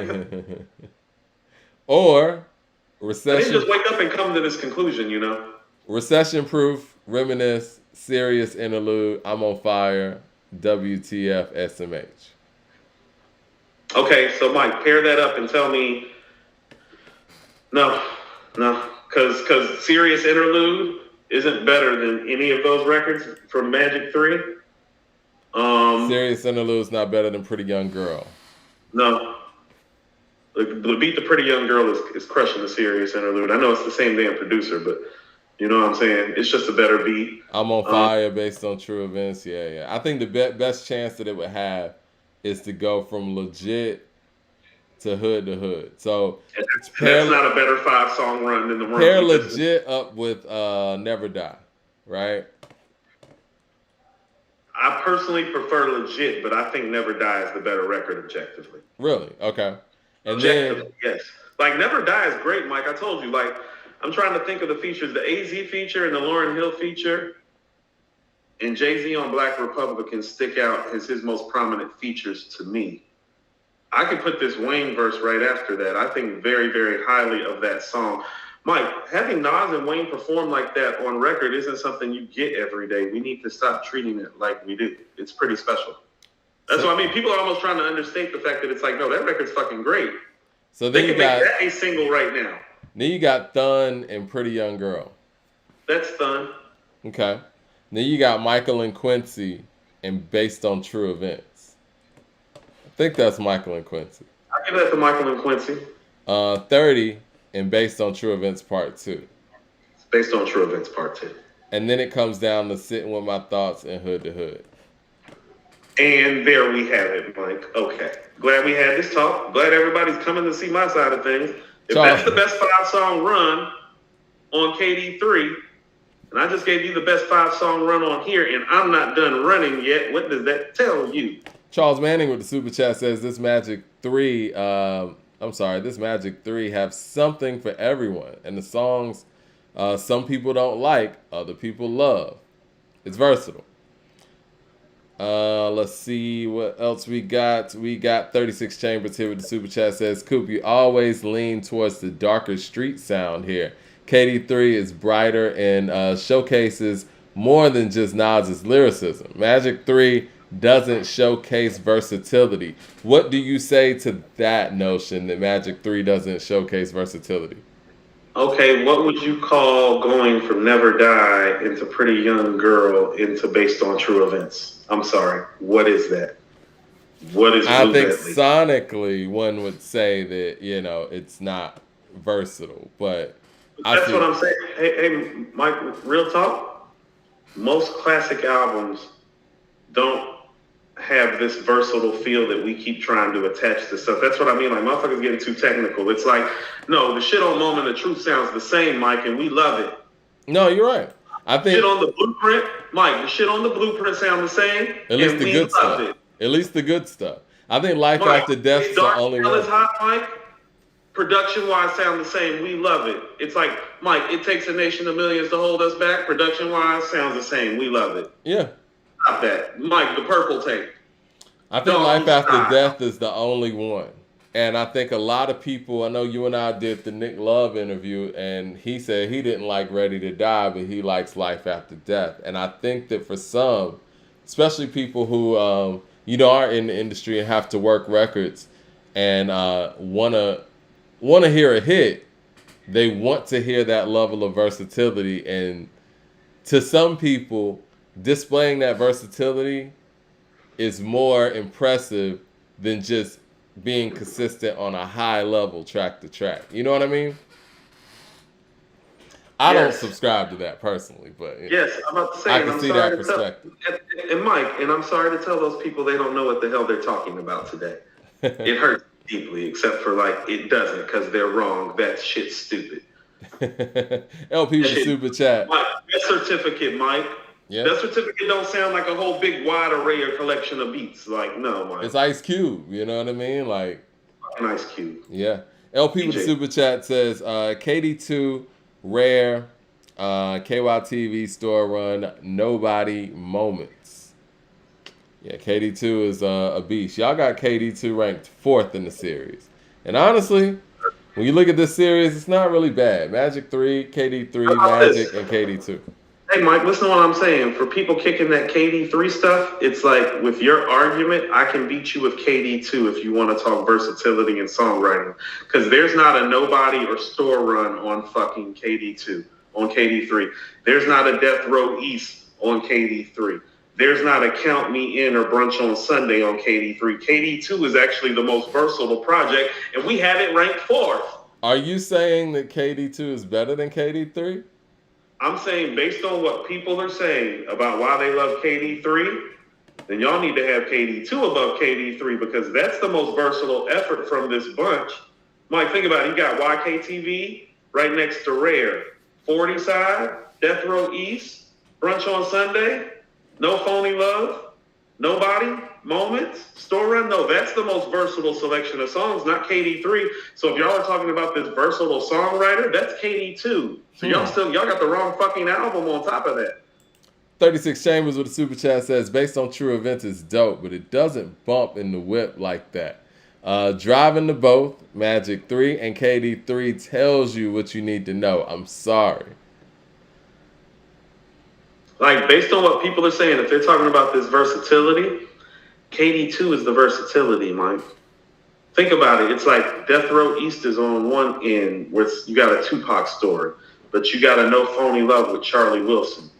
or Recession. I didn't just wake up and come to this conclusion, Recession Proof, Reminisce, Serious Interlude, I'm on Fire, WTF, SMH. Okay, so Mike, pair that up and tell me. No, because Serious Interlude isn't better than any of those records from Magic 3. Serious Interlude's not better than Pretty Young Girl. No. The beat the Pretty Young Girl is crushing the Serious Interlude. I know it's the same damn producer, but you know what I'm saying? It's just a better beat. I'm on Fire, Based on True Events. Yeah. I think the best chance that it would have is to go from legit to Hood. So that's not a better 5-song run than the run. Pair Legit up with Never Die, right? I personally prefer Legit, but I think Never Die is the better record objectively. Really? Okay. And Objectively, then yes. Like Never Die is great, Mike. I told you. Like I'm trying to think of the features: the AZ feature and the Lauryn Hill feature, and Jay-Z on Black Republican stick out as his most prominent features to me. I could put this Wayne verse right after that. I think very, very highly of that song. Mike, having Nas and Wayne perform like that on record isn't something you get every day. We need to stop treating it like we do. It's pretty special. That's what I mean. People are almost trying to understate the fact that it's like, no, that record's fucking great. So then they you can got make that a single right now. Then you got Thun and Pretty Young Girl. That's Thun. Okay. Then you got Michael and Quincy and Based on True Events. I think that's Michael and Quincy. I give that to Michael and Quincy. 30 and Based on True Events Part 2. It's Based on True Events Part 2. And then it comes down to Sitting with My Thoughts and Hood to Hood. And there we have it, Mike. Okay. Glad we had this talk. Glad everybody's coming to see my side of things. If that's the best 5-song run on KD3, and I just gave you the best 5-song run on here, and I'm not done running yet, what does that tell you? Charles Manning with the Super Chat says, this Magic 3 have something for everyone. And the songs some people don't like, other people love. It's versatile. Let's see what else we got. We got 36 Chambers here with the Super Chat says, Coop, you always lean towards the darker street sound here. KD3 is brighter and showcases more than just Nas's lyricism. Magic 3 doesn't showcase versatility. What do you say to that notion that Magic 3 doesn't showcase versatility? Okay, what would you call going from Never Die into Pretty Young Girl into Based on True Events? I'm sorry. What is that? What is I think sonically one would say that, it's not versatile, but that's what I'm saying. Hey, Mike, real talk. Most classic albums don't have this versatile feel that we keep trying to attach to stuff. That's what I mean. Like, motherfuckers getting too technical. It's like, no, the shit on Moment of Truth sounds the same, Mike, and we love it. No, you're right. I think shit on the Blueprint, Mike, the shit on the Blueprint sound the same. At least the good stuff. At least the good stuff. I think Life After Death is the only one. Hot, Mike. Production-wise sound the same. We love it. It's like, Mike, It Takes a Nation of Millions to Hold Us Back. Production-wise sounds the same. We love it. Yeah. Stop that. Mike, the Purple Tape. I think Life After Death is the only one. And I think a lot of people, I know you and I did the Nick Love interview, and he said he didn't like Ready to Die, but he likes Life After Death. And I think that for some, especially people who, are in the industry and have to work records and want to hear a hit, they want to hear that level of versatility. And to some people, displaying that versatility is more impressive than just being consistent on a high level track to track. You know what I mean? I don't subscribe to that personally, but yes, I'm about to say, I can see that perspective. And Mike, and I'm sorry to tell those people they don't know what the hell they're talking about today. It hurts deeply, except for like it doesn't because they're wrong. That shit's stupid. LP with the Super Chat. Mike, that certificate, Mike. Yeah. That certificate don't sound like a whole big wide array or collection of beats. Like, no, Mike. It's Ice Cube, you know what I mean? Like Ice Cube. Yeah. LP with the Super Chat says, KD2, Rare, KYTV Store Run, Nobody Moments. Yeah, KD2 is a beast. Y'all got KD2 ranked 4th in the series. And honestly, when you look at this series, it's not really bad. Magic 3, KD3, Magic, and KD2. Hey, Mike, listen to what I'm saying. For people kicking that KD3 stuff, it's like with your argument, I can beat you with KD2 if you want to talk versatility and songwriting. Because there's not a Nobody or Store Run on fucking KD2, on KD3. There's not a Death Row East on KD3. There's not a Count Me In or Brunch on Sunday on KD3. KD2 is actually the most versatile project, and we have it ranked 4th. Are you saying that KD2 is better than KD3? I'm saying based on what people are saying about why they love KD3, then y'all need to have KD2 above KD3 because that's the most versatile effort from this bunch. Mike, think about it. You got YKTV right next to Rare, 40 Side, Death Row East, Brunch on Sunday, No Phony Love. Nobody? Moments? Store Run? No, that's the most versatile selection of songs, not KD3. So if y'all are talking about this versatile songwriter, that's KD2. So y'all got the wrong fucking album on top of that. 36 Chambers with a super chat says, based on true events, it's dope, but it doesn't bump in the whip like that. Driving to both, Magic 3 and KD3 tells you what you need to know. I'm sorry. Like, based on what people are saying, if they're talking about this versatility, KD2 is the versatility, Mike. Think about it. It's like Death Row East is on one end, where you got a Tupac story, but you got a No Phony Love with Charlie Wilson.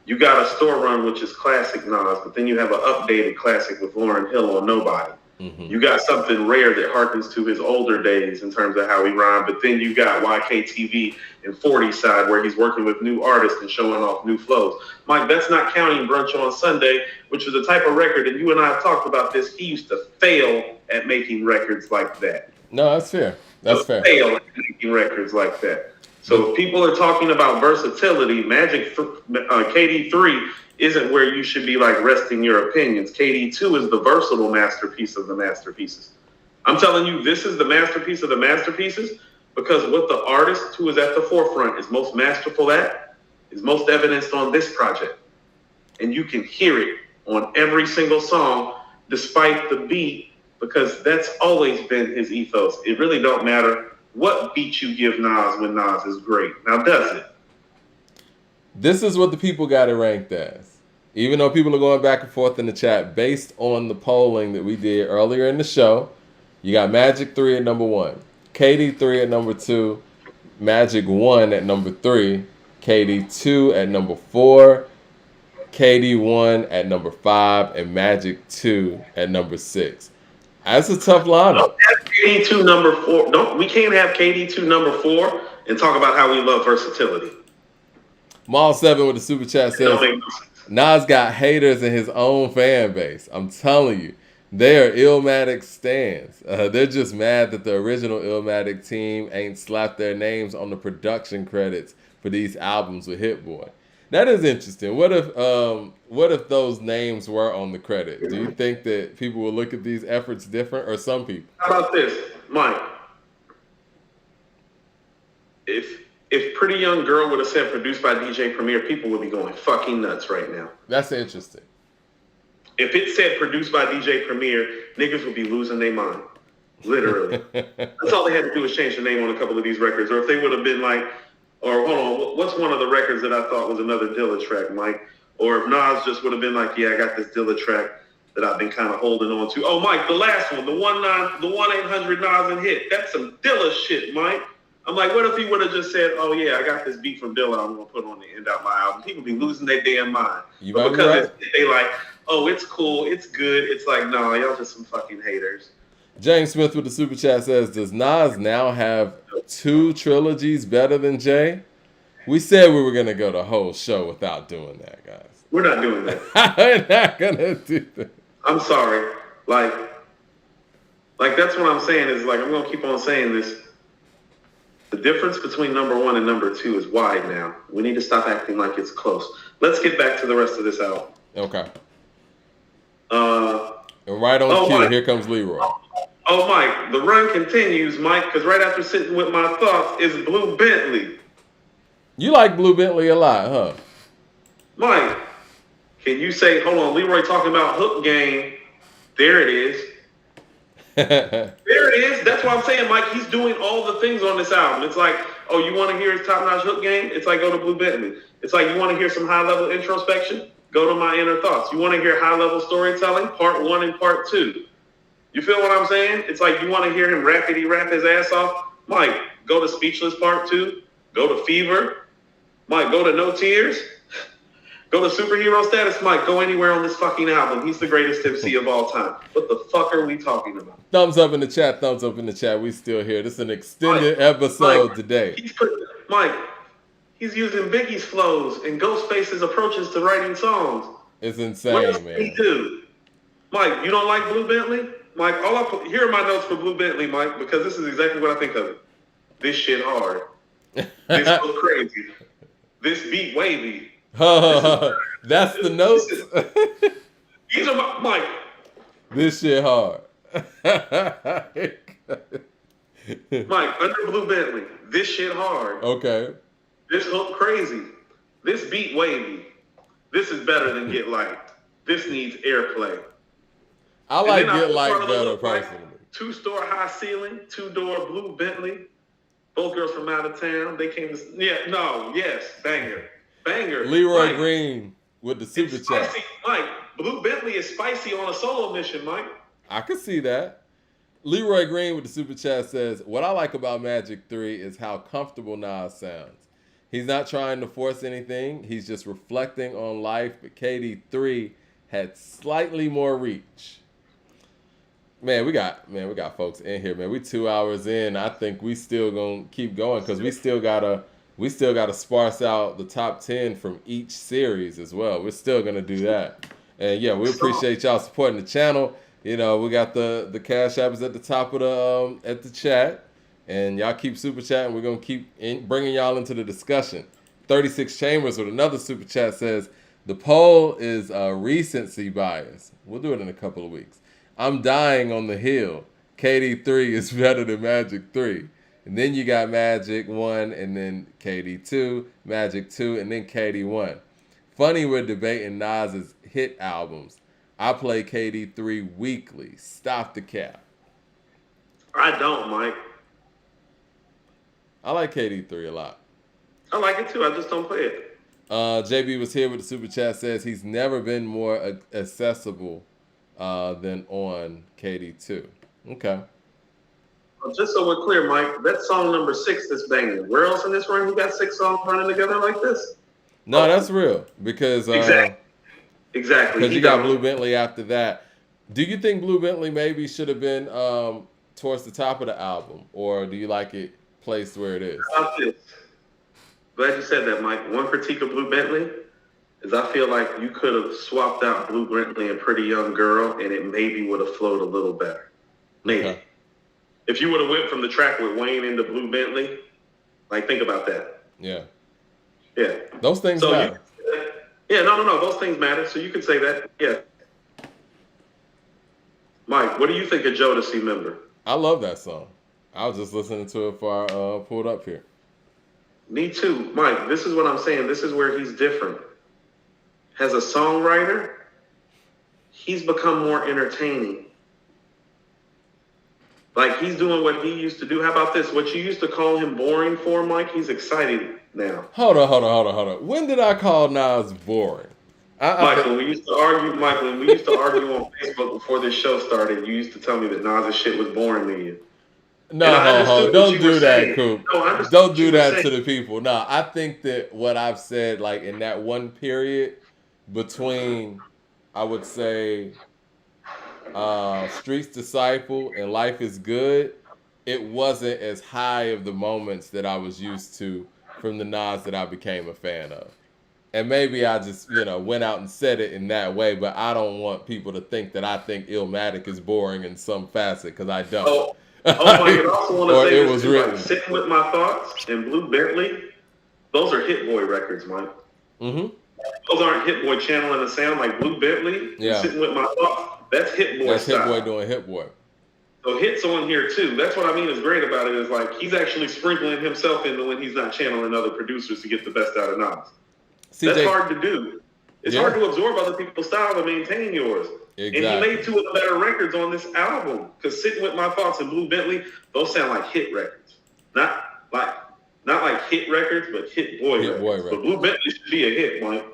You got a Store Run, which is classic Nas, but then you have an updated classic with Lauryn Hill on Nobody. Mm-hmm. You got something rare that harkens to his older days in terms of how he rhymed, but then you got YKTV and 40 side where he's working with new artists and showing off new flows. Mike, that's not counting Brunch on Sunday, which was a type of record, and you and I have talked about this. He used to fail at making records like that. No, that's fair. That's fair. Fail at making records like that. So if people are talking about versatility, KD3 isn't where you should be like resting your opinions. KD2 is the versatile masterpiece of the masterpieces. I'm telling you, this is the masterpiece of the masterpieces because what the artist who is at the forefront is most masterful at is most evidenced on this project. And you can hear it on every single song despite the beat because that's always been his ethos. It really don't matter what beat you give Nas when Nas is great. Now, does it? This is what the people got it ranked as. Even though people are going back and forth in the chat, based on the polling that we did earlier in the show, you got Magic 3 at number 1, KD 3 at number 2, Magic 1 at number 3, KD 2 at number 4, KD 1 at number 5, and Magic 2 at number 6. That's a tough lineup. KD2 number 4. We can't have KD2 number 4 and talk about how we love versatility. Mall 7 with the super chat says, Nas got haters in his own fan base. I'm telling you, they are Illmatic stans. They're just mad that the original Illmatic team ain't slapped their names on the production credits for these albums with Hit Boy. That is interesting. What if those names were on the credit? Do you think that people will look at these efforts different, or some people? How about this, Mike? If Pretty Young Girl would have said produced by DJ Premier, people would be going fucking nuts right now. That's interesting. If it said produced by DJ Premier, niggas would be losing their mind. Literally. That's all they had to do was change the name on a couple of these records. Or if they would have been like, or hold on, what's one of the records that I thought was another Dilla track, Mike? Or if Nas just would have been like, yeah, I got this Dilla track that I've been kind of holding on to. Oh, Mike, the last one, the 1-800 Nas and Hit. That's some Dilla shit, Mike. I'm like, what if he would have just said, oh, yeah, I got this beat from Dilla I'm going to put on the end of my album. People be losing their damn mind. But because they like, oh, it's cool, it's good. It's like, no, y'all just some fucking haters. James Smith with the super chat says, does Nas now have 2 trilogies better than Jay? We said we were going to go the whole show without doing that, guys. We're not doing that. We're not going to do that. I'm sorry. Like that's what I'm saying is like, I'm going to keep on saying this. The difference between number 1 and number 2 is wide now. We need to stop acting like it's close. Let's get back to the rest of this album. Okay. And right on cue, Mike. Here comes Leroy. Oh, Mike, the run continues, Mike, because right after sitting with my thoughts is Blue Bentley. You like Blue Bentley a lot, huh? Mike, can you say, hold on, Leroy talking about Hook Game. There it is. There it is. That's what I'm saying, Mike. He's doing all the things on this album. It's like, oh, you want to hear his top-notch Hook Game? It's like, go to Blue Bentley. It's like, you want to hear some high-level introspection? Go to My Inner Thoughts. You want to hear high-level storytelling? Part 1 and Part 2. You feel what I'm saying? It's like you want to hear him rapidy-rap his ass off? Mike, go to Speechless Part 2. Go to Fever. Mike, go to No Tears. Go to Superhero Status. Mike, go anywhere on this fucking album. He's the greatest MC of all time. What the fuck are we talking about? Thumbs up in the chat. Thumbs up in the chat. We still here. This is an extended episode today. Mike, he's using Biggie's flows and Ghostface's approaches to writing songs. It's insane, what else man. Did he do? Mike, you don't like Blue Bentley? Mike, here are my notes for Blue Bentley, Mike, because this is exactly what I think of it. This shit hard. This goes crazy. This beat wavy. That's the notes. These are Mike. This shit hard. Mike, under Blue Bentley. This shit hard. Okay. This hook crazy. This beat wavy. This is better than Get Light. This needs airplay. I like Get Light better personally. 2-store high ceiling, 2-door Blue Bentley. Both girls from out of town. They came to banger. Leroy Mike, Green with the super chat. Mike, Blue Bentley is spicy on a solo mission, Mike. I can see that. Leroy Green with the super chat says, what I like about Magic 3 is how comfortable Nas sounds. He's not trying to force anything. He's just reflecting on life, but KD3 had slightly more reach. Man, we got folks in here, man. We 2 hours in. I think we still gonna keep going because we still gotta sparse out the top 10 from each series as well. We're still gonna do that. And yeah, we appreciate y'all supporting the channel. You know, we got the Cash App is at the top of the chat, and y'all keep super chatting. We're gonna keep bringing y'all into the discussion. 36 Chambers with another super chat says the poll is recency bias. We'll do it in a couple of weeks. I'm dying on the hill. KD3 is better than Magic 3. And then you got Magic 1, and then KD2, Magic 2, and then KD1. Funny we're debating Nas's hit albums. I play KD3 weekly. Stop the cap. I don't, Mike. I like KD3 a lot. I like it too. I just don't play it. JB was here with the super chat. Says he's never been more accessible than on KD2. Okay. Well, just so we're clear, Mike, that's song number 6 that's banging. Where else in this run we got 6 songs running together like this? No, that's real because exactly. Because you got Blue Bentley after that. Do you think Blue Bentley maybe should have been towards the top of the album, or do you like it placed where it is? Glad you said that, Mike. One critique of Blue Bentley is I feel like you could have swapped out Blue Bentley and Pretty Young Girl, and it maybe would have flowed a little better. Maybe. Okay. If you would have went from the track with Wayne into Blue Bentley, like, think about that. Yeah. Yeah. Those things matter. No. Those things matter. So you could say that. Yeah. Mike, what do you think of Jodeci Member? I love that song. I was just listening to it before I pulled up here. Me too. Mike, this is what I'm saying. This is where he's different. As a songwriter, he's become more entertaining. Like, he's doing what he used to do. How about this? What you used to call him boring for, Mike, he's excited now. Hold on. When did I call Nas boring? When we used to argue on Facebook before this show started, you used to tell me that Nas' shit was boring to you. No, don't do that, Coop. Don't do that to the people. No, I think that what I've said, like, in that one period between, I would say, Street's Disciple and Life is Good, it wasn't as high of the moments that I was used to from the Nas that I became a fan of. And maybe I just, went out and said it in that way, but I don't want people to think that I think Illmatic is boring in some facet, because I don't. Mike, I also want to say this too, like, Sitting With My Thoughts and Blue Bentley, those are Hit Boy records, Mike. Mm-hmm. Those aren't Hit Boy channeling the sound like Blue Bentley. Yeah. Sitting With My Thoughts, that's Hit Boy That's style. Hit Boy doing Hit Boy. So Hit's on here too. That's what I mean is great about it, is like he's actually sprinkling himself into when he's not channeling other producers to get the best out of Nas. That's hard to do. It's hard to absorb other people's style and maintain yours. Exactly. And he made 2 of the better records on this album. Because Sitting With My Thoughts and Blue Bentley, those sound like hit records. Not like hit records, but hit boy records. So Blue Bentley should be a hit, Mike.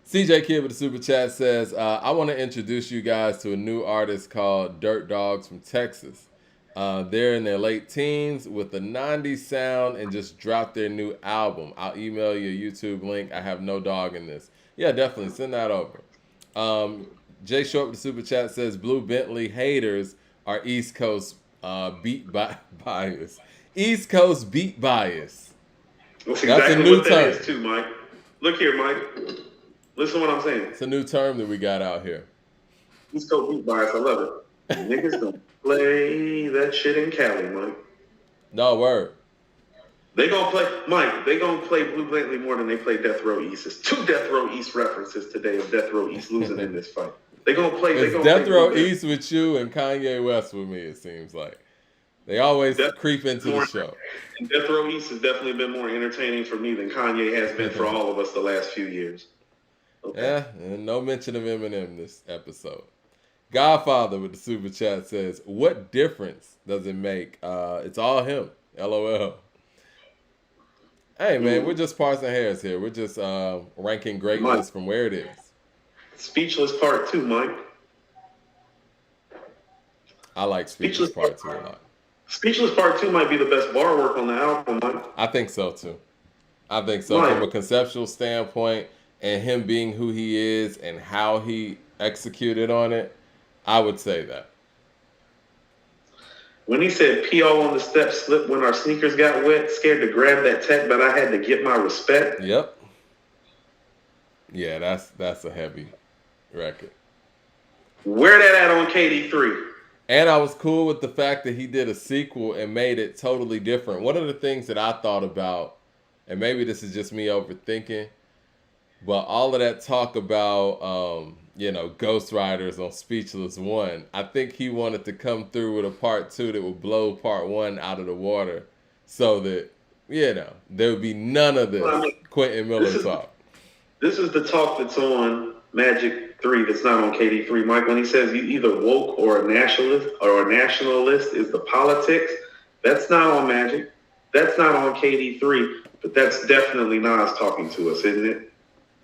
CJ Kid with the super chat says, I want to introduce you guys to a new artist called Dirt Dogs from Texas. They're in their late teens with a 90s sound and just dropped their new album. I'll email you a YouTube link. I have no dog in this. Yeah, definitely. Send that over. Jay Short with the super chat says, Blue Bentley haters are East Coast beat bias. East Coast beat bias. That's exactly a new term. That is too, Mike. Look here, Mike. Listen to what I'm saying. It's a new term that we got out here. East Coast beat bias. I love it. Niggas don't play that shit in Cali, Mike. No word. They gonna play Blue Bentley more than they play Death Row East. It's 2 Death Row East references today of Death Row East losing in this fight. They gonna play. They It's gonna Death play Row Blueberry. East with you and Kanye West with me. It seems like they always Death creep into the show. And Death Row East has definitely been more entertaining for me than Kanye has been for all of us the last few years. Okay. Yeah, and no mention of Eminem this episode. Godfather with the super chat says, "What difference does it make? It's all him. LOL." Hey man, we're just parsing hairs here. We're just ranking greatness Mike, from where it is. Speechless Part 2, Mike. I like Speechless Part 2 a lot. Speechless Part 2 might be the best bar work on the album, Mike. I think so too. I think so. Mike. From a conceptual standpoint and him being who he is and how he executed on it, I would say that. When he said pee all on the steps, slip when our sneakers got wet, scared to grab that tech, but I had to get my respect. Yep. Yeah, that's a heavy record. Where that at on KD3? And I was cool with the fact that he did a sequel and made it totally different. One of the things that I thought about, and maybe this is just me overthinking, but all of that talk about ghostwriters on Speechless 1, I think he wanted to come through with a part 2 that would blow part 1 out of the water so that, there would be none of this Quentin Miller talk. This is the talk that's on Magic 3 that's not on KD3. Mike, when he says you either woke or a nationalist is the politics, that's not on Magic. That's not on KD3, but that's definitely Nas talking to us, isn't it?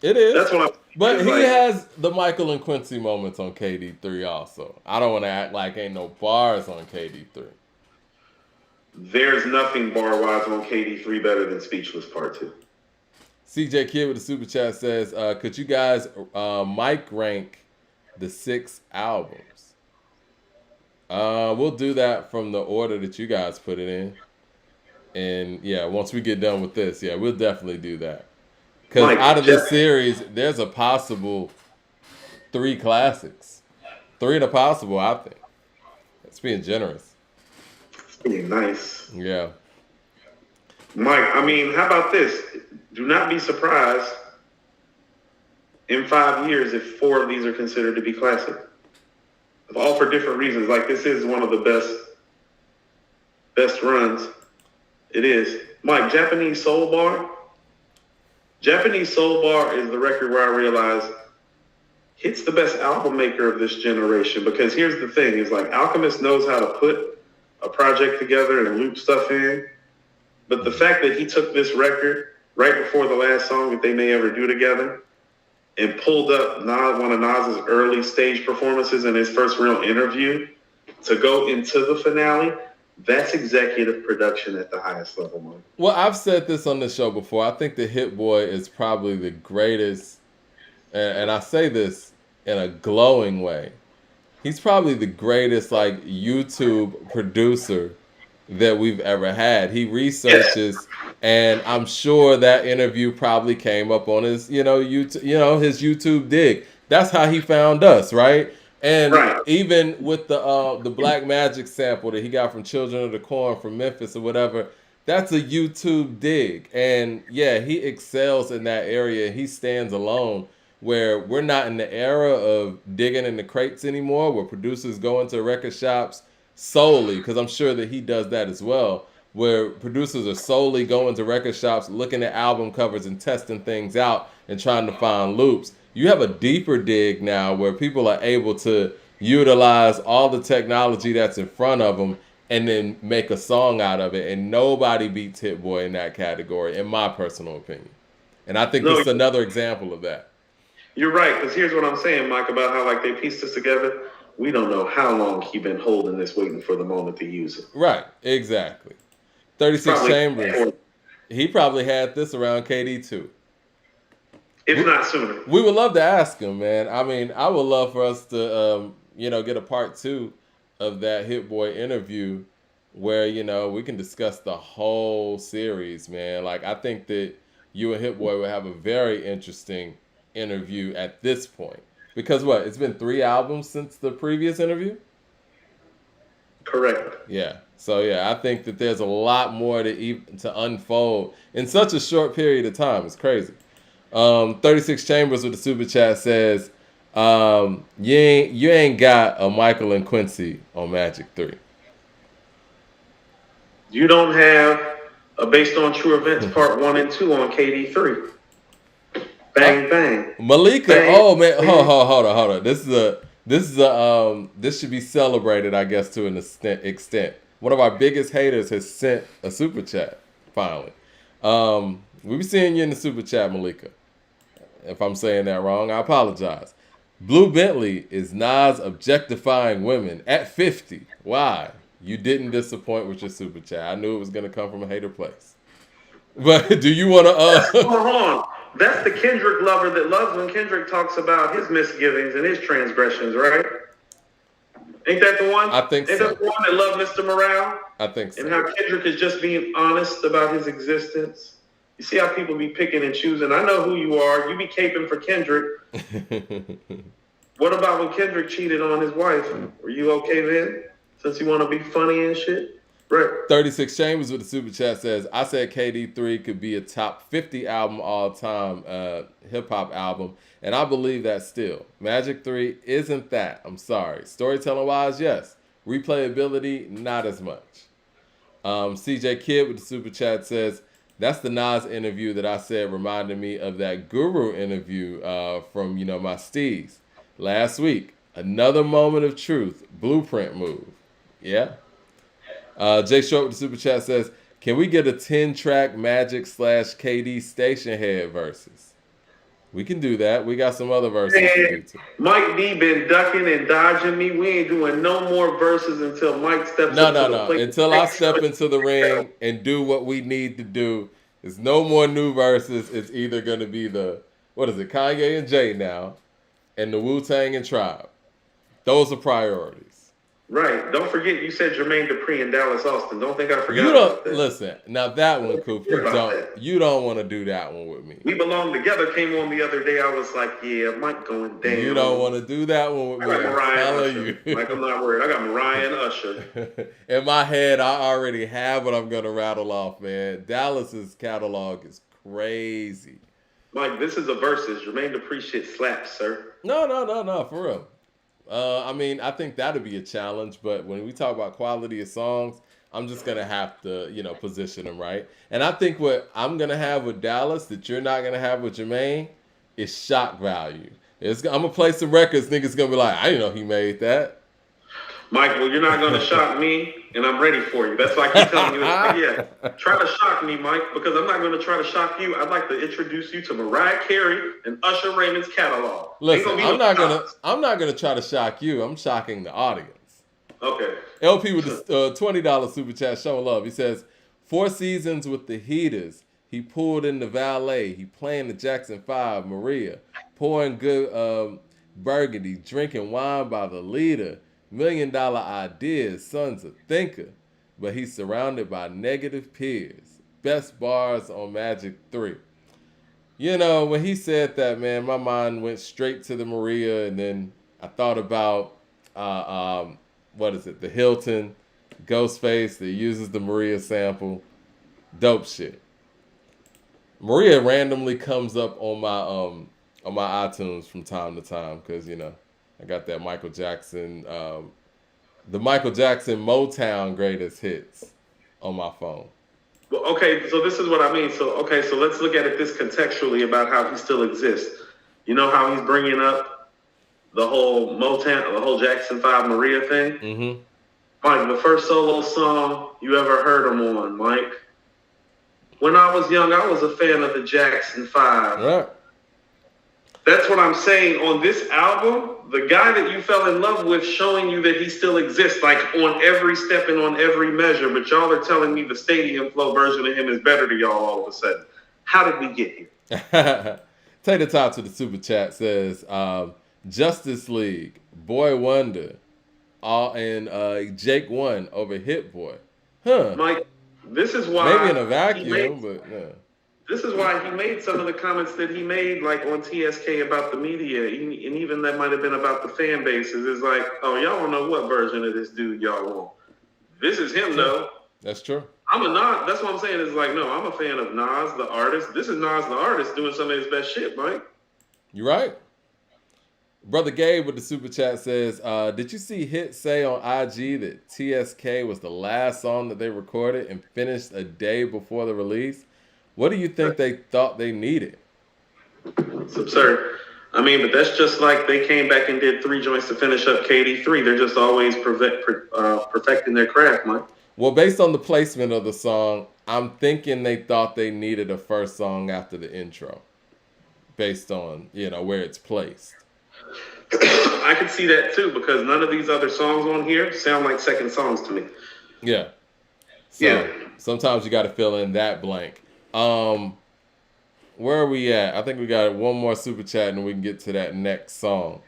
It is. That's what I'm. But he has the Michael and Quincy moments on KD3 also. I don't want to act like ain't no bars on KD3. There's nothing bar-wise on KD3 better than Speechless Part 2. CJ Kidd with the super chat says, could you guys mic rank the 6 albums? We'll do that from the order that you guys put it in. And once we get done with this, we'll definitely do that. Because out of this series, there's a possible 3 classics. 3 and a possible, I think. That's being generous. It's being nice. Yeah. Mike, I mean, how about this? Do not be surprised in 5 years if 4 of these are considered to be classic. All for different reasons. Like, this is one of the best runs. It is. Mike, Japanese Soul Bar. Japanese Soul Bar is the record where I realized it's the best album maker of this generation. Because here's the thing, is like Alchemist knows how to put a project together and loop stuff in. But the fact that he took this record right before the last song that they may ever do together and pulled up one of Nas's early stage performances in his first real interview to go into the finale, that's executive production at the highest level, man. Well, I've said this on the show before. I think the Hit Boy is probably the greatest, and I say this in a glowing way. He's probably the greatest, YouTube producer that we've ever had. He researches, and I'm sure that interview probably came up on his, YouTube, his YouTube dig. That's how he found us, right? And even with the Black Magic sample that he got from Children of the Corn from Memphis or whatever, that's a YouTube dig. And he excels in that area. He stands alone, where we're not in the era of digging in the crates anymore, where producers go into record shops solely, because I'm sure that he does that as well, where producers are solely going to record shops, looking at album covers and testing things out and trying to find loops. You have a deeper dig now where people are able to utilize all the technology that's in front of them and then make a song out of it. And nobody beats Hit Boy in that category, in my personal opinion. And I think this is another example of that. You're right, because here's what I'm saying, Mike, about how they pieced this together. We don't know how long he's been holding this, waiting for the moment to use it. Right, exactly. 36 Chambers. He probably had this around KD too. If not sooner. We would love to ask him, man. I mean, I would love for us to, get a part 2 of that Hit Boy interview where, we can discuss the whole series, man. I think that you and Hit Boy would have a very interesting interview at this point. Because it's been 3 albums since the previous interview? Correct. Yeah. So, I think that there's a lot more to unfold in such a short period of time. It's crazy. 36 Chambers with the super chat says, You ain't got a Michael and Quincy on Magic 3. You don't have a Based on True Events Part 1 and 2 on KD3. Bang, bang. Malika, Bang, oh man, bang. hold on. This should be celebrated, I guess, to an extent. One of our biggest haters has sent a super chat. Finally, we be seeing you in the super chat, Malika. If I'm saying that wrong, I apologize. Blue Bentley is Nas objectifying women at 50. Why? You didn't disappoint with your super chat. I knew it was gonna come from a hater place. But do you want to? Hold on. That's the Kendrick lover that loves when Kendrick talks about his misgivings and his transgressions, right? Ain't that the one? I think Ain't so. that the one that loved Mr. Morale? I think so. And how Kendrick is just being honest about his existence. You see how people be picking and choosing. I know who you are. You be caping for Kendrick. What about when Kendrick cheated on his wife? Were you okay then? Since you want to be funny and shit? Right. 36 Chambers with the super chat says, I said KD3 could be a top 50 album all time hip hop album, and I believe that still. Magic 3 isn't that. I'm sorry. Storytelling wise, yes. Replayability, not as much. CJ Kidd with the super chat says, that's the Nas interview that I said reminded me of that Guru interview from my Steez last week. Another moment of truth. Blueprint move. Yeah. Jay Short with the super chat says, can we get a 10-track Magic / KD station head verses? We can do that. We got some other verses to do too. Mike D been ducking and dodging me. We ain't doing no more verses until Mike steps up to the plate. Until I step into the ring and do what we need to do. There's no more new verses. It's either going to be Kanye and Jay now, and the Wu-Tang and Tribe. Those are priorities. Right. Don't forget you said Jermaine Dupri and Dallas Austin. Don't think I forgot about that. Listen, now that one, Coop, you don't want to do that one with me. We Belong Together came on the other day. I was like, yeah, Mike going down. You don't want to do that one with me. I got Mariah Usher. Like, I'm not worried. I got Mariah and Usher. In my head, I already have what I'm going to rattle off, man. Dallas's catalog is crazy. Mike, this is a versus. Jermaine Dupri shit slaps, sir. No, for real. I think that'd be a challenge, but when we talk about quality of songs, I'm just gonna have to, position them right. And I think what I'm gonna have with Dallas that you're not gonna have with Jermaine is shock value. I'm gonna play some records, niggas gonna be like, I didn't know he made that. Mike, well, you're not gonna shock me, and I'm ready for you. That's like you telling you, try to shock me, Mike, because I'm not gonna try to shock you. I'd like to introduce you to Mariah Carey and Usher Raymond's catalog. Listen, I'm not gonna try to shock you. I'm shocking the audience. Okay. LP with the $20 super chat showing love. He says, 4 seasons with the Heaters. He pulled in the valet. He playing the Jackson 5, Maria, pouring good burgundy, drinking wine by the liter. $1 million ideas, son's a thinker, but he's surrounded by negative peers. Best bars on Magic 3. When he said that, man, my mind went straight to the Maria, and then I thought about, the Hilton, Ghostface that uses the Maria sample. Dope shit. Maria randomly comes up on my iTunes from time to time because, I got that Michael Jackson, the Michael Jackson Motown greatest hits on my phone. Well, okay, so this is what I mean. So let's look at it this contextually about how he still exists. You know how he's bringing up the whole Motown, the whole Jackson 5 Maria thing? Mm-hmm. Mike, the first solo song you ever heard him on, Mike? When I was young, I was a fan of the Jackson 5. Right. That's what I'm saying. On this album, the guy that you fell in love with showing you that he still exists, like on every step and on every measure, but y'all are telling me the Stadium Flow version of him is better to y'all all of a sudden. How did we get here? Take the top to the super chat says, Justice League, Boy Wonder, and Jake won over Hit Boy. Huh. Mike, this is why... Maybe in a vacuum, but yeah. This is why he made some of the comments that he made, like on TSK about the media, and even that might have been about the fan bases. It's like, oh, y'all don't know what version of this dude y'all want. This is him, though. That's true. I'm a Nas. That's what I'm saying. It's like, no, I'm a fan of Nas, the artist. This is Nas, the artist, doing some of his best shit, Mike. You're right. Brother Gabe with the super chat says, did you see Hit say on IG that TSK was the last song that they recorded and finished a day before the release? What do you think they thought they needed? It's absurd. I mean, but that's just like they came back and did 3 joints to finish up KD3. They're just always perfecting their craft, man. Well, based on the placement of the song, I'm thinking they thought they needed a first song after the intro, based on, where it's placed. I can see that too, because none of these other songs on here sound like second songs to me. Yeah. So sometimes you got to fill in that blank. Where are we at? I think we got one more super chat and we can get to that next song.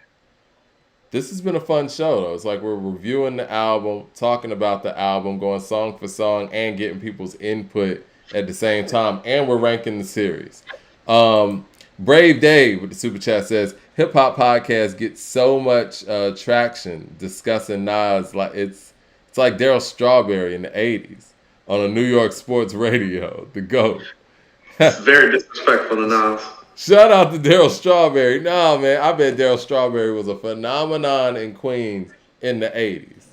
This has been a fun show, though. It's like we're reviewing the album, talking about the album, going song for song, and getting people's input at the same time. And we're ranking the series. Brave Dave with the super chat says, hip hop podcasts get so much traction discussing Nas like it's like Daryl Strawberry in the 80s on a New York sports radio, the GOAT. It's very disrespectful to Nas. Shout out to Daryl Strawberry. Nah, man, I bet Daryl Strawberry was a phenomenon in Queens in the 80s.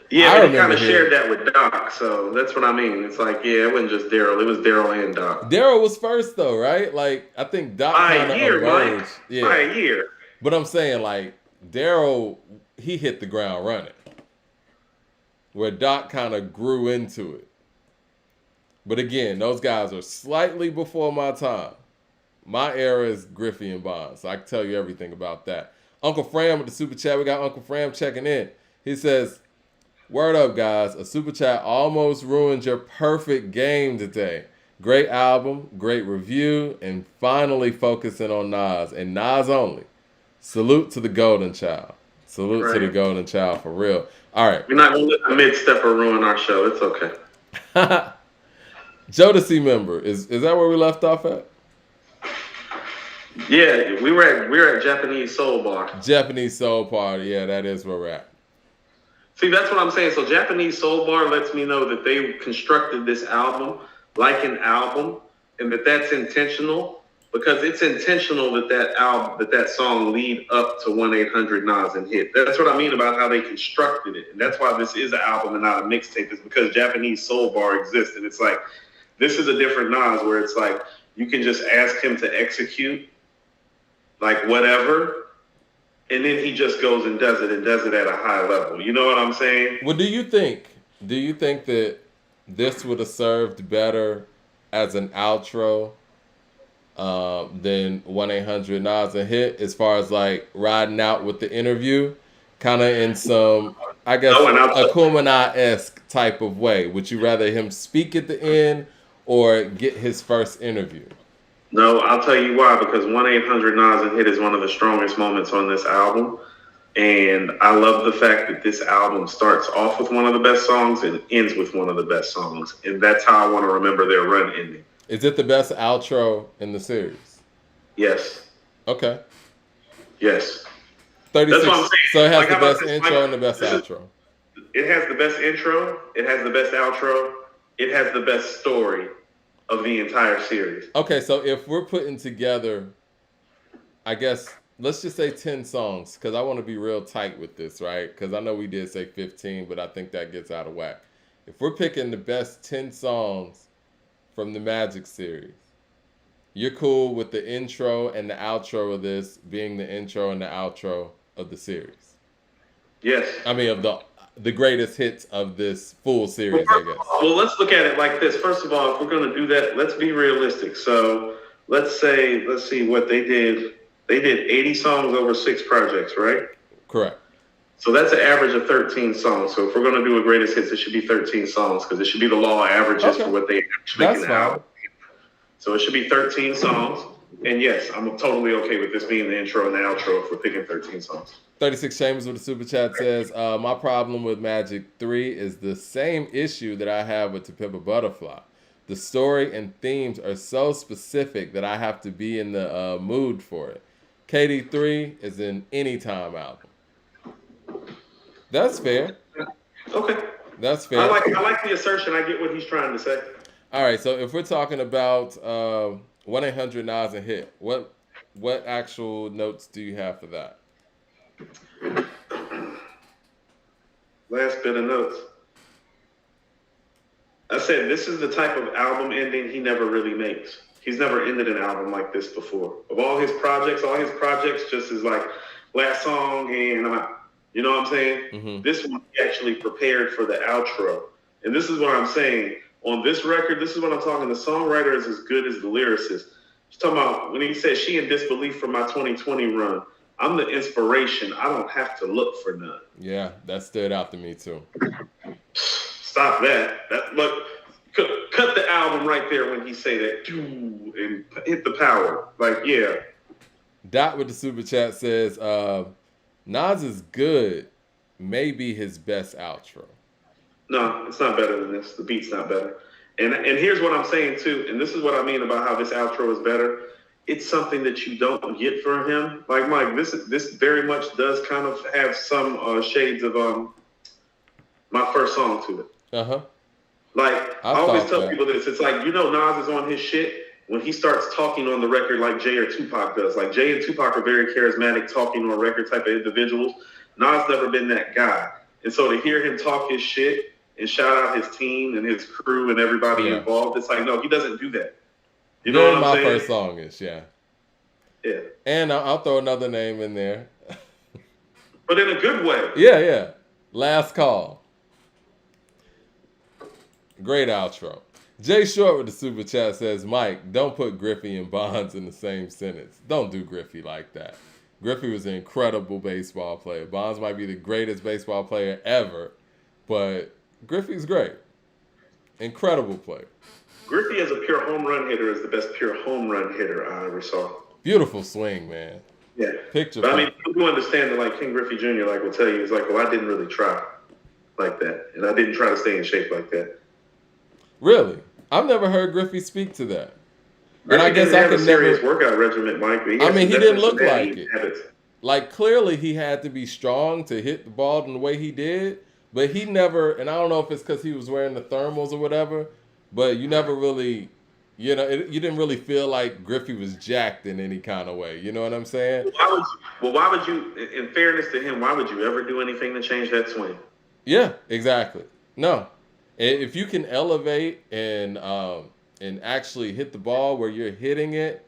Yeah, but he kind of shared that with Doc, so that's what I mean. It's like, yeah, it wasn't just Daryl. It was Daryl and Doc. Daryl was first, though, right? Like, I think Doc kind of emerged. Yeah. By a year. But I'm saying, like, Daryl, he hit the ground running. Where Doc kind of grew into it. But again, those guys are slightly before my time. My era is Griffey and Bonds, so I can tell you everything about that. Uncle Fram with the super chat. We got Uncle Fram checking in. He says, word up, guys. A super chat almost ruined your perfect game today. Great album, great review, and finally focusing on Nas, and Nas only. Salute to the Golden Child. Salute to the Golden Child, for real. All right. We're not going to let the mid-stepper ruin our show. It's okay. Jodeci member. Is that where we left off at? Yeah, we were at Japanese Soul Bar. Japanese Soul Party, yeah, that is where we're at. See, that's what I'm saying. So Japanese Soul Bar lets me know that they constructed this album like an album, and that's intentional, because it's intentional that song lead up to 1-800-NAS and hit. That's what I mean about how they constructed it, and that's why this is an album and not a mixtape. Is because Japanese Soul Bar exists, and it's like this is a different Nas where it's like you can just ask him to execute. Like whatever, and then he just goes and does it at a high level. You know what I'm saying? Well, do you think that this would have served better as an outro than 1-800-NAS and hit, as far as like riding out with the interview, kind of in some, I guess, Akumana-esque type of way? Would you rather him speak at the end or get his first interview? No, I'll tell you why. Because 1-800-NAS and hit is one of the strongest moments on this album. And I love the fact that this album starts off with one of the best songs and ends with one of the best songs. And that's how I want to remember their run ending. Is it the best outro in the series? Yes. Okay. Yes. 36. That's what I'm saying. So it has the best intro and the best outro. It has the best intro. It has the best outro. It has the best story of the entire series. Okay, so if we're putting together, I guess, let's just say 10 songs, because I want to be real tight with this, right? Because I know we did say 15, but I think that gets out of whack. If we're picking the best 10 songs from the Magic series, you're cool with the intro and the outro of this being the intro and the outro of the series? Yes. I mean, of the greatest hits of this full series, I guess. Well, let's look at it like this. First of all, if we're going to do that, let's be realistic. So let's see what they did. They did 80 songs over 6 projects, right? Correct. So that's an average of 13 songs. So if we're going to do a greatest hits, it should be 13 songs, because it should be the law of averages for what they actually make out. So it should be 13 songs. And yes, I'm totally okay with this being the intro and the outro if we're picking 13 songs. 36 Chambers with the super chat says, my problem with Magic 3 is the same issue that I have with To Pimp a Butterfly. The story and themes are so specific that I have to be in the mood for it. KD3 is an anytime album. That's fair. Okay. That's fair. I like the assertion. I get what he's trying to say. All right, so if we're talking about 1-800-NAS and hit, what actual notes do you have for that? bit of notes. I said this is the type of album ending he never really makes. He's never ended an album like this before. Of all his projects just is like last song and I'm out. You know what I'm saying? Mm-hmm. This one he actually prepared for the outro. And this is what I'm saying. On this record, this is what I'm talking. The songwriter is as good as the lyricist. He's talking about when he said, she in disbelief for my 2020 run. I'm the inspiration. I don't have to look for none. Yeah, that stood out to me too. Stop that. Look, cut the album right there when he say that. And hit the power. Like, yeah. Dot with the super chat says, Nas is good. Maybe his best outro. No, it's not better than this. The beat's not better. And here's what I'm saying too, and this is what I mean about how this outro is better. It's something that you don't get from him. Like Mike, this very much does kind of have some shades of my first song to it. Uh-huh. Like I always tell people this. It's like, Nas is on his shit when he starts talking on the record like Jay or Tupac does. Like Jay and Tupac are very charismatic, talking on record type of individuals. Nas never been that guy. And so to hear him talk his shit and shout out his team and his crew and everybody involved, it's like, no, he doesn't do that. You know what I'm saying? My first song is, yeah. And I'll throw another name in there. But in a good way. Yeah. Last Call. Great outro. Jay Short with the super chat says, Mike, don't put Griffey and Bonds in the same sentence. Don't do Griffey like that. Griffey was an incredible baseball player. Bonds might be the greatest baseball player ever, but Griffey's great. Incredible player. Griffey as a pure home run hitter is the best pure home run hitter I ever saw. Beautiful swing, man. Yeah. Picture. But I mean, you understand that like King Griffey Jr. will tell you, it's like, well, I didn't really try like that. And I didn't try to stay in shape like that. Really? I've never heard Griffey speak to that. Griffey, and I guess I could never workout regimen, Mike. He didn't look like it. Habits. Like clearly he had to be strong to hit the ball in the way he did, but he never, and I don't know if it's because he was wearing the thermals or whatever, but you never really, you didn't really feel like Griffey was jacked in any kind of way. You know what I'm saying? Why would you, in fairness to him, why would you ever do anything to change that swing? Yeah, exactly. No. If you can elevate and actually hit the ball where you're hitting it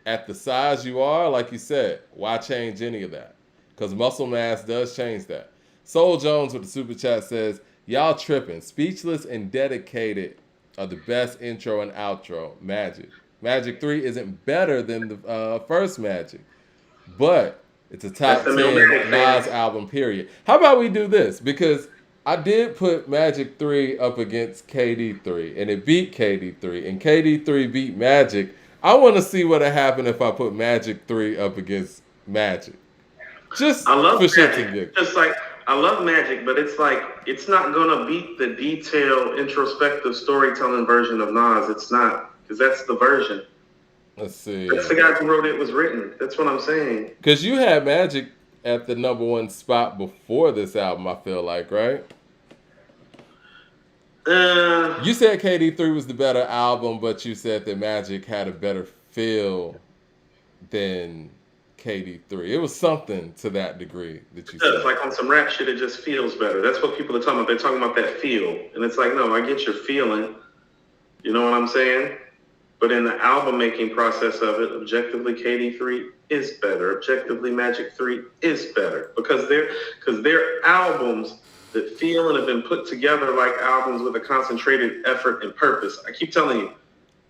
at the size you are, like you said, why change any of that? Because muscle mass does change that. Soul Jones with the super chat says, y'all tripping. Speechless and Dedicated are the best intro and outro. Magic 3 isn't better than the first Magic, but it's a top 10 Nas album, period. How about we do this? Because I did put Magic 3 up against KD 3, and it beat KD 3, and KD 3 beat Magic. I want to see what would happen if I put Magic 3 up against Magic. I love Magic. Just like I love Magic, but it's like it's not gonna beat the detailed, introspective storytelling version of Nas. It's not, because that's the version. Let's see. That's the guy who wrote it was written. That's what I'm saying. Because you had Magic at the number one spot before this album, I feel like, right? You said KD3 was the better album, but you said that Magic had a better feel than KD3. It was something to that degree that you said. It's like on some rap shit, it just feels better. That's what people are talking about. They're talking about that feel. And it's like, no, I get your feeling. You know what I'm saying? But in the album making process of it, objectively KD3 is better. Objectively Magic 3 is better. Because they're albums that feel and have been put together like albums with a concentrated effort and purpose. I keep telling you,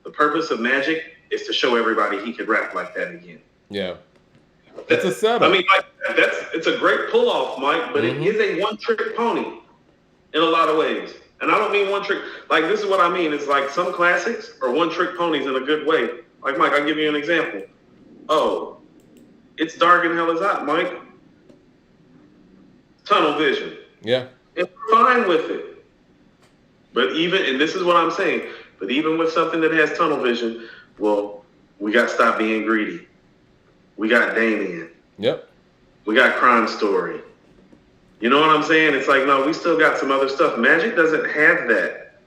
the purpose of Magic is to show everybody he could rap like that again. Yeah. It's a setup. I mean, like, it's a great pull-off, Mike, but it is a one-trick pony in a lot of ways. And I don't mean one trick. Like, this is what I mean. It's like some classics are one-trick ponies in a good way. Like, Mike, I'll give you an example. Oh, It's Dark and Hell is Hot, Mike. Tunnel vision. Yeah. And we're fine with it. But and this is what I'm saying, but even with something that has tunnel vision, well, we got to Stop Being Greedy. We got Damien. Yep. We got Crime Story. You know what I'm saying? It's like, no, we still got some other stuff. Magic doesn't have that.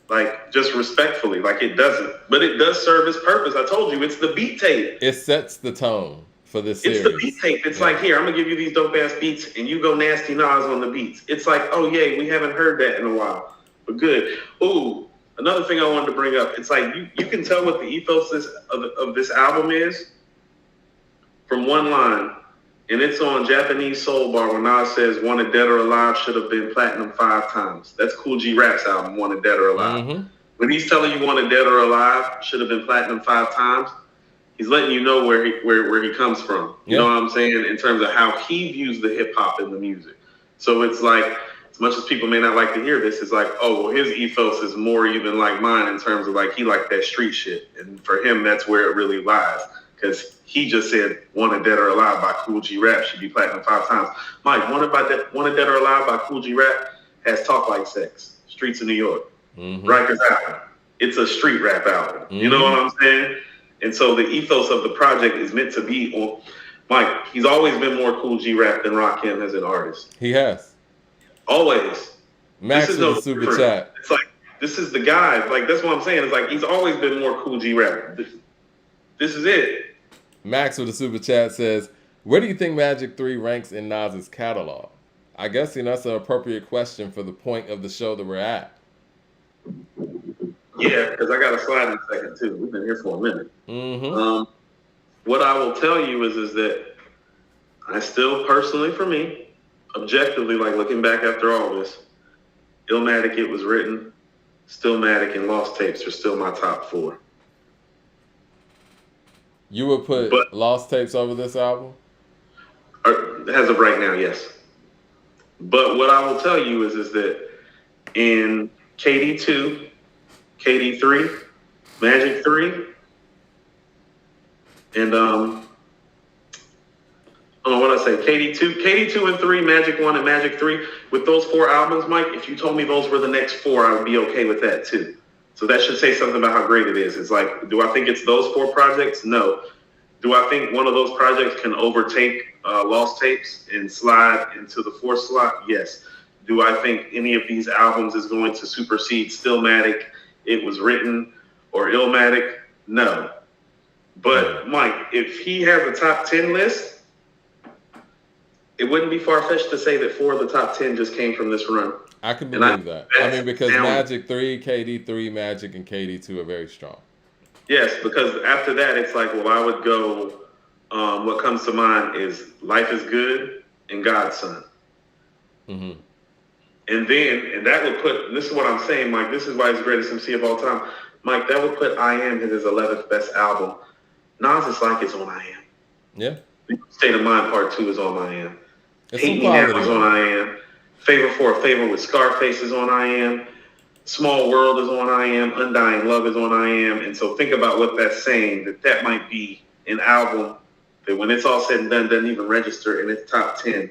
Like, just respectfully, like it doesn't. But it does serve its purpose. I told you, it's the beat tape. It sets the tone for this It's the beat series. tape. It's like, here, I'm gonna give you these dope ass beats, and you go nasty Nas on the beats. It's like, oh yay, we haven't heard that in a while, but good. Ooh, another thing I wanted to bring up. It's like you can tell what the ethos of this album is from one line, and it's on Japanese Soul Bar when Nas says, "Wanted Dead or Alive should have been platinum 5 times." That's Cool G Rap's album, Wanted Dead or Alive. Mm-hmm. When he's telling you Wanted Dead or Alive should have been platinum 5 times, he's letting you know where he comes from. You know what I'm saying? In terms of how he views the hip hop and the music. So it's like, as much as people may not like to hear this, it's like, oh, well, his ethos is more even like mine in terms of like, he liked that street shit. And for him, that's where it really lies. Because he just said Wanted Dead or Alive by Cool G Rap should be platinum 5 times. Mike, Wanted Dead or Alive by Cool G Rap has Talk Like Sex, Streets of New York, Rikers Island. It's a street rap album. You know what I'm saying? And so the ethos of the project is meant to be on Mike. He's always been more Cool G Rap than Rakim as an artist. He has. Always. Max with the super chat. It's like, this is the guy. Like, that's what I'm saying. It's like, he's always been more Cool G Rap. This is it. Max with the super chat says, where do you think Magic 3 ranks in Nas's catalog? I guess that's an appropriate question for the point of the show that we're at. Yeah, because I got a slide in a second too. We've been here for a minute. What I will tell you is that I still personally, for me, objectively, like looking back after all this, Illmatic, It Was Written, Stillmatic, and Lost Tapes are still my top 4. You would put Lost Tapes over this album? As of right now, yes. But what I will tell you is that in KD2, KD3, Magic 3, and what I say, KD2 and 3, Magic 1 and Magic 3, with those 4 albums, Mike, if you told me those were the next 4, I would be okay with that too. So that should say something about how great it is. It's like, do I think it's those 4 projects? No. Do I think one of those projects can overtake Lost Tapes and slide into the 4th slot? Yes. Do I think any of these albums is going to supersede Stillmatic, It Was Written, or Illmatic? No. But Mike, if he has a top 10 list, it wouldn't be far-fetched to say that 4 of the top 10 just came from this run. I can believe that. I mean, because Magic 3, KD 3, Magic, and KD 2 are very strong. Yes, because after that, it's like, well, I would go, what comes to mind is Life is Good and Godson. Mm-hmm. And that would put, this is what I'm saying, Mike, this is why he's the greatest MC of all time. Mike, that would put I Am in his 11th best album. Nas is like it's on I Am. Yeah. State of Mind Part 2 is on I Am. It's Hate Me Now is on I Am. Favor for a Favor with Scarface is on I Am. Small World is on I Am. Undying Love is on I Am. And so think about what that's saying, that might be an album that when it's all said and done doesn't even register in its top 10.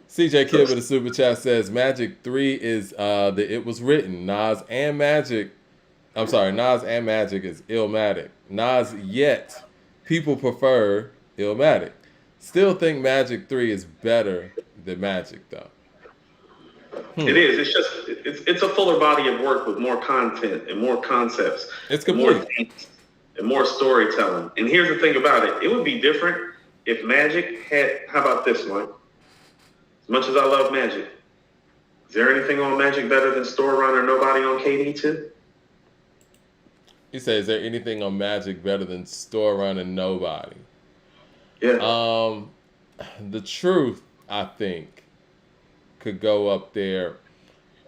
CJ Kidd with a super chat says Magic 3 is the It Was Written. Nas and Magic is Illmatic. Nas yet people prefer Illmatic. Still think Magic 3 is better than Magic though. It is. It's just it's a fuller body of work with more content and more concepts. It's complete. More themes and more storytelling. And here's the thing about it. It would be different if Magic had, how about this, Mike? As much as I love Magic, is there anything on Magic better than Store Run or Nobody on KD2? He says, is there anything on Magic better than Store Run and Nobody? Yeah. The Truth, I think, could go up there.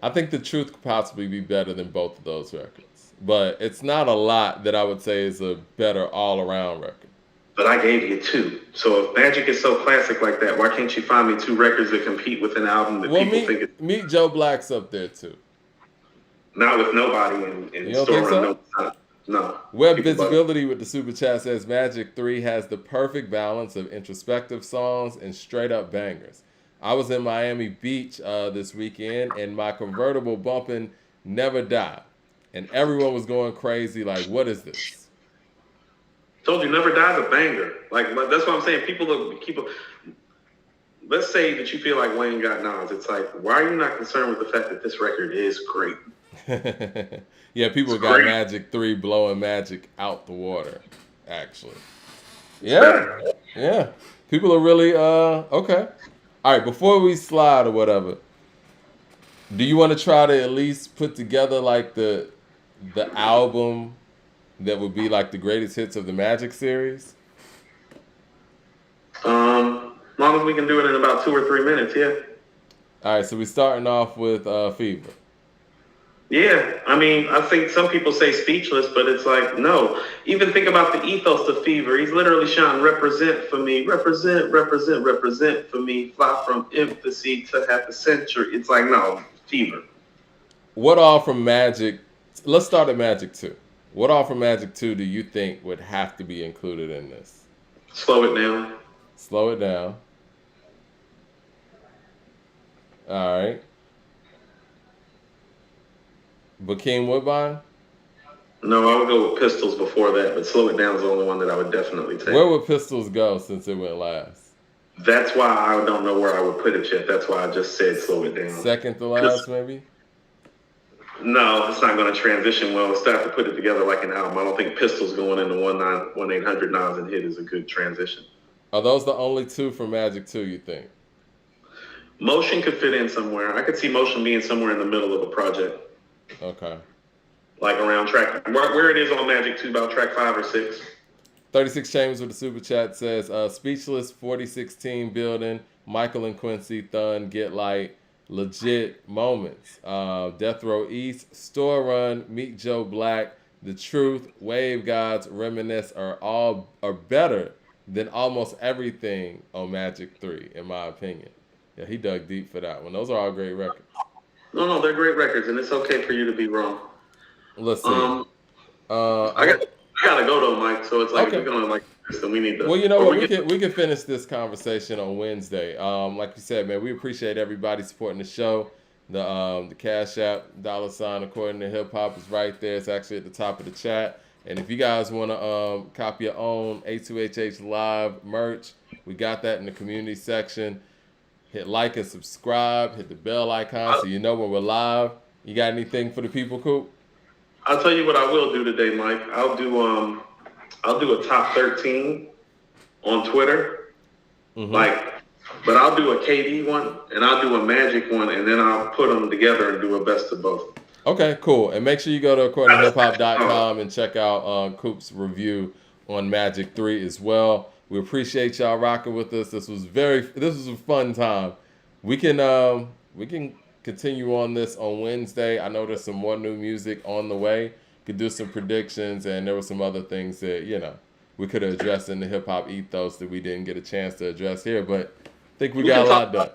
I think The Truth could possibly be better than both of those records. But it's not a lot that I would say is a better all-around record. But I gave you 2. So if Magic is so classic like that, why can't you find me 2 records that compete with an album that people think is... Meet Joe Black's up there, too. Not with Nobody in you don't think so? No. Web Visibility with the super chat says Magic 3 has the perfect balance of introspective songs and straight-up bangers. I was in Miami Beach this weekend, and my convertible bumping Never Die. And everyone was going crazy like, what is this? Told you, Never Die's a banger. Like, that's what I'm saying. Let's say that you feel like Wayne got Nas. It's like, why are you not concerned with the fact that this record is great? Yeah, people got Magic 3 blowing Magic out the water, actually. Yeah. Yeah. People are really okay. All right, before we slide or whatever, do you want to try to at least put together like the album that would be like the greatest hits of the Magic series? As long as we can do it in about 2 or 3 minutes, yeah. All right, so we're starting off with Fever. Yeah, I mean, I think some people say speechless, but it's like, no. Even think about the ethos of Fever. He's literally shouting, represent for me, represent, represent, represent for me, fly from infancy to half a century. It's like, no, Fever. What all from Magic? Let's start at Magic 2. What all from Magic 2 do you think would have to be included in this? Slow it down. Slow it down. All right. Bokeem Woodbine? No, I would go with Pistols before that, but Slow It Down is the only one that I would definitely take. Where would Pistols go since it went last? That's why I don't know where I would put it yet. That's why I just said Slow It Down. Second to last, maybe? No, it's not going to transition well. It's have to put it together like an album. I don't think Pistols going into 1-800-9s and hit is a good transition. Are those the only two from Magic 2, you think? Motion could fit in somewhere. I could see Motion being somewhere in the middle of a project. Okay. Like around track, where it is on Magic 2, about track 5 or 6. 36 Chambers with the super chat says, Speechless 4016 building, Michael and Quincy, Thun, Get Light, legit moments. Death Row East, Store Run, Meet Joe Black, The Truth, Wave Gods, Reminisce are better than almost everything on Magic 3, in my opinion. Yeah, he dug deep for that one. Those are all great records. No, they're great records, and it's okay for you to be wrong. Let's see. I gotta go though, Mike. So it's like okay. If you're gonna like this, then we need to. Well, you know what? We can finish this conversation on Wednesday. Like you said, man, we appreciate everybody supporting the show. The Cash App $ according to hip hop is right there. It's actually at the top of the chat. And if you guys want to copy your own A2HH Live merch, we got that in the community section. Hit like and subscribe. Hit the bell icon so you know when we're live. You got anything for the people, Coop? I'll tell you what I will do today, Mike. I'll do a top 13 on Twitter, but I'll do a KD one and I'll do a Magic one, and then I'll put them together and do a best of both. Okay, cool. And make sure you go to accordingtohiphop.com and check out Coop's review on Magic 3 as well. We appreciate y'all rocking with us. This was a fun time. We can continue on this on Wednesday. I know there's some more new music on the way. Could do some predictions, and there were some other things that we could have addressed in the hip hop ethos that we didn't get a chance to address here. But I think we got a lot done.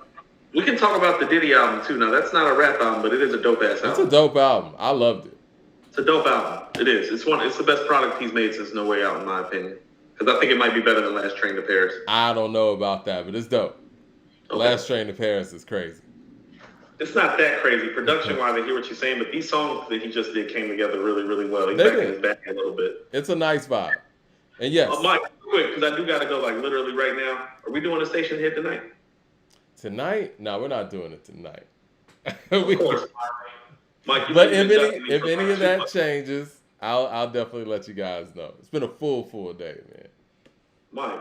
We can talk about the Diddy album too. Now that's not a rap album, but it is a dope ass album. It's a dope album. I loved it. It's a dope album. It is. It's the best product he's made since No Way Out, in my opinion. Because I think it might be better than Last Train to Paris. I don't know about that, but it's dope. Okay. Last Train to Paris is crazy. It's not that crazy. Production-wise, I hear what you're saying, but these songs that he just did came together really, really well. He's back in his bag a little bit. It's a nice vibe. And yes. Mike, quick, because I do got to go, like, literally right now. Are we doing a station hit tonight? Tonight? No, we're not doing it tonight. Of course. Mike, but if any of that changes, I'll definitely let you guys know. It's been a full day, man. Mike,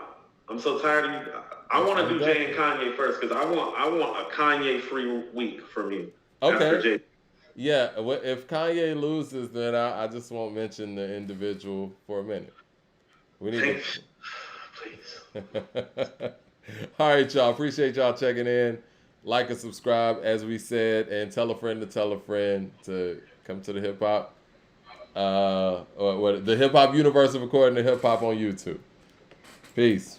I'm so tired of you. I want to do Jay and Kanye first because I want a Kanye-free week from you. Okay. Yeah, if Kanye loses, then I just won't mention the individual for a minute. We need Please. All right, y'all. Appreciate y'all checking in. Like and subscribe, as we said, and tell a friend to come to the hip hop, or the hip hop universe of According to Hip Hop on YouTube. Peace.